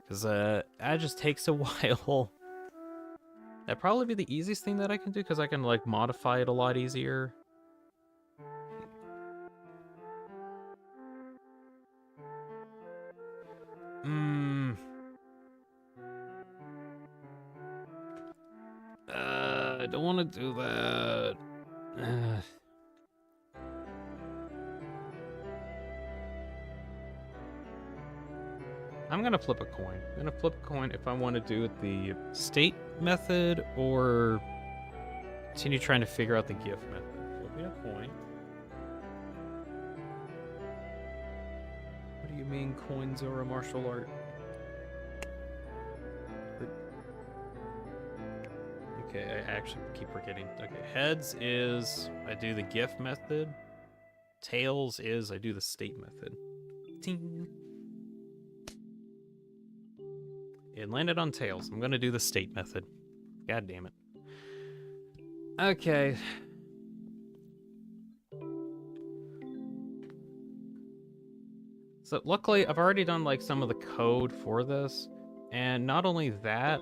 Because, that just takes a while. That'd probably be the easiest thing that I can do, because I can, like, modify it a lot easier. I don't want to do that. I'm gonna flip a coin. I'm gonna flip a coin if I want to do it the state method or continue trying to figure out the gift method. Flipping a coin. What do you mean coins are a martial art? Okay, I actually keep forgetting. Okay, heads is I do the gift method. Tails is I do the state method. Ting. It landed on tails. I'm gonna do the state method. God damn it. Okay. So luckily, I've already done like some of the code for this, and not only that,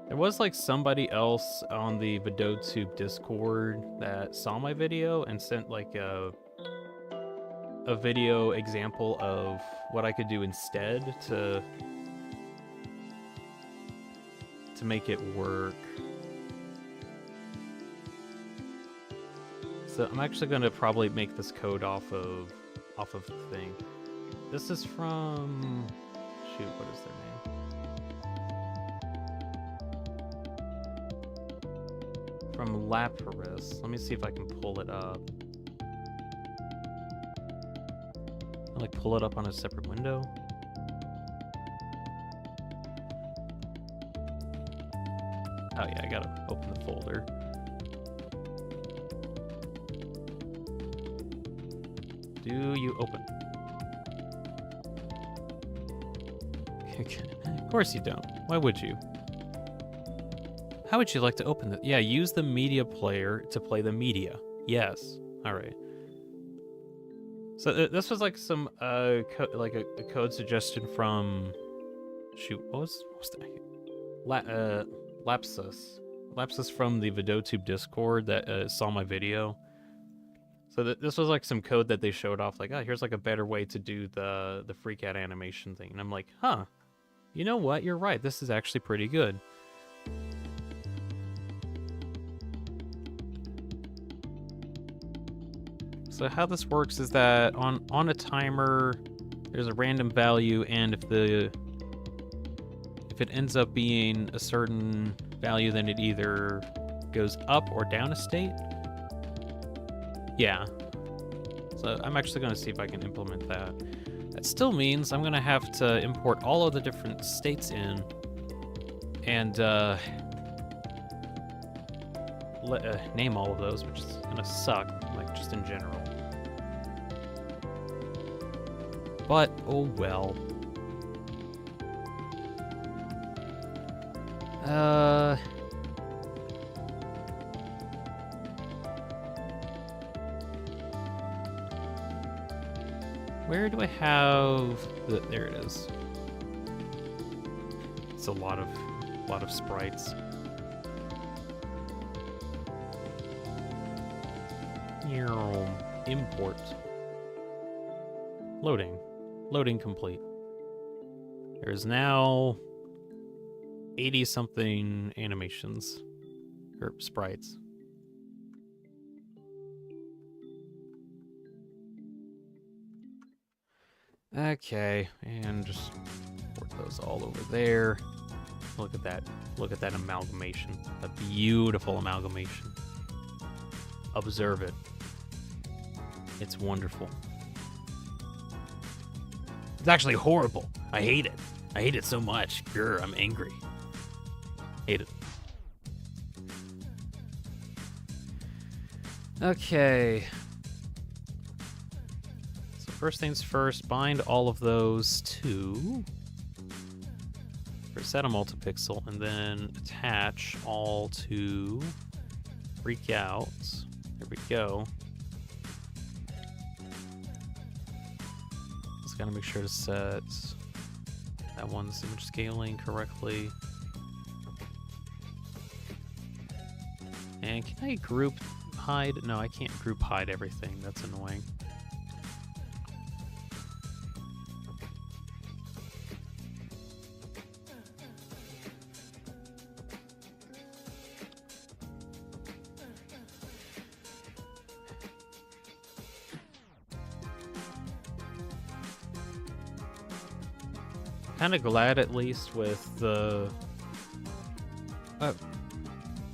there was like somebody else on the VideoTube Discord that saw my video and sent like a video example of what I could do instead to make it work. So I'm actually gonna probably make this code off of the thing. This is from shoot, what is their name? From Lapras. Let me see if I can pull it up. I'll like pull it up on a separate window. Oh yeah, I gotta open the folder. Do you open? Of course you don't. Why would you? How would you like to open it? Yeah, use the media player to play the media. Yes. All right. So this was like some like a code suggestion from shoot. What's that? Lapsus from the VideoTube Discord that saw my video. So this was like some code that they showed off, like, oh, here's like a better way to do the freak out animation thing. And I'm like, huh, you know what? You're right. This is actually pretty good. So how this works is that on a timer, there's a random value, and if it ends up being a certain value, then it either goes up or down a state. Yeah. So I'm actually going to see if I can implement that. That still means I'm going to have to import all of the different states in and name all of those, which is going to suck, like just in general. But, oh well. Where do I have there it is. It's a lot of sprites. Import. Loading complete. There's now 80-something animations or sprites. Okay, and just port those all over there. Look at that. Look at that amalgamation. A beautiful amalgamation. Observe it. It's wonderful. It's actually horrible. I hate it. I hate it so much. Grr, I'm angry. Hate it. Okay. So first things first, bind all of those to set a multipixel, and then attach all to freak out. There we go. Just gotta make sure to set that one's image scaling correctly. And can I group hide? No, I can't group hide everything. That's annoying. Kind of glad at least with the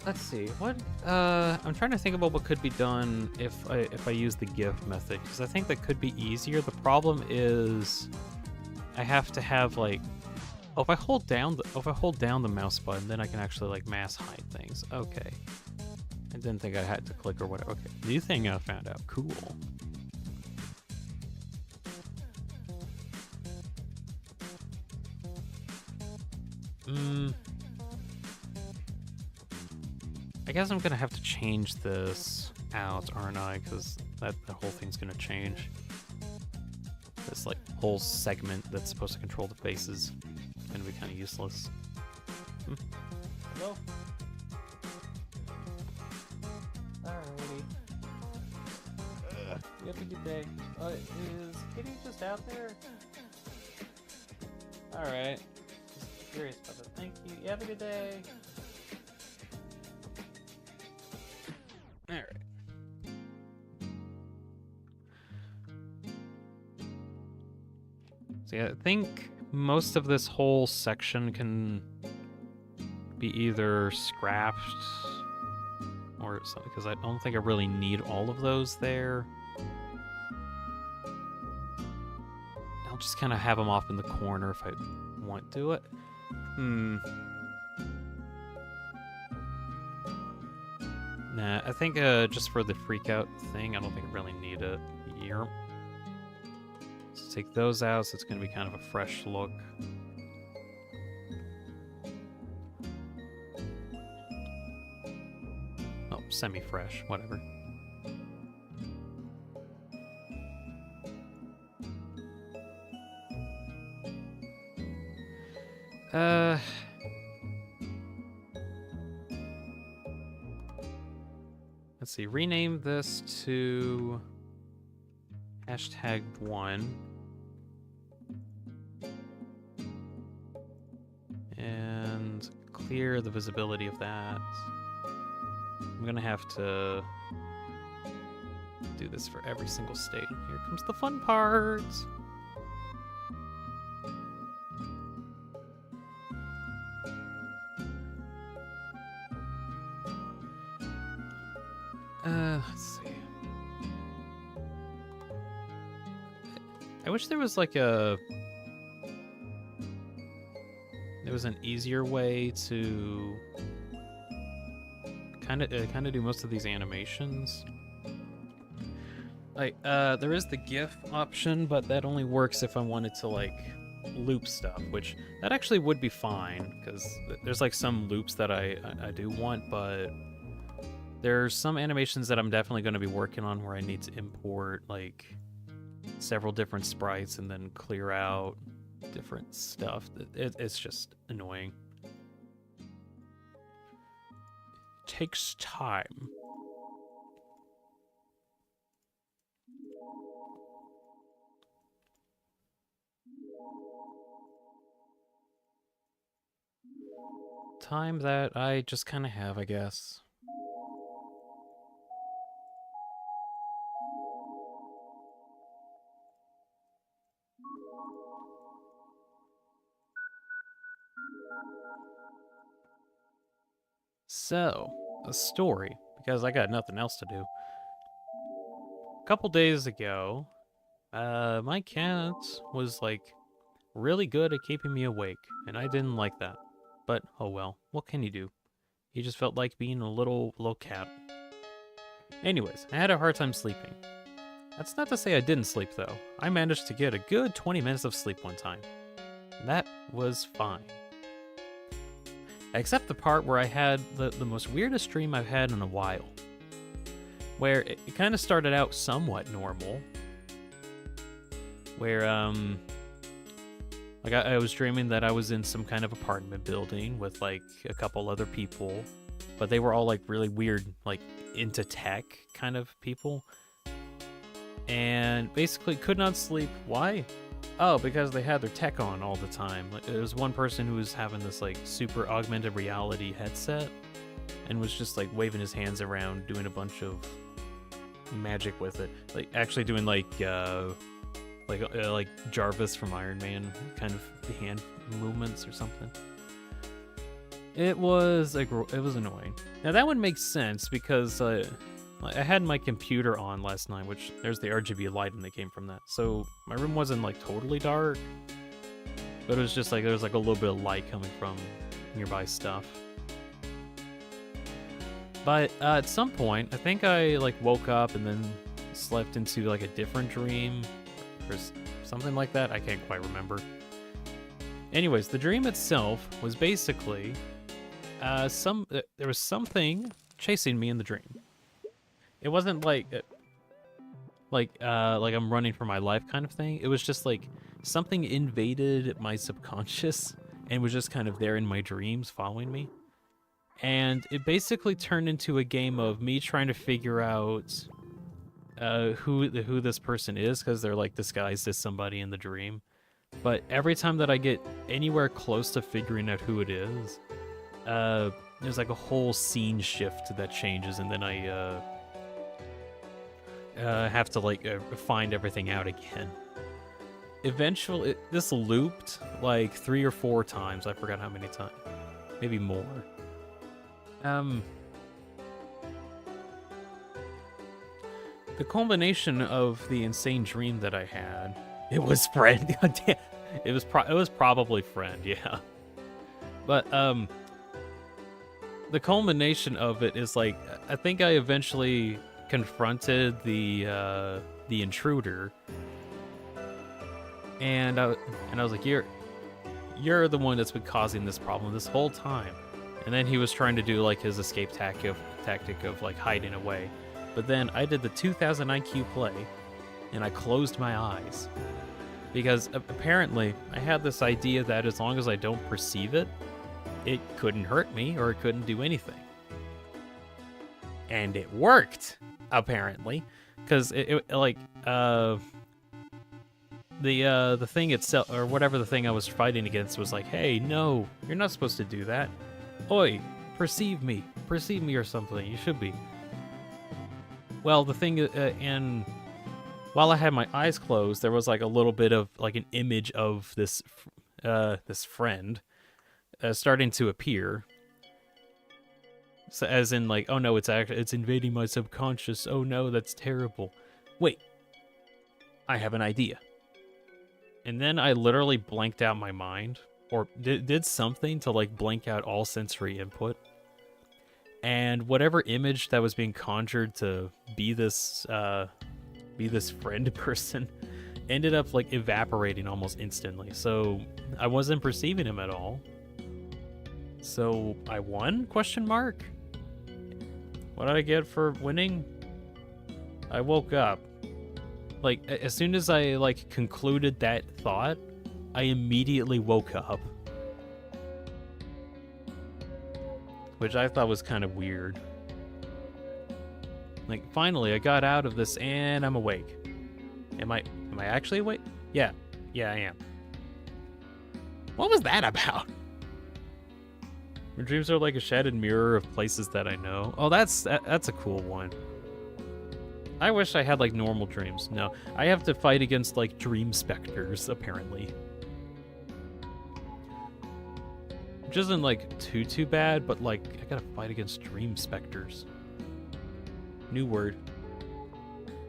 let's see what I'm trying to think about what could be done if I use the gift method, because I think that could be easier. The problem is I have to have like, oh, if I hold down the mouse button, then I can actually like mass hide things. Okay, I didn't think I had to click or whatever. Okay, new thing I found out. Cool. I guess I'm gonna have to change this out, aren't I? Because the whole thing's gonna change. This like whole segment that's supposed to control the faces is gonna be kind of useless. Hello? Alrighty. You have a good day. Is Kitty just out there? Alright. Just curious about it. Thank you. You have a good day. Alright. So yeah, I think most of this whole section can be either scrapped or something, because I don't think I really need all of those there. I'll just kind of have them off in the corner if I want to do it. Nah, I think just for the freak out thing, I don't think I really need it here. Let's take those out, so it's going to be kind of a fresh look. Oh, semi-fresh, whatever. Let's see, rename this to #1. And clear the visibility of that. I'm gonna have to do this for every single state. Here comes the fun part. Let's see. I wish there was like an easier way to kind of do most of these animations. Like there is the GIF option, but that only works if I wanted to like loop stuff, which that actually would be fine, because there's like some loops that I do want, but there's some animations that I'm definitely going to be working on where I need to import like several different sprites and then clear out different stuff. It's just annoying. It takes time. Time that I just kind of have, I guess. So, a story, because I got nothing else to do. A couple days ago, my cat was like really good at keeping me awake, and I didn't like that. But oh well, what can you do? He just felt like being a little cat. Anyways, I had a hard time sleeping. That's not to say I didn't sleep though. I managed to get a good 20 minutes of sleep one time. And that was fine. Except the part where I had the most weirdest dream I've had in a while. Where it kind of started out somewhat normal. Where, Like, I was dreaming that I was in some kind of apartment building with, like, a couple other people, but they were all, like, really weird, like, into tech kind of people. And basically could not sleep. Why? Oh, because they had their tech on all the time. Like, there was one person who was having this, like, super augmented reality headset and was just, like, waving his hands around, doing a bunch of magic with it. Like, actually doing, like Jarvis from Iron Man kind of hand movements or something. It was annoying. Now that one makes sense because I had my computer on last night, which there's the RGB lighting that came from that. So my room wasn't like totally dark, but it was just like there was like a little bit of light coming from nearby stuff. But at some point, I think I like woke up and then slept into like a different dream or something like that. I can't quite remember. Anyways, the dream itself was basically there was something chasing me in the dream. It wasn't like I'm running for my life kind of thing. It was just like something invaded my subconscious and was just kind of there in my dreams following me. And it basically turned into a game of me trying to figure out who this person is, because they're like disguised as somebody in the dream. But every time that I get anywhere close to figuring out who it is, there's like a whole scene shift that changes, and then I have to like find everything out again. Eventually, this looped like 3 or 4 times. I forgot how many times, maybe more. The culmination of the insane dream that I had, it was Friend. It was probably Friend, yeah. But the culmination of it is like I think I eventually confronted the intruder, and I was like, you're the one that's been causing this problem this whole time. And then he was trying to do like his escape tactic of like hiding away. But then I did the 2000 IQ play, and I closed my eyes. Because apparently I had this idea that as long as I don't perceive it, it couldn't hurt me or it couldn't do anything. And it worked, apparently. Because the thing itself, or whatever the thing I was fighting against, was like, hey, no, you're not supposed to do that. Oi, perceive me or something, you should be. Well, the thing, and while I had my eyes closed, there was like a little bit of like an image of this friend starting to appear. So as in like, oh no, it's invading my subconscious. Oh no, that's terrible. Wait, I have an idea. And then I literally blanked out my mind, or did something to like blank out all sensory input. And whatever image that was being conjured to be this friend person ended up like evaporating almost instantly. So I wasn't perceiving him at all. So I won? Question mark. What did I get for winning? I woke up. Like as soon as I like concluded that thought, I immediately woke up. Which I thought was kind of weird. Like, finally, I got out of this and I'm awake. Am I actually awake? Yeah, I am. What was that about? My dreams are like a shattered mirror of places that I know. Oh, that's a cool one. I wish I had like normal dreams. No, I have to fight against like dream specters, apparently. Which isn't like too bad, but like I gotta fight against dream specters. New word.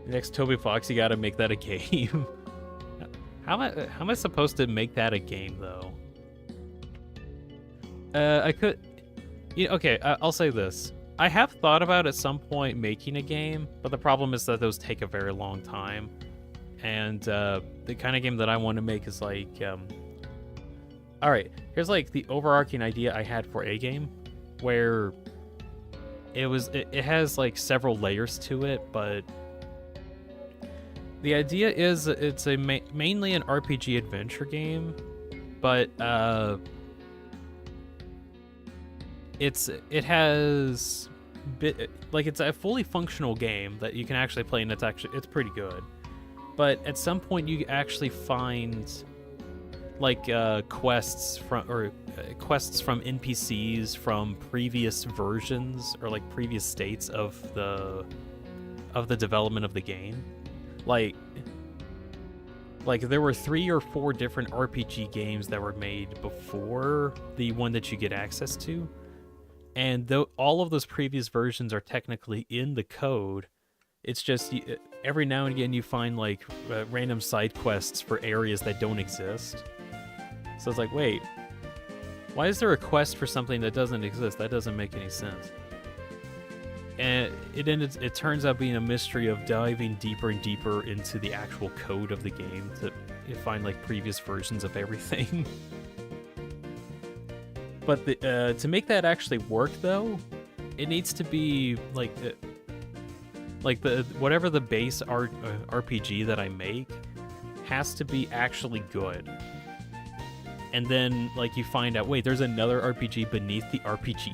Next Toby Fox, you gotta make that a game. How am I supposed to make that a game though? I could. Yeah, okay, I'll say this. I have thought about at some point making a game, but the problem is that those take a very long time. And the kind of game that I want to make is like, all right, here's like the overarching idea I had for a game, where it has like several layers to it, but the idea is it's mainly an RPG adventure game, but it has it's a fully functional game that you can actually play, and it's pretty good. But at some point you actually find like quests from NPCs from previous versions or like previous states of the development of the game. Like there were 3 or 4 different RPG games that were made before the one that you get access to, and all of those previous versions are technically in the code. It's just every now and again you find like random side quests for areas that don't exist. So it's like, wait, why is there a quest for something that doesn't exist? That doesn't make any sense. And it turns out being a mystery of diving deeper and deeper into the actual code of the game to find like previous versions of everything. But to make that actually work though, it needs to be like whatever the base RPG that I make has to be actually good. And then like you find out, wait, there's another RPG beneath the RPG.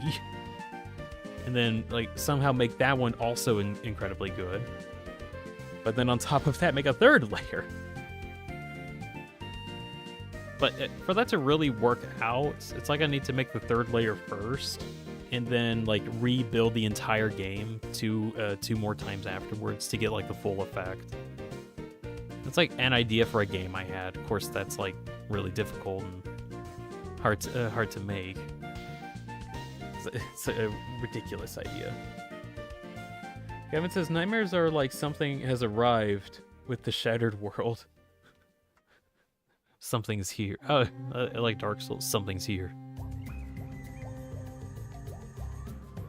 And then like somehow make that one also incredibly good. But then on top of that, make a third layer. But for that to really work out, it's like I need to make the third layer first, and then like rebuild the entire game two more times afterwards to get like the full effect. It's like an idea for a game I had. Of course, that's like really difficult and hard to make. It's a ridiculous idea. Gavin says nightmares are like something has arrived with the shattered world. Something's here. Oh, I like Dark Souls. Something's here.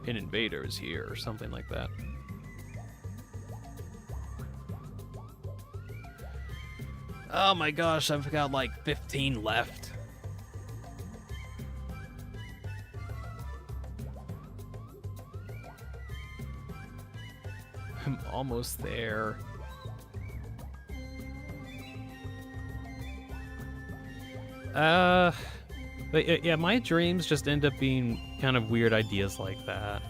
An invader is here, or something like that. Oh my gosh, I've got like 15 left. I'm almost there. But yeah, my dreams just end up being kind of weird ideas like that.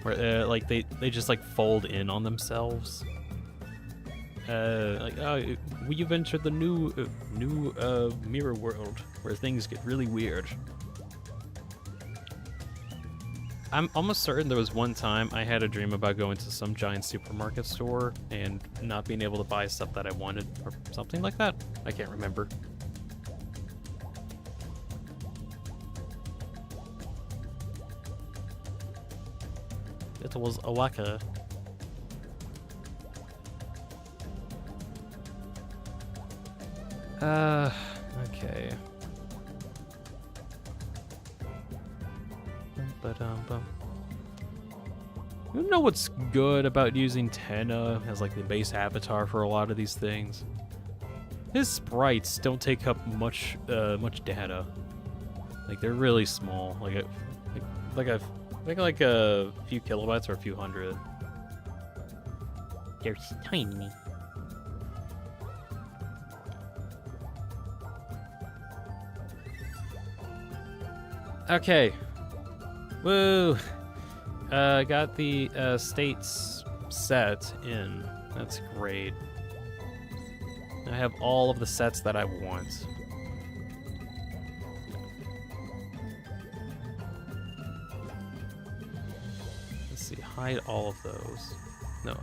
Where, like, they just, like, fold in on themselves. Like, oh, we've entered the new mirror world, where things get really weird. I'm almost certain there was one time I had a dream about going to some giant supermarket store and not being able to buy stuff that I wanted, or something like that. I can't remember. It was a waka. Okay. You know what's good about using Tenna as like the base avatar for a lot of these things? His sprites don't take up much data. Like they're really small. Like a few kilobytes or a few hundred. They're tiny. Okay. Woo! Got the states set in. That's great. I have all of the sets that I want. Let's see, hide all of those. No,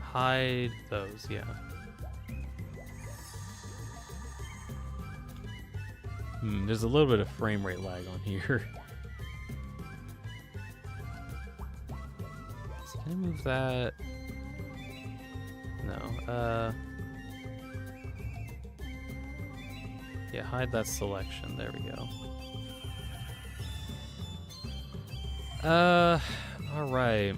hide those, yeah. There's a little bit of frame rate lag on here. So can I move that? No. Yeah, hide that selection. There we go. All right.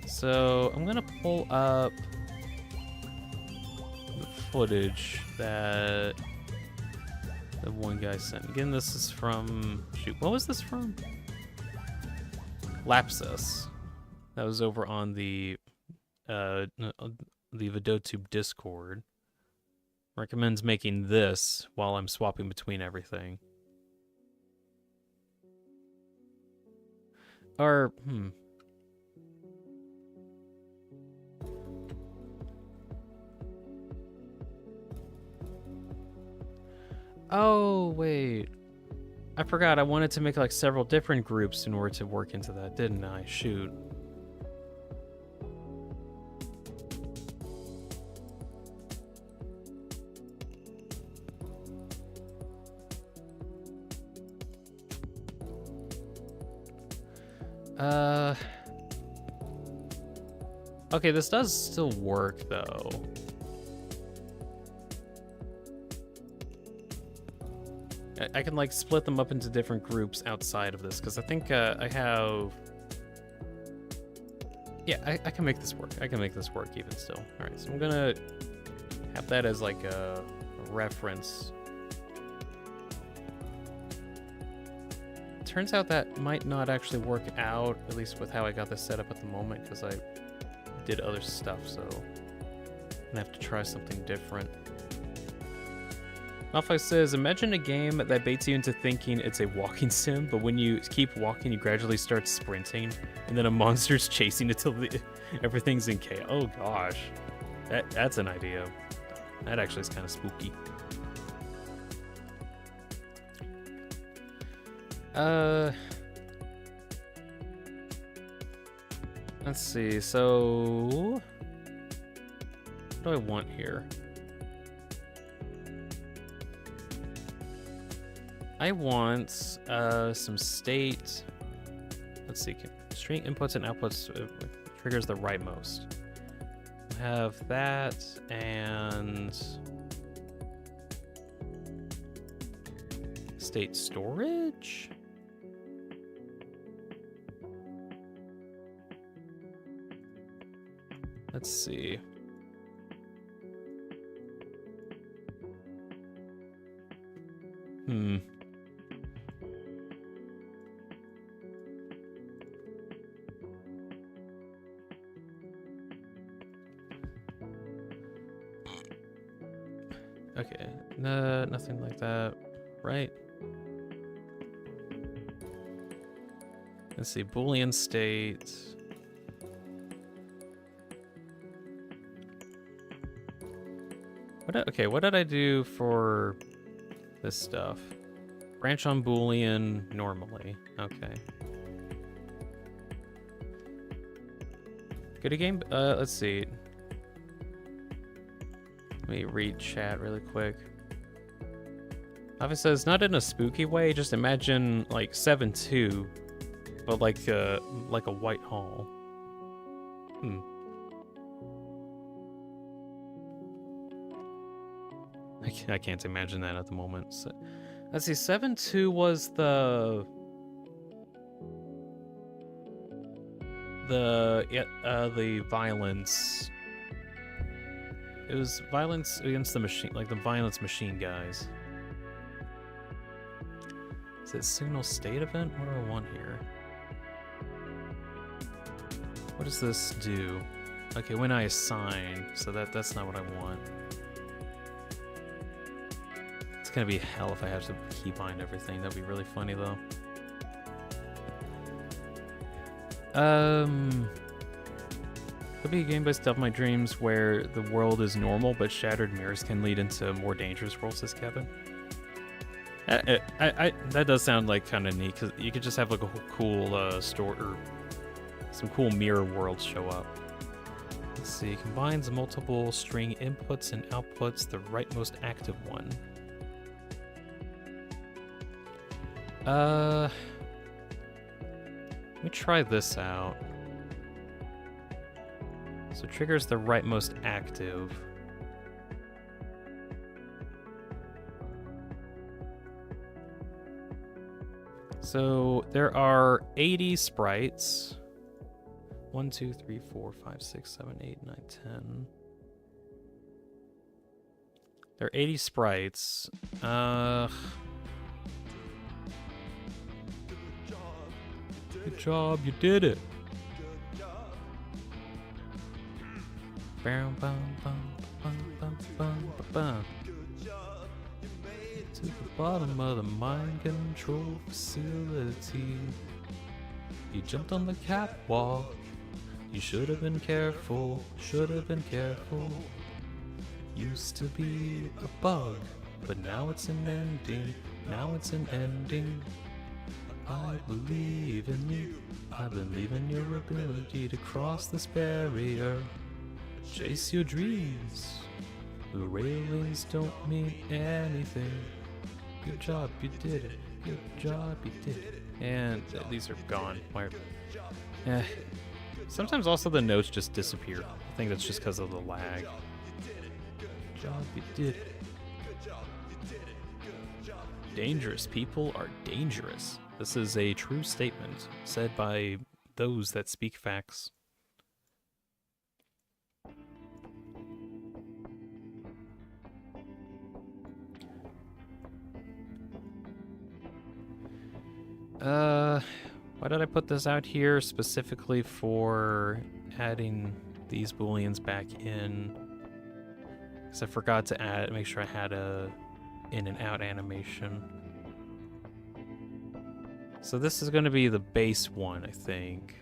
So I'm gonna pull up the footage that that one guy sent. Again, this is from... Shoot, what was this from? Lapsus. That was over on the Vidotube Discord. Recommends making this while I'm swapping between everything. Or, Oh, wait. I forgot I wanted to make like several different groups in order to work into that, didn't I? Shoot. Okay, this does still work though. I can like split them up into different groups outside of this because I think I have. Yeah, I can make this work. I can make this work even still. All right, so I'm gonna have that as like a reference. Turns out that might not actually work out, at least with how I got this set up at the moment, because I did other stuff, so I'm gonna have to try something different. Malphite says, imagine a game that baits you into thinking it's a walking sim, but when you keep walking, you gradually start sprinting, and then a monster's chasing until everything's in chaos. Oh gosh, that's an idea. That actually is kind of spooky. Let's see, so what do I want here? I want some state. Let's see, string inputs and outputs triggers the rightmost. We'll have that and state storage. Let's see. Okay, nothing like that, right? Let's see, Boolean state. What did I do for this stuff? Branch on Boolean normally. Okay. Good a game? Let's see. Let me read chat really quick. Avi says, not in a spooky way, just imagine like 7-2, but like a white hall. I can't imagine that at the moment. So, let's see, 7-2 was the violence. It was violence against the machine, like the violence machine guys. Is it signal state event? What do I want here? What does this do? Okay, when I assign, so that's not what I want. It's gonna be hell if I have to keybind everything. That'd be really funny though. Could be a game based off my dreams where the world is normal, but shattered mirrors can lead into more dangerous worlds, says Kevin. That does sound like kind of neat, because you could just have like a cool store or some cool mirror worlds show up. Let's see, combines multiple string inputs and outputs, the rightmost active one. Let me try this out. So triggers the rightmost active. So there are 80 sprites. 1, 2, 3, 4, 5, 6, 7, 8, 9, 10. There are 80 sprites. Good job, you did it. Bum, bum, bum, bum, bum, bum, bum. To the bottom of the mind control facility. You jumped on the catwalk. You should have been careful. Should have been careful. Used to be a bug, but now it's an ending. Now it's an ending. I believe in you. I believe in your ability to cross this barrier. Chase your dreams. The railings don't mean anything. Good job, you did it. Good job, you did it. And these are gone. Sometimes also the notes just disappear. I think that's just because of the lag. Good job, you did it. Dangerous people are dangerous. This is a true statement said by those that speak facts. Why did I put this out here specifically for adding these booleans back in? Because I forgot to make sure I had a in and out animation. So this is going to be the base one, I think.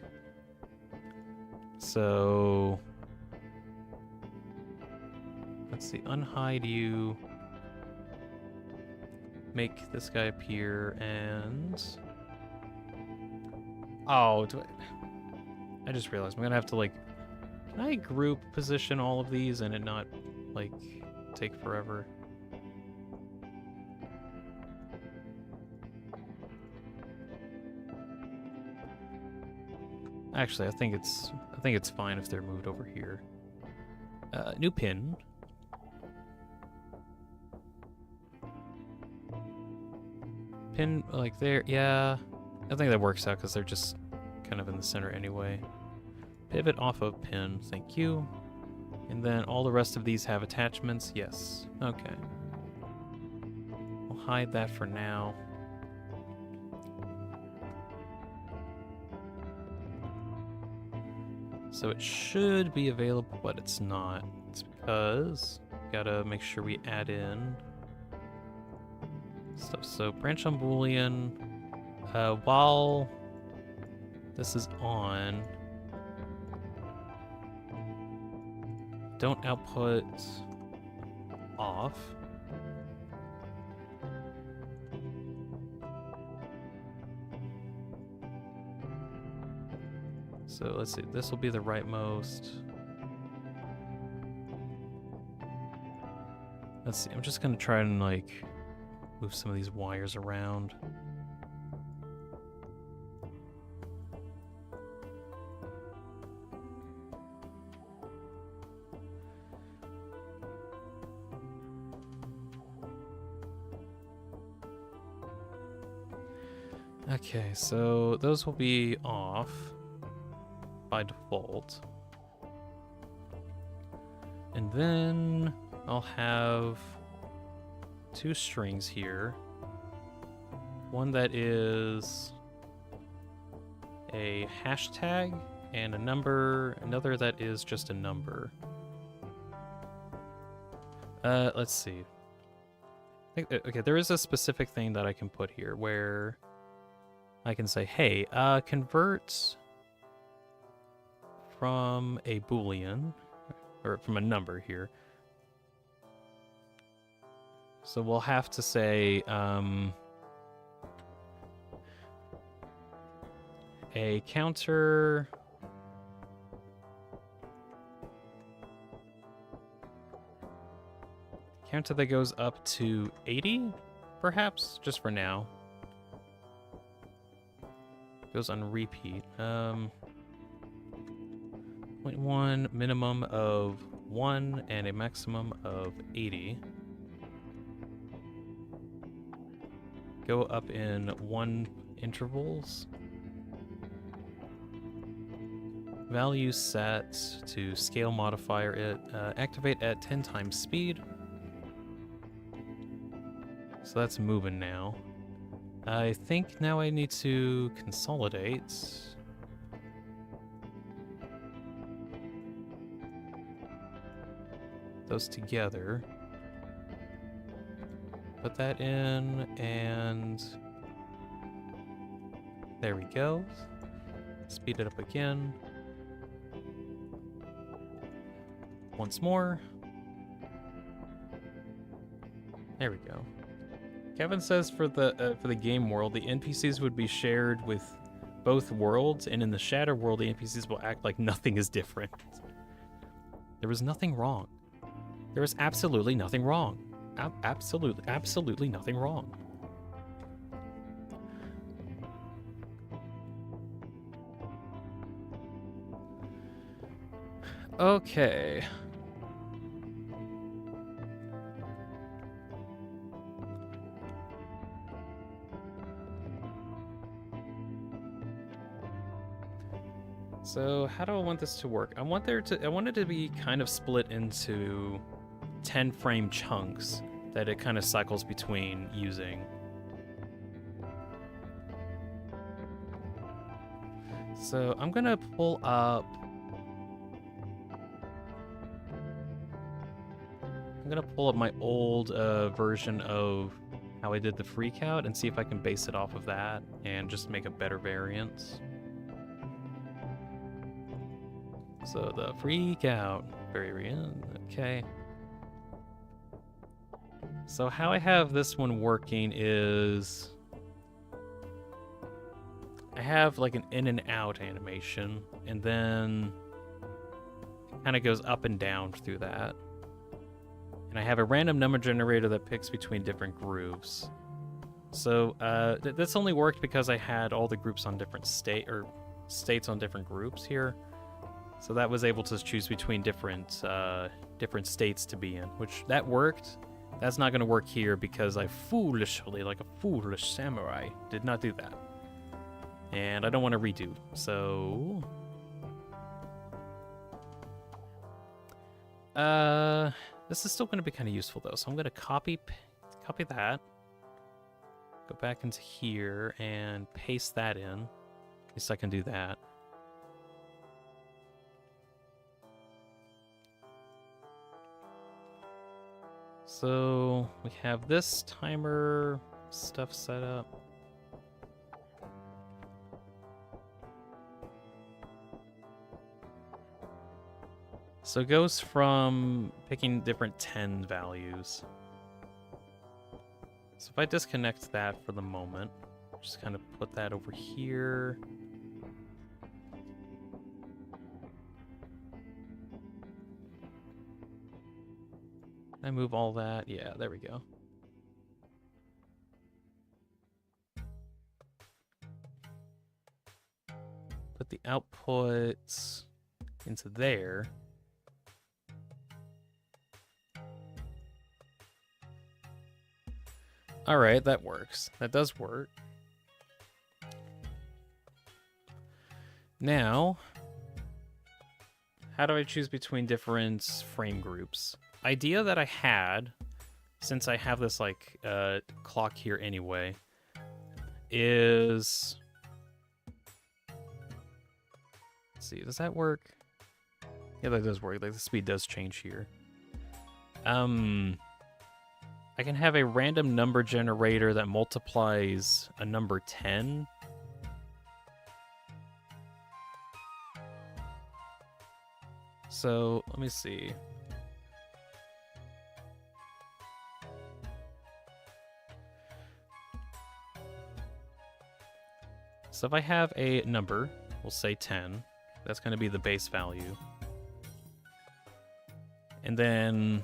So let's see, unhide you, make this guy appear, and oh, I just realized I'm gonna have to like, can I group position all of these and it not like take forever? Actually, I think it's fine if they're moved over here. New pin. Pin like there, yeah. I think that works out because they're just kind of in the center anyway. Pivot off of pin, thank you. And then all the rest of these have attachments, yes. Okay. We'll hide that for now. So it should be available, but it's not. It's because we gotta make sure we add in stuff. So branch on boolean. While this is on, don't output off. So let's see, this will be the rightmost. Let's see, I'm just gonna try and like move some of these wires around. Okay, so those will be off by default. And then I'll have two strings here. One that is a hashtag and a number, another that is just a number. Let's see. Okay, there is a specific thing that I can put here where I can say, hey, convert from a boolean, or from a number here. So we'll have to say a counter that goes up to 80, perhaps, just for now. Goes on repeat. 0.1, minimum of 1 and a maximum of 80. Go up in 1 intervals. Value set to scale modifier it. Activate at 10 times speed. So that's moving now. I think now I need to consolidate. Those together. Put that in, and there we go. Speed it up again. Once more. There we go. Kevin says for the game world, the NPCs would be shared with both worlds, and in the Shatter world, the NPCs will act like nothing is different. There was nothing wrong. There is absolutely nothing wrong. Absolutely nothing wrong. Okay. So how do I want this to work? I want it to be kind of split into 10 frame chunks that it kind of cycles between using. So I'm gonna pull up. I'm gonna pull up my old version of how I did the freak out and see if I can base it off of that and just make a better variant. So the freak out variant, okay. So how I have this one working is I have like an in and out animation, and then it kind of goes up and down through that. And I have a random number generator that picks between different grooves. So this only worked because I had all the groups on different states on different groups here. So that was able to choose between different states to be in, which that worked. That's not going to work here because I foolishly, like a foolish samurai, did not do that. And I don't want to redo. So this is still going to be kind of useful though. So I'm going to copy that. Go back into here and paste that in. At least I can do that. So we have this timer stuff set up. So it goes from picking different 10 values. So if I disconnect that for the moment, just kind of put that over here. I move all that. Yeah, there we go. Put the outputs into there. All right, that works. That does work. Now, how do I choose between different frame groups? Idea that I had, since I have this like clock here anyway, is, let's see, does that work? Yeah, that does work. Like the speed does change here. I can have a random number generator that multiplies a number 10. So let me see. So if I have a number, we'll say 10, that's going to be the base value. And then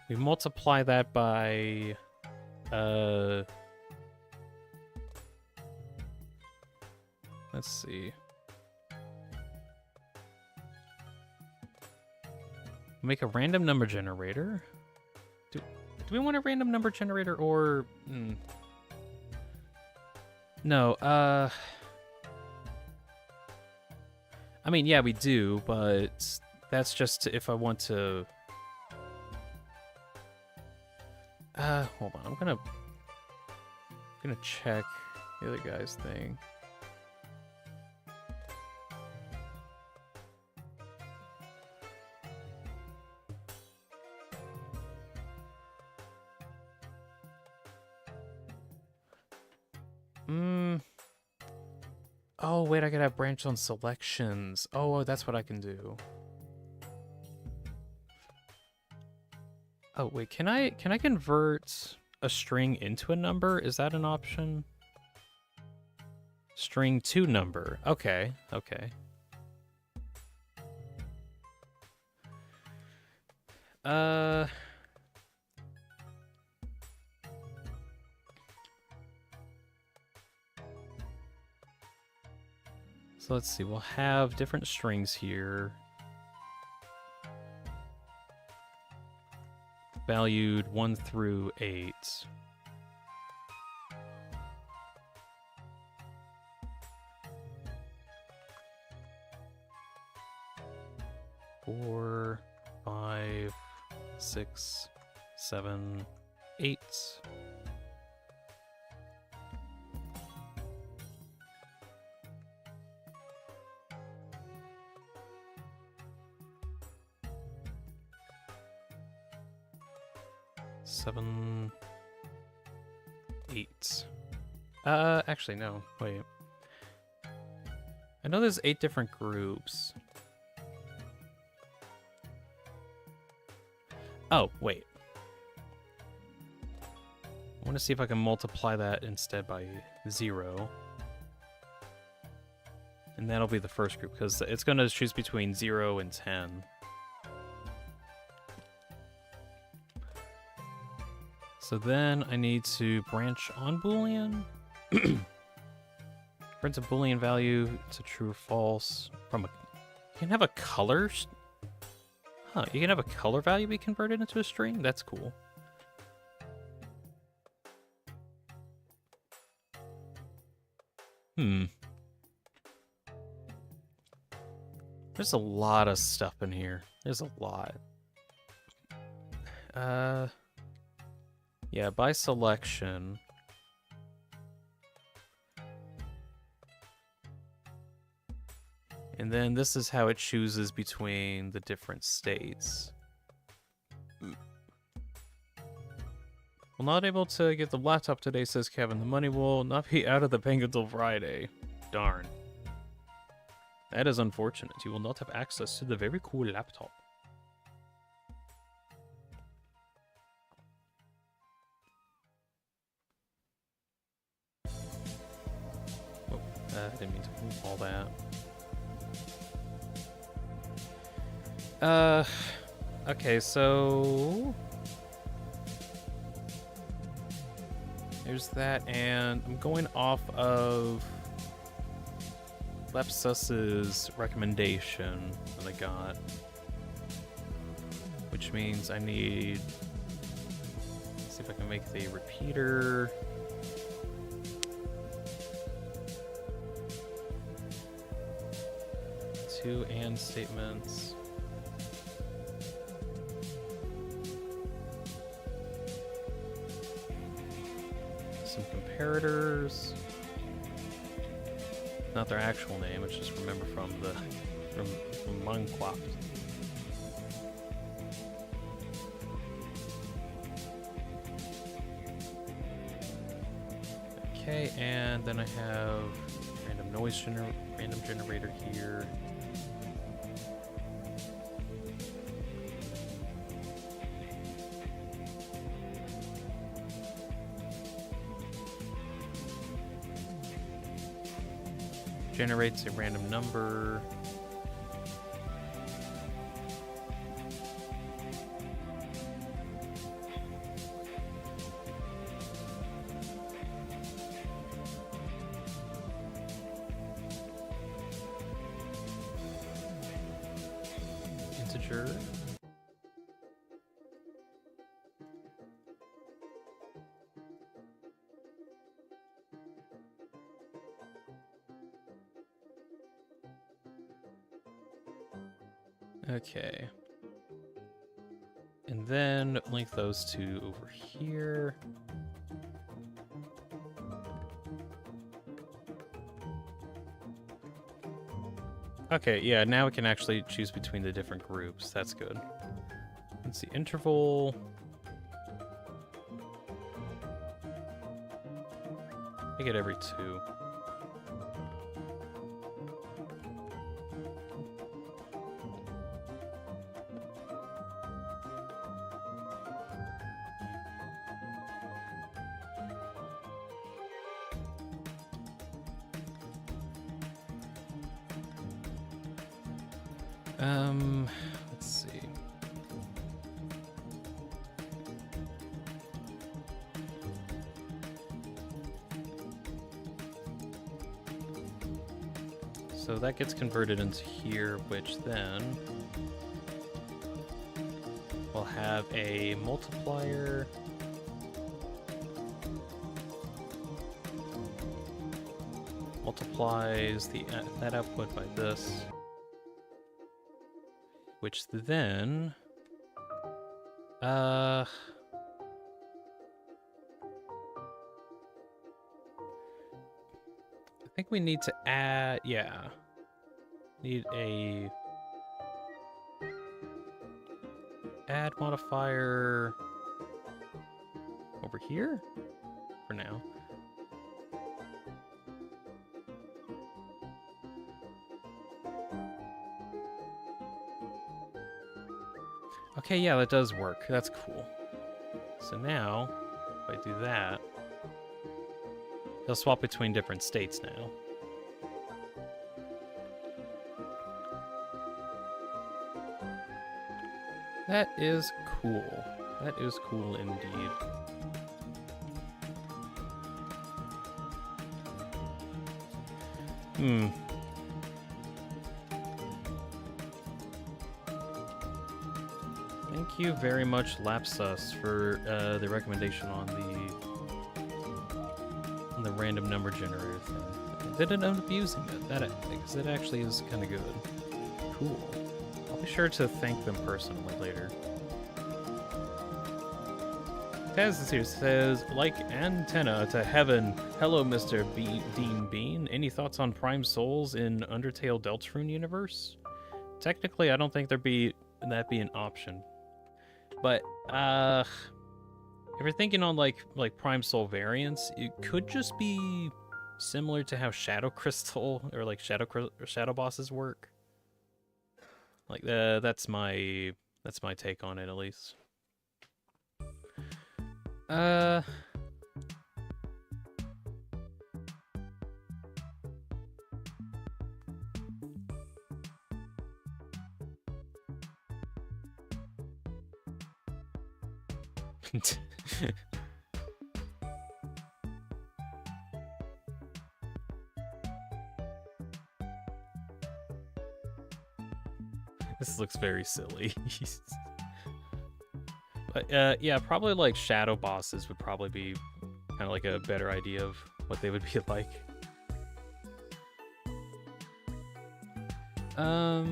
we multiply that by let's see. Make a random number generator. Do we want a random number generator or no, I mean, yeah, we do, but that's just if I want to Hold on. I'm gonna check the other guy's thing. Oh, wait, I gotta have branch on selections. Oh, that's what I can do. Oh, wait, can I convert a string into a number? Is that an option? String to number. Okay, okay. So let's see, we'll have different strings here. Valued 1 through 8. Four, 5, 6, 7, 8. Seven, 8. Actually, no. Wait. I know there's 8 different groups. Oh, wait. I want to see if I can multiply that instead by 0. And that'll be the first group, because it's going to choose between 0 and 10. So then I need to branch on Boolean. Print a Boolean value to true or false from a... You can have a color... Huh, you can have a color value be converted into a string? That's cool. There's a lot of stuff in here. There's a lot. Yeah, by selection. And then this is how it chooses between the different states. Well, not able to get the laptop today, says Kevin. The money will not be out of the bank until Friday. Darn. That is unfortunate. You will not have access to the very cool laptop. I didn't mean to move all that. Okay, so... There's that, and I'm going off of Lepsus's recommendation that I got. Which means I need... Let's see if I can make the repeater... Two and statements. Some comparators. Not their actual name, it's just remember from the from Minecraft. Okay, and then I have random generator here. Generates a random number. Integer. Okay. And then link those two over here. Okay, yeah, now we can actually choose between the different groups. That's good. Let's see, interval. Make it every 2. Let's see. So that gets converted into here, which then will have a multiplier. Multiplies the that output by this. Which then, I think we need to add, yeah, need a add modifier over here for now. Okay, yeah, that does work. That's cool. So now, if I do that, they'll swap between different states now. That is cool. That is cool indeed. Thank you very much, Lapsus, for the recommendation on the random number generator thing. I didn't end up using it, because it actually is kind of good. Cool. I'll be sure to thank them personally later. Taz is here, says, like antenna to heaven. Hello, Mr. Dean Bean. Any thoughts on Prime Souls in Undertale Deltarune universe? Technically, I don't think that'd be an option. But if you're thinking on like Prime Soul variants, it could just be similar to how Shadow Crystal or like Shadow bosses work. Like that's my take on it, at least. This looks very silly. But yeah, probably like shadow bosses would probably be kind of like a better idea of what they would be like. Oh,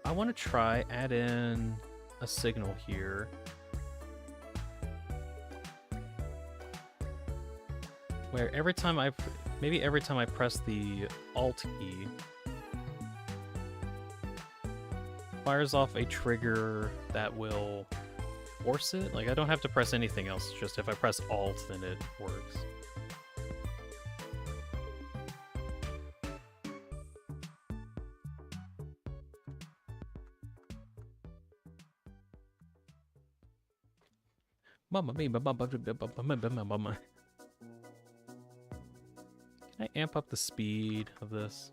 I want to try add in a signal here. Where every time I press the Alt key, fires off a trigger that will force it. Like, I don't have to press anything else, just if I press Alt, then it works. Mamma mia, can I amp up the speed of this?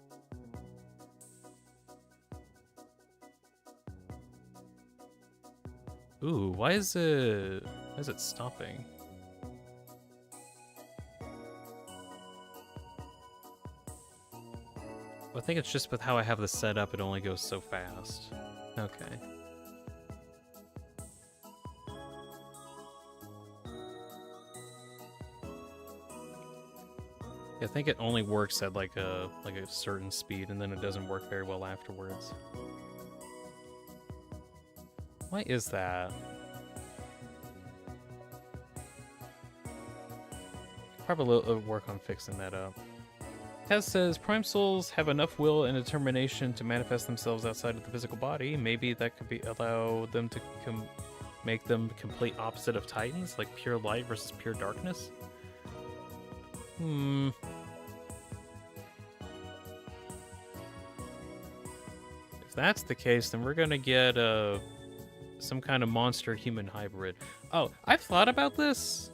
Ooh, why is it stopping? I think it's just with how I have this set up, it only goes so fast. Okay. I think it only works at like a certain speed, and then it doesn't work very well afterwards. Why is that? Probably work on fixing that up. Tez says, Prime Souls have enough will and determination to manifest themselves outside of the physical body. Maybe that could be allow them to make them complete opposite of Titans, like pure light versus pure darkness. If that's the case, then we're gonna get some kind of monster-human hybrid. Oh, I've thought about this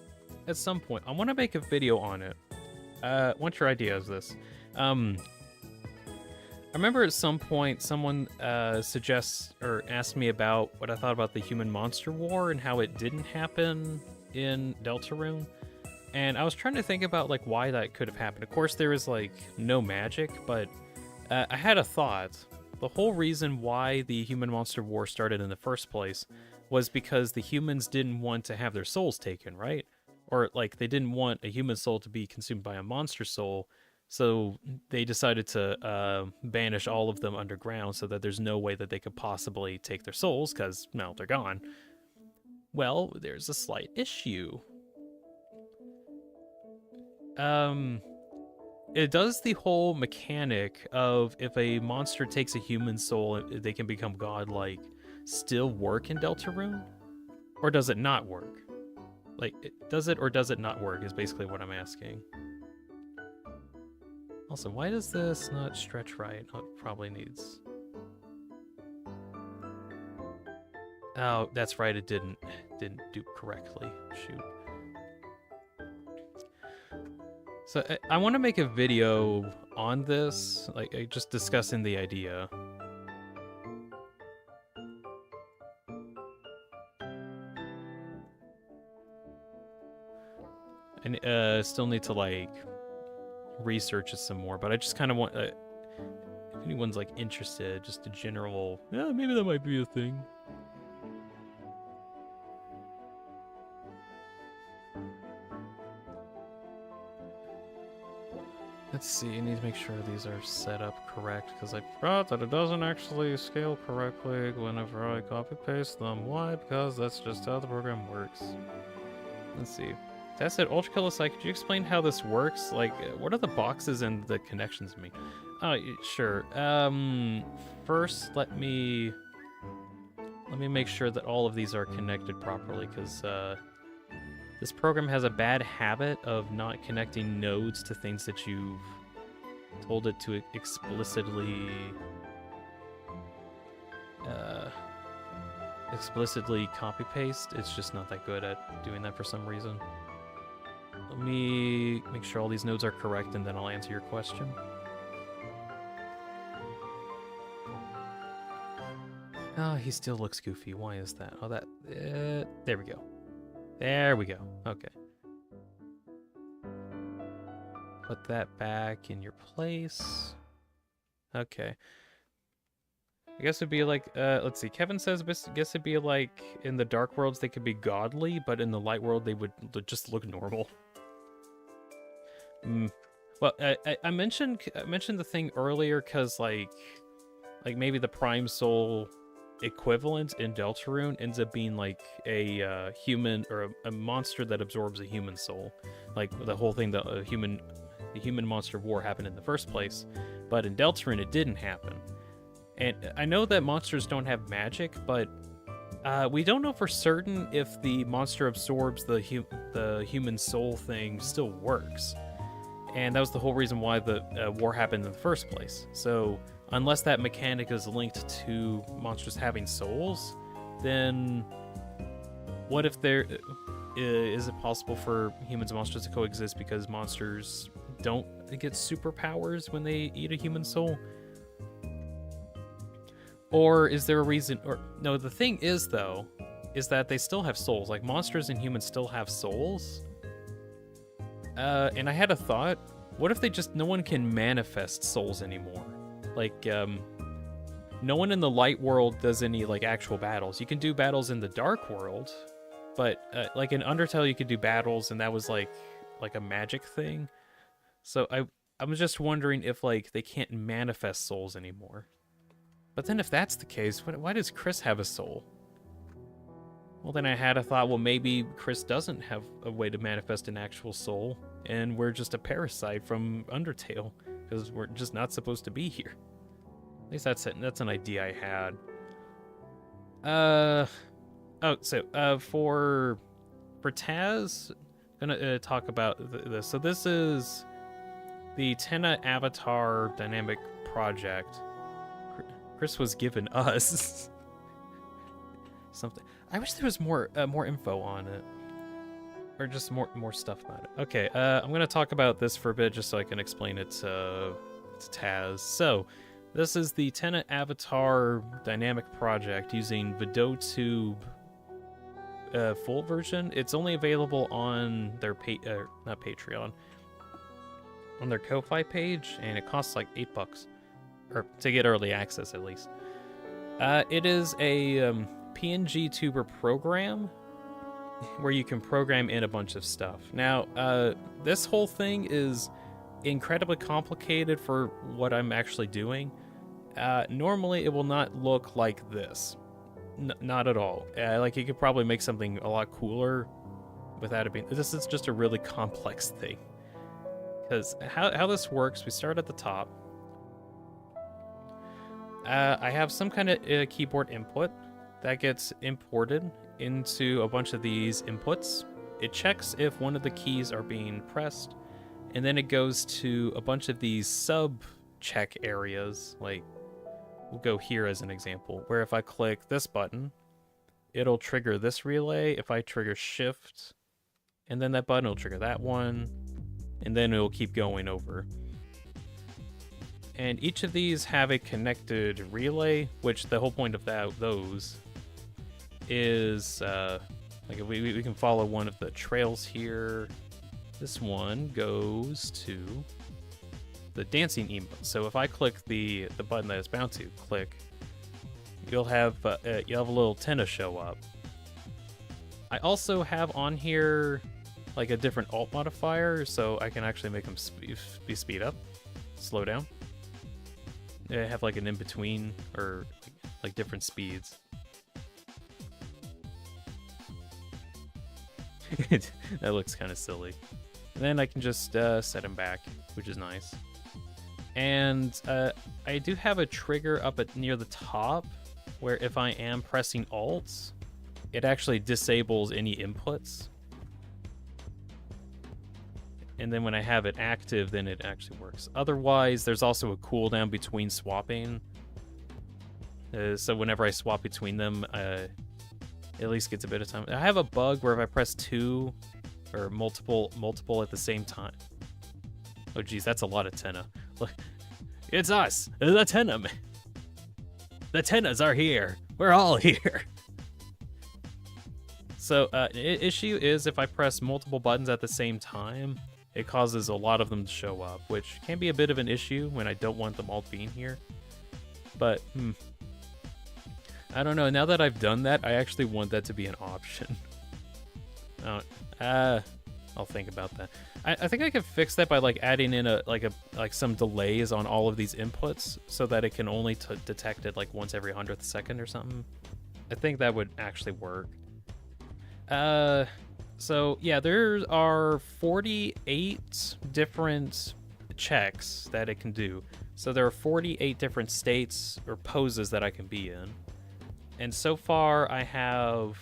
at some point. I want to make a video on it. What's your idea of this? I remember at some point someone suggests or asked me about what I thought about the human-monster war and how it didn't happen in Deltarune. And I was trying to think about like why that could have happened. Of course, there is like no magic, but I had a thought. The whole reason why the human-monster war started in the first place was because the humans didn't want to have their souls taken, right? Or like they didn't want a human soul to be consumed by a monster soul, so they decided to banish all of them underground so that there's no way that they could possibly take their souls because, no, they're gone. Well, there's a slight issue. It does the whole mechanic of if a monster takes a human soul, they can become godlike, still work in Deltarune? Or does it not work? Like, does it or does it not work is basically what I'm asking. Also, why does this not stretch right? Oh, it probably needs... Oh, that's right, it didn't do correctly. Shoot. So I want to make a video on this, like just discussing the idea. And still need to like research it some more, but I just kind of want, if anyone's like interested, just a general, yeah, maybe that might be a thing. Let's see, I need to make sure these are set up correct, because I forgot that it doesn't actually scale correctly whenever I copy-paste them. Why? Because that's just how the program works. Let's see. That's it, Ultra Kill, could you explain how this works? Like, what are the boxes and the connections mean? Oh, sure. First, let me make sure that all of these are connected properly, because, this program has a bad habit of not connecting nodes to things that you've told it to explicitly copy-paste. It's just not that good at doing that for some reason. Let me make sure all these nodes are correct, and then I'll answer your question. Oh, he still looks goofy. Why is that? Oh, that... there we go. There we go. Okay. Put that back in your place. Okay. I guess it'd be like, let's see. Kevin says, I guess it'd be like in the Dark Worlds they could be godly, but in the Light World they would just look normal. Well, I mentioned the thing earlier because like maybe the Prime Soul equivalent in Deltarune ends up being like a human or a monster that absorbs a human soul, like the whole thing, the human monster war happened in the first place, but in Deltarune it didn't happen. And I know that monsters don't have magic, but we don't know for certain if the monster absorbs the human soul thing still works, and that was the whole reason why the war happened in the first place. So unless that mechanic is linked to monsters having souls, then what if there is it possible for humans and monsters to coexist because monsters don't get superpowers when they eat a human soul? Or is there a reason, or no, the thing is though, is that they still have souls, like monsters and humans still have souls. And I had a thought, what if no one can manifest souls anymore? Like, no one in the Light World does any, like, actual battles. You can do battles in the Dark World, but, like, in Undertale you could do battles, and that was, like a magic thing. So I was just wondering if, like, they can't manifest souls anymore. But then if that's the case, why does Chris have a soul? Well, then I had a thought, well, maybe Chris doesn't have a way to manifest an actual soul, and we're just a parasite from Undertale, because we're just not supposed to be here. At least that's an idea I had. For Taz, I'm gonna talk about this. So this is the Tenna Avatar Dynamic Project. Chris was given us something. I wish there was more info on it, or just more stuff about it. Okay, I'm gonna talk about this for a bit just so I can explain it to Taz. So, this is the Tenna Avatar Dynamic Project using VideoTube full version. It's only available on their not Patreon, on their Ko-Fi page, and it costs like $8, or to get early access at least. It is a PNG tuber program where you can program in a bunch of stuff. Now, this whole thing is incredibly complicated for what I'm actually doing. Normally, it will not look like this. Not at all. Like, you could probably make something a lot cooler without it being... This is just a really complex thing. Because how this works, we start at the top. I have some kind of keyboard input that gets imported into a bunch of these inputs. It checks if one of the keys are being pressed, and then it goes to a bunch of these sub-check areas. Like, we'll go here as an example, where if I click this button, it'll trigger this relay. If I trigger shift, and then that button will trigger that one, and then it'll keep going over. And each of these have a connected relay, which the whole point of those is, like we can follow one of the trails here. This one goes to the dancing emote. So if I click the button that it's bound to click, you'll have a little Tenna show up. I also have on here like a different alt modifier, so I can actually make them speed up, slow down. I have like an in-between, or like different speeds. That looks kind of silly. And then I can just set them back, which is nice. And I do have a trigger up near the top, where if I am pressing Alt, it actually disables any inputs. And then when I have it active, then it actually works. Otherwise, there's also a cooldown between swapping. So whenever I swap between them, it at least gets a bit of time. I have a bug where if I press 2 or multiple at the same time. Oh geez, that's a lot of Tenna. Look, it's us, the Tenna man. The Tennas are here. We're all here. So issue is if I press multiple buttons at the same time, it causes a lot of them to show up, which can be a bit of an issue when I don't want them all being here. But, I don't know. Now that I've done that, I actually want that to be an option. I'll think about that. I think I could fix that by like adding in some delays on all of these inputs so that it can only detect it like once every 100th second or something. I think that would actually work. So yeah, there are 48 different checks that it can do. So there are 48 different states or poses that I can be in. And so far I have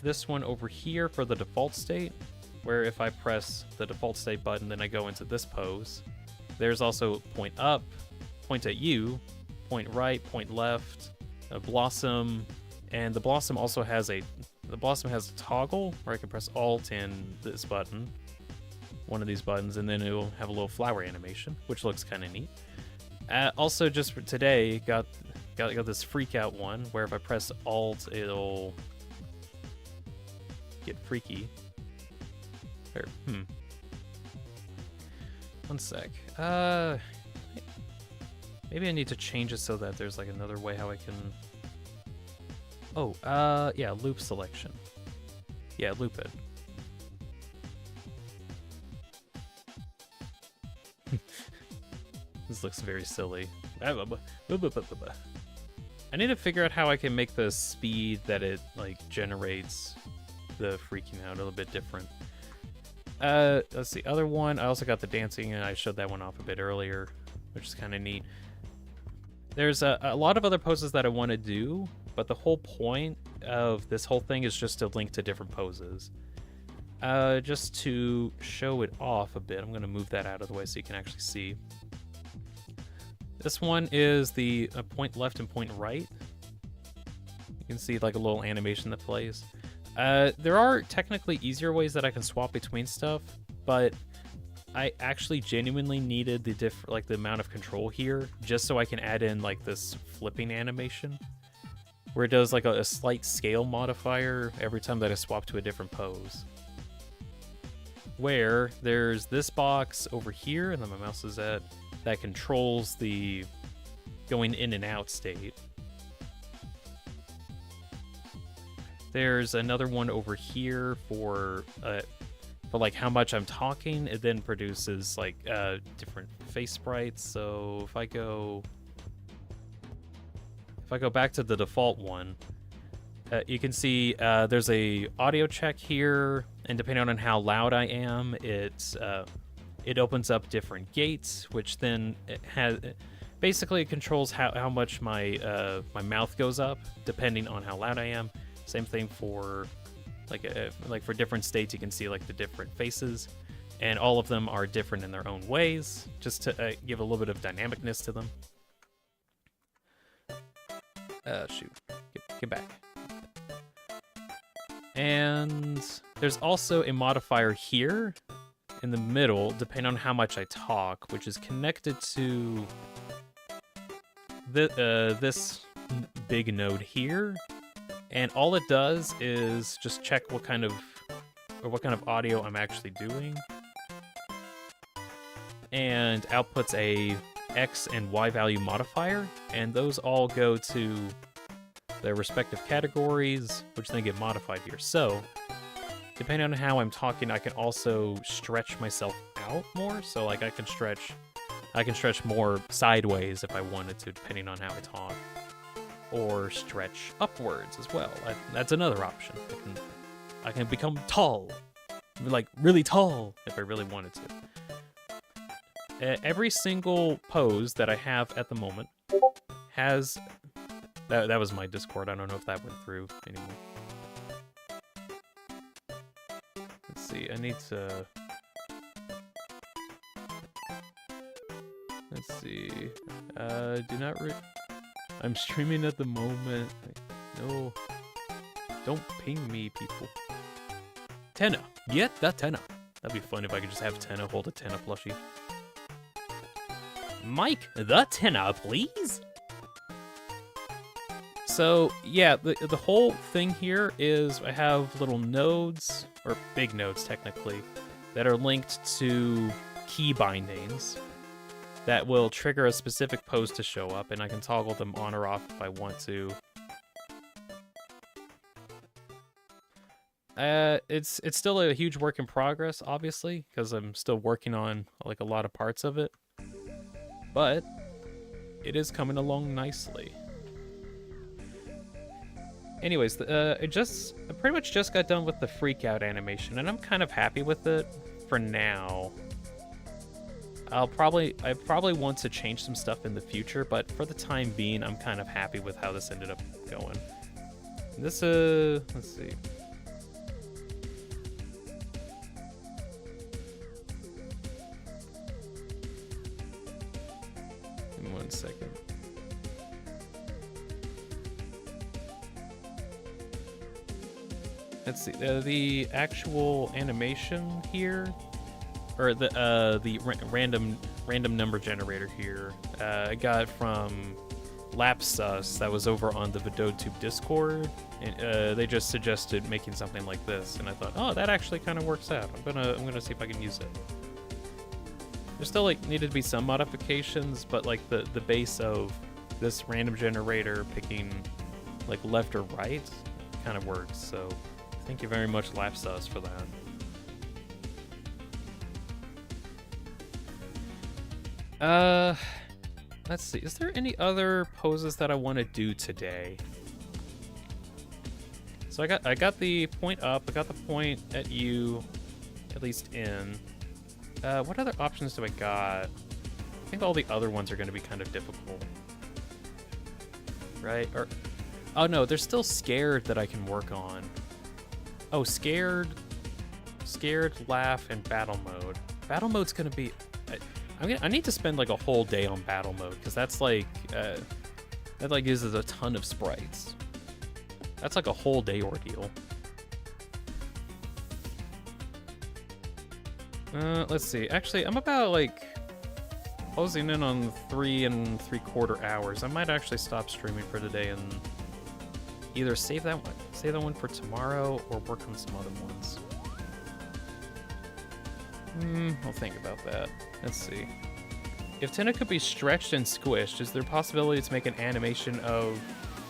this one over here for the default state, where if I press the default state button, then I go into this pose. There's also point up, point at you, point right, point left, a blossom, and the blossom also has a toggle where I can press Alt and this button, one of these buttons, and then it will have a little flower animation, which looks kind of neat. Also, just for today, got this freak out one where if I press Alt, it'll get freaky. Or, one sec. Maybe I need to change it so that there's like another way how I can. Oh, yeah, loop selection. Yeah, loop it. This looks very silly. I need to figure out how I can make the speed that it like generates the freaking out a little bit different. Let's see, other one, I also got the dancing, and I showed that one off a bit earlier, which is kind of neat. There's a lot of other poses that I want to do, but the whole point of this whole thing is just to link to different poses. Just to show it off a bit, I'm going to move that out of the way so you can actually see. This one is the point left and point right. You can see like a little animation that plays. There are technically easier ways that I can swap between stuff, but I actually genuinely needed the amount of control here just so I can add in like this flipping animation where it does like a slight scale modifier every time that I swap to a different pose. Where there's this box over here, and then my mouse is at, that controls the going in and out state. There's another one over here for like how much I'm talking. It then produces like different face sprites. So if I go back to the default one, you can see there's a audio check here, and depending on how loud I am, it opens up different gates, which then basically it controls how much my my mouth goes up depending on how loud I am. Same thing for like for different states, you can see like the different faces, and all of them are different in their own ways, just to give a little bit of dynamicness to them. Shoot, get back. And there's also a modifier here in the middle, depending on how much I talk, which is connected to this big node here. And all it does is just check what kind of audio I'm actually doing, and outputs a X and Y value modifier, and those all go to their respective categories, which then get modified here. So depending on how I'm talking, I can also stretch myself out more. So like I can stretch more sideways if I wanted to, depending on how I talk. Or stretch upwards as well. That's another option. I can become tall, like really tall, if I really wanted to. Every single pose that I have at the moment has that was my Discord. I don't know if that went through anymore. Let's see. I need to. Let's see. Do not. I'm streaming at the moment. No. Don't ping me, people. Tenna. Get the Tenna. That'd be fun if I could just have Tenna hold a Tenna plushie. Mike, the Tenna, please. So, yeah, the whole thing here is I have little nodes, or big nodes technically, that are linked to key bindings that will trigger a specific pose to show up, and I can toggle them on or off if I want to. It's still a huge work in progress, obviously, because I'm still working on like a lot of parts of it, but it is coming along nicely. Anyways, I pretty much just got done with the freak out animation, and I'm kind of happy with it for now. I probably want to change some stuff in the future, but for the time being, I'm kind of happy with how this ended up going. This, let's see. Give me 1 second. Let's see, the actual animation here, or the random number generator here, I got from Lapsus that was over on the VidoTube Discord, and they just suggested making something like this, and I thought, oh, that actually kind of works out. I'm gonna see if I can use it. There still like needed to be some modifications, but like the base of this random generator picking like left or right kind of works. So thank you very much, Lapsus, for that. let's see. Is there any other poses that I want to do today? So I got the point up. I got the point at U, at least in. What other options do I got? I think all the other ones are going to be kind of difficult, right? Or, oh no, they're still scared that I can work on. Oh, scared, laugh, and battle mode. Battle mode's going to be. I need to spend like a whole day on battle mode because that's like that like uses a ton of sprites. That's like a whole day ordeal. Let's see. Actually, I'm about like closing in on 3 3/4 hours. I might actually stop streaming for today and either save that one for tomorrow or work on some other ones. I'll think about that. Let's see. If Tenna could be stretched and squished, is there a possibility to make an animation of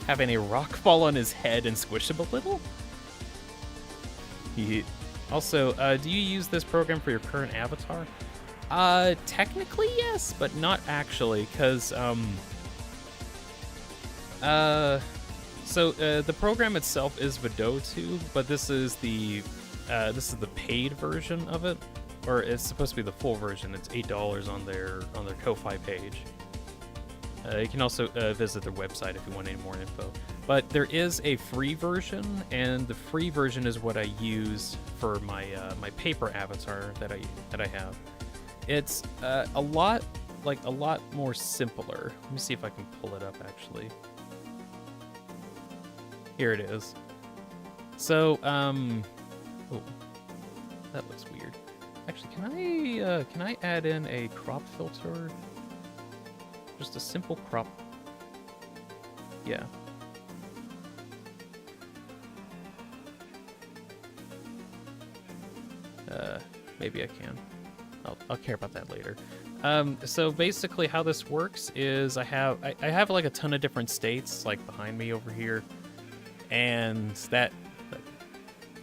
having a rock fall on his head and squish him a little? Also, do you use this program for your current avatar? Technically yes, but not actually, because the program itself is Vidotube, but this is the paid version of it, or it's supposed to be the full version. It's $8 on their Ko-Fi page. You can also visit their website if you want any more info. But there is a free version, and the free version is what I use for my my paper avatar that I have. It's a lot more simpler. Let me see if I can pull it up actually. Here it is. So oh, that looks weird. Actually, can I add in a crop filter? Just a simple crop. Yeah. Maybe I can. I'll care about that later. So basically how this works is I have like a ton of different states like behind me over here, and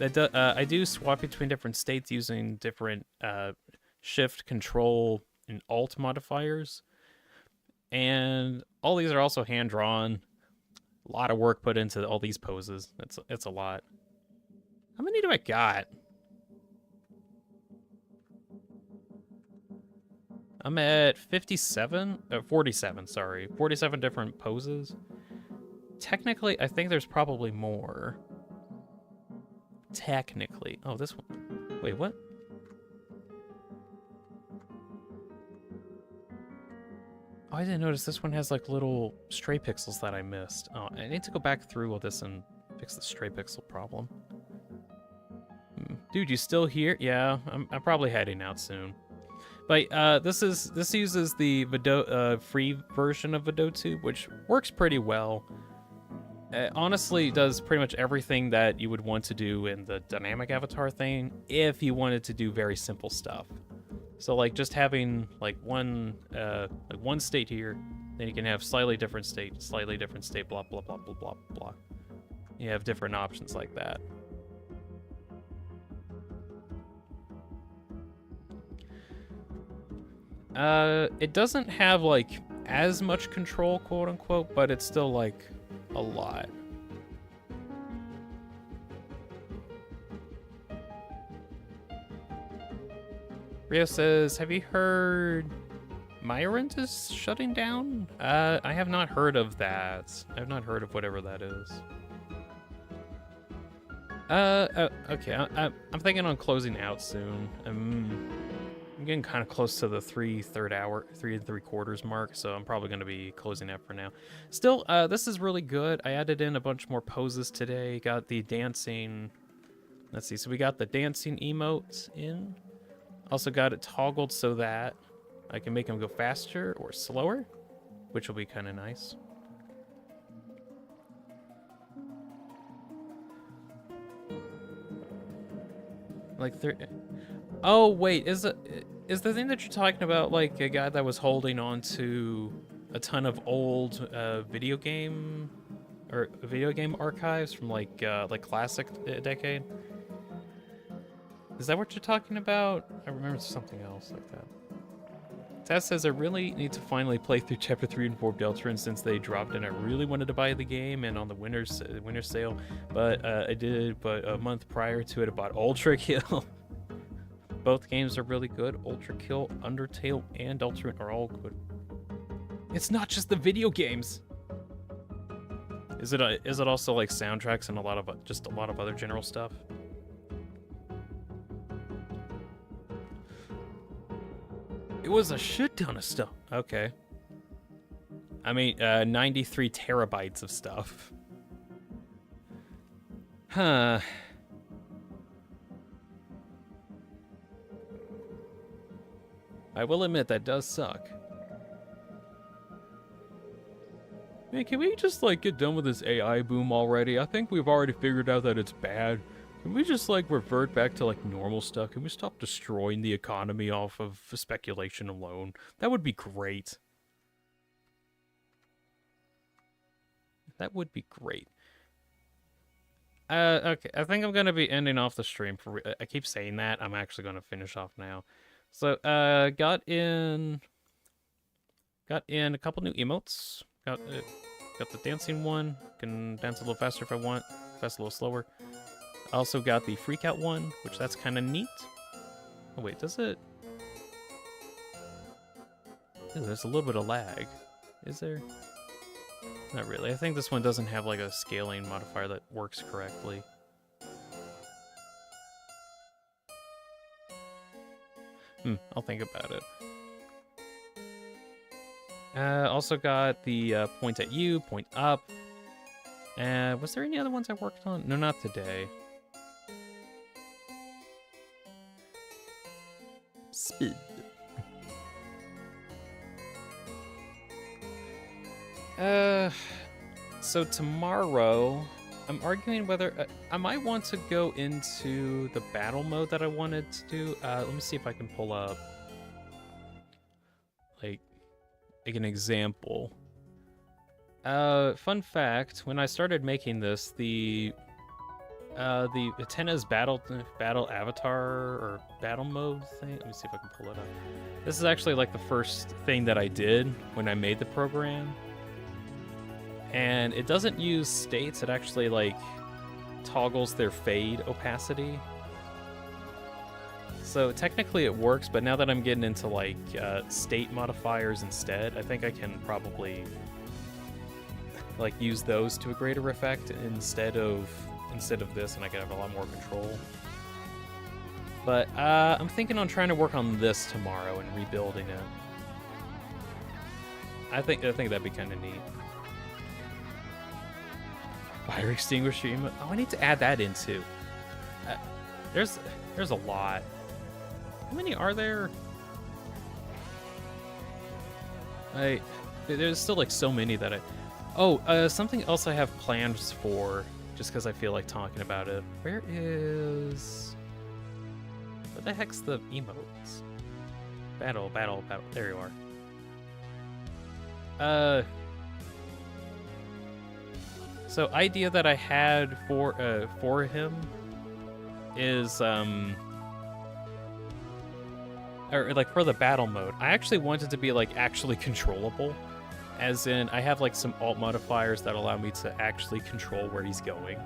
I do swap between different states using different shift, control, and alt modifiers. And all these are also hand drawn. A lot of work put into all these poses. It's a lot. How many do I got? I'm at 47, sorry. 47 different poses. Technically, I think there's probably more. Technically. Oh, this one. Wait, what? Oh, I didn't notice this one has like little stray pixels that I missed. Oh, I need to go back through all this and fix the stray pixel problem. Dude, you still here? Yeah, I'm probably heading out soon. But this uses the free version of Vidotube, which works pretty well. It honestly does pretty much everything that you would want to do in the dynamic avatar thing if you wanted to do very simple stuff. So like just having like one state here, then you can have slightly different state, blah blah blah blah blah blah. You have different options like that. It doesn't have like as much control, quote unquote, but it's still like a lot. Rio says, have you heard Myrant is shutting down? I have not heard of that. I have not heard of whatever that is. Okay, I'm thinking on closing out soon. I'm getting kind of close to the 3 3/4 mark, so I'm probably going to be closing out for now. Still, this is really good. I added in a bunch more poses today. Got the dancing. Let's see. So we got the dancing emotes in. Also got it toggled so that I can make them go faster or slower, which will be kind of nice. Like oh wait, is the thing that you're talking about like a guy that was holding on to a ton of old video game archives from like classic decade? Is that what you're talking about? I remember something else like that. Tess says I really need to finally play through Chapter 3 and 4 of Deltarune since they dropped and I really wanted to buy the game and on the winter sale, but I did. But a month prior to it, I bought Ultra Kill. Both games are really good. Ultra Kill, Undertale, and Deltarune are all good. It's not just the video games. Is it also like soundtracks and a lot of other general stuff? It was a shit ton of stuff. Okay. I mean, 93 terabytes of stuff. Huh. I will admit that does suck. Man, can we just, like, get done with this AI boom already? I think we've already figured out that it's bad. Can we just, like, revert back to, like, normal stuff? Can we stop destroying the economy off of speculation alone? That would be great. That would be great. Okay, I think I'm going to be ending off the stream. I keep saying that. I'm actually going to finish off now. So, got in a couple new emotes. Got the dancing one. Can dance a little faster if I want. Fast a little slower. Also got the freak out one, which that's kind of neat. Oh wait, does it? Ooh, there's a little bit of lag. Is there? Not really. I think this one doesn't have like a scaling modifier that works correctly. I'll think about it. Also got the point at you, point up. Was there any other ones I worked on? No, not today. Speed. So tomorrow, I'm arguing whether I might want to go into the battle mode that I wanted to do. Let me see if I can pull up like an example. Fun fact: when I started making this, the Tenna's battle avatar or battle mode thing. Let me see if I can pull it up. This is actually like the first thing that I did when I made the program, and it doesn't use states. It actually like toggles their fade opacity. So technically it works, but now that I'm getting into like state modifiers instead, I think I can probably like use those to a greater effect instead of this, and I can have a lot more control. But I'm thinking on trying to work on this tomorrow and rebuilding it. I think that'd be kind of neat. Fire extinguisher emote. Oh, I need to add that in too. There's a lot. How many are there? There's still like so many that something else I have plans for, just because I feel like talking about it. Where the heck's the emotes? Battle. There you are. So idea that I had for him is or like for the battle mode, I actually want it to be like actually controllable, as in I have like some alt modifiers that allow me to actually control where he's going.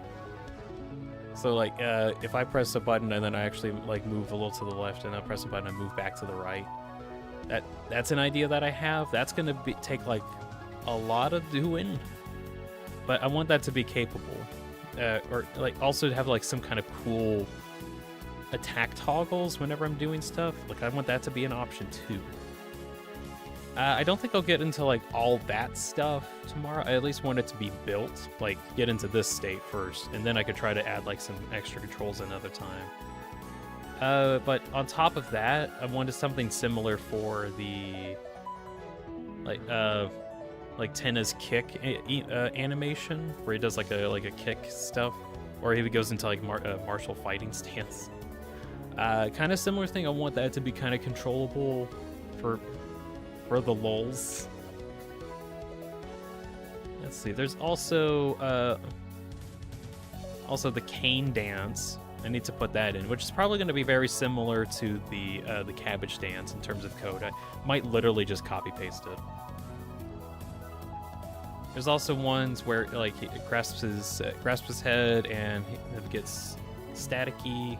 So like if I press a button and then I actually like move a little to the left and I press a button and move back to the right, that's an idea that I have. That's gonna take like a lot of doing, but I want that to be capable, or like also to have like some kind of cool attack toggles whenever I'm doing stuff. Like I want that to be an option too. I don't think I'll get into like all that stuff tomorrow. I at least want it to be built, like get into this state first, and then I could try to add like some extra controls another time. But on top of that, I wanted something similar for the like Tenna's kick animation, where he does like a kick stuff, or he goes into like martial fighting stance. Kind of similar thing. I want that to be kind of controllable for the lulz. Let's see. There's also the cane dance, I need to put that in, which is probably going to be very similar to the cabbage dance in terms of code. I might literally just copy paste it. There's also ones where like he grasps his head and it gets staticky.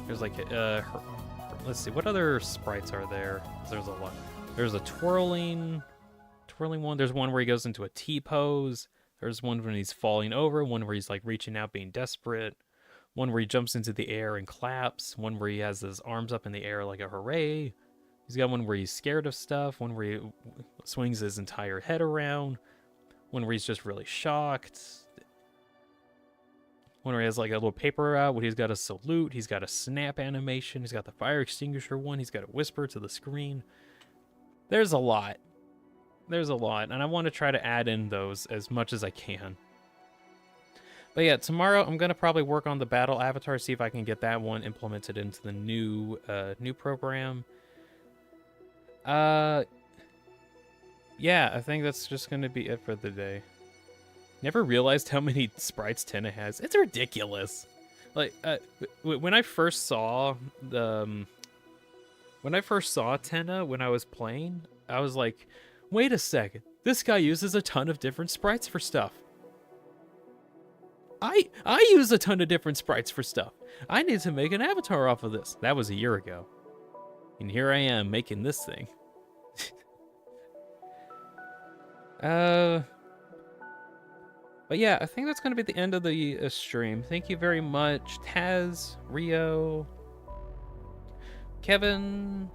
There's like let's see, what other sprites are there? There's a lot. There's a twirling one. There's one where he goes into a T pose. There's one when he's falling over, one where he's like reaching out, being desperate, one where he jumps into the air and claps, one where he has his arms up in the air like a hooray. He's got one where he's scared of stuff, one where he swings his entire head around, one where he's just really shocked, one where he has like a little paper out, where he's got a salute, he's got a snap animation, he's got the fire extinguisher one, he's got a whisper to the screen. There's a lot. There's a lot, and I want to try to add in those as much as I can. But yeah, tomorrow I'm gonna probably work on the battle avatar, see if I can get that one implemented into the new program. Yeah, I think that's just gonna be it for the day. Never realized how many sprites Tenna has. It's ridiculous. Like when I first saw Tenna when I was playing, I was like, wait a second, this guy uses a ton of different sprites for stuff. I use a ton of different sprites for stuff. I need to make an avatar off of this. That was a year ago. And here I am making this thing. But yeah, I think that's going to be the end of the stream. Thank you very much, Taz, Rio, Kevin,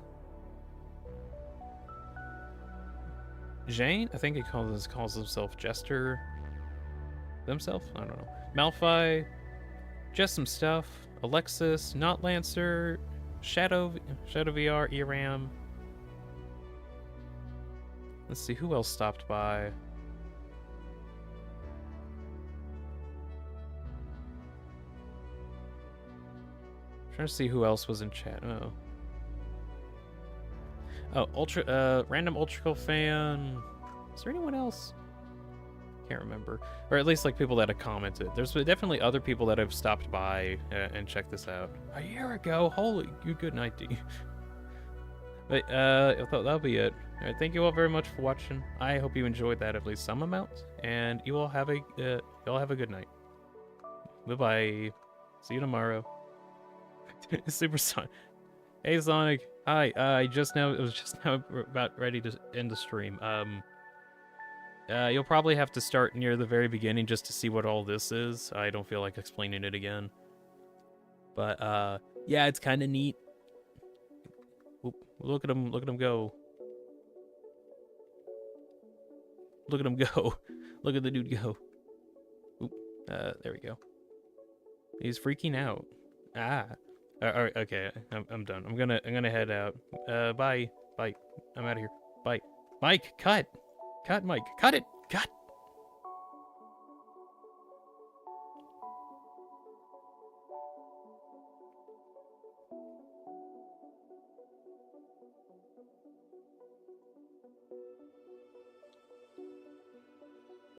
Jane. I think he calls himself Jester. Himself? I don't know. Malphite, just some stuff. Alexis, Not Lancer, Shadow VR, Eram. Let's see who else stopped by. Trying to see who else was in chat. Random Ultracle fan. Is there anyone else? Can't remember. Or at least like people that have commented. There's definitely other people that have stopped by and checked this out. A year ago. Holy, good night, D. But I thought that'll be it. All right, thank you all very much for watching. I hope you enjoyed that at least some amount, and you all have a good night. Bye bye. See you tomorrow. Super Sonic. Hey Sonic. Hi. It was just now about ready to end the stream. You'll probably have to start near the very beginning just to see what all this is. I don't feel like explaining it again. But yeah, it's kind of neat. Oop, look at him go. Look at him go. Look at the dude go. Oop, there we go. He's freaking out. All right, okay, I'm done. I'm gonna head out. Bye. I'm out of here. Bye. Mike, cut, Mike, cut it, cut.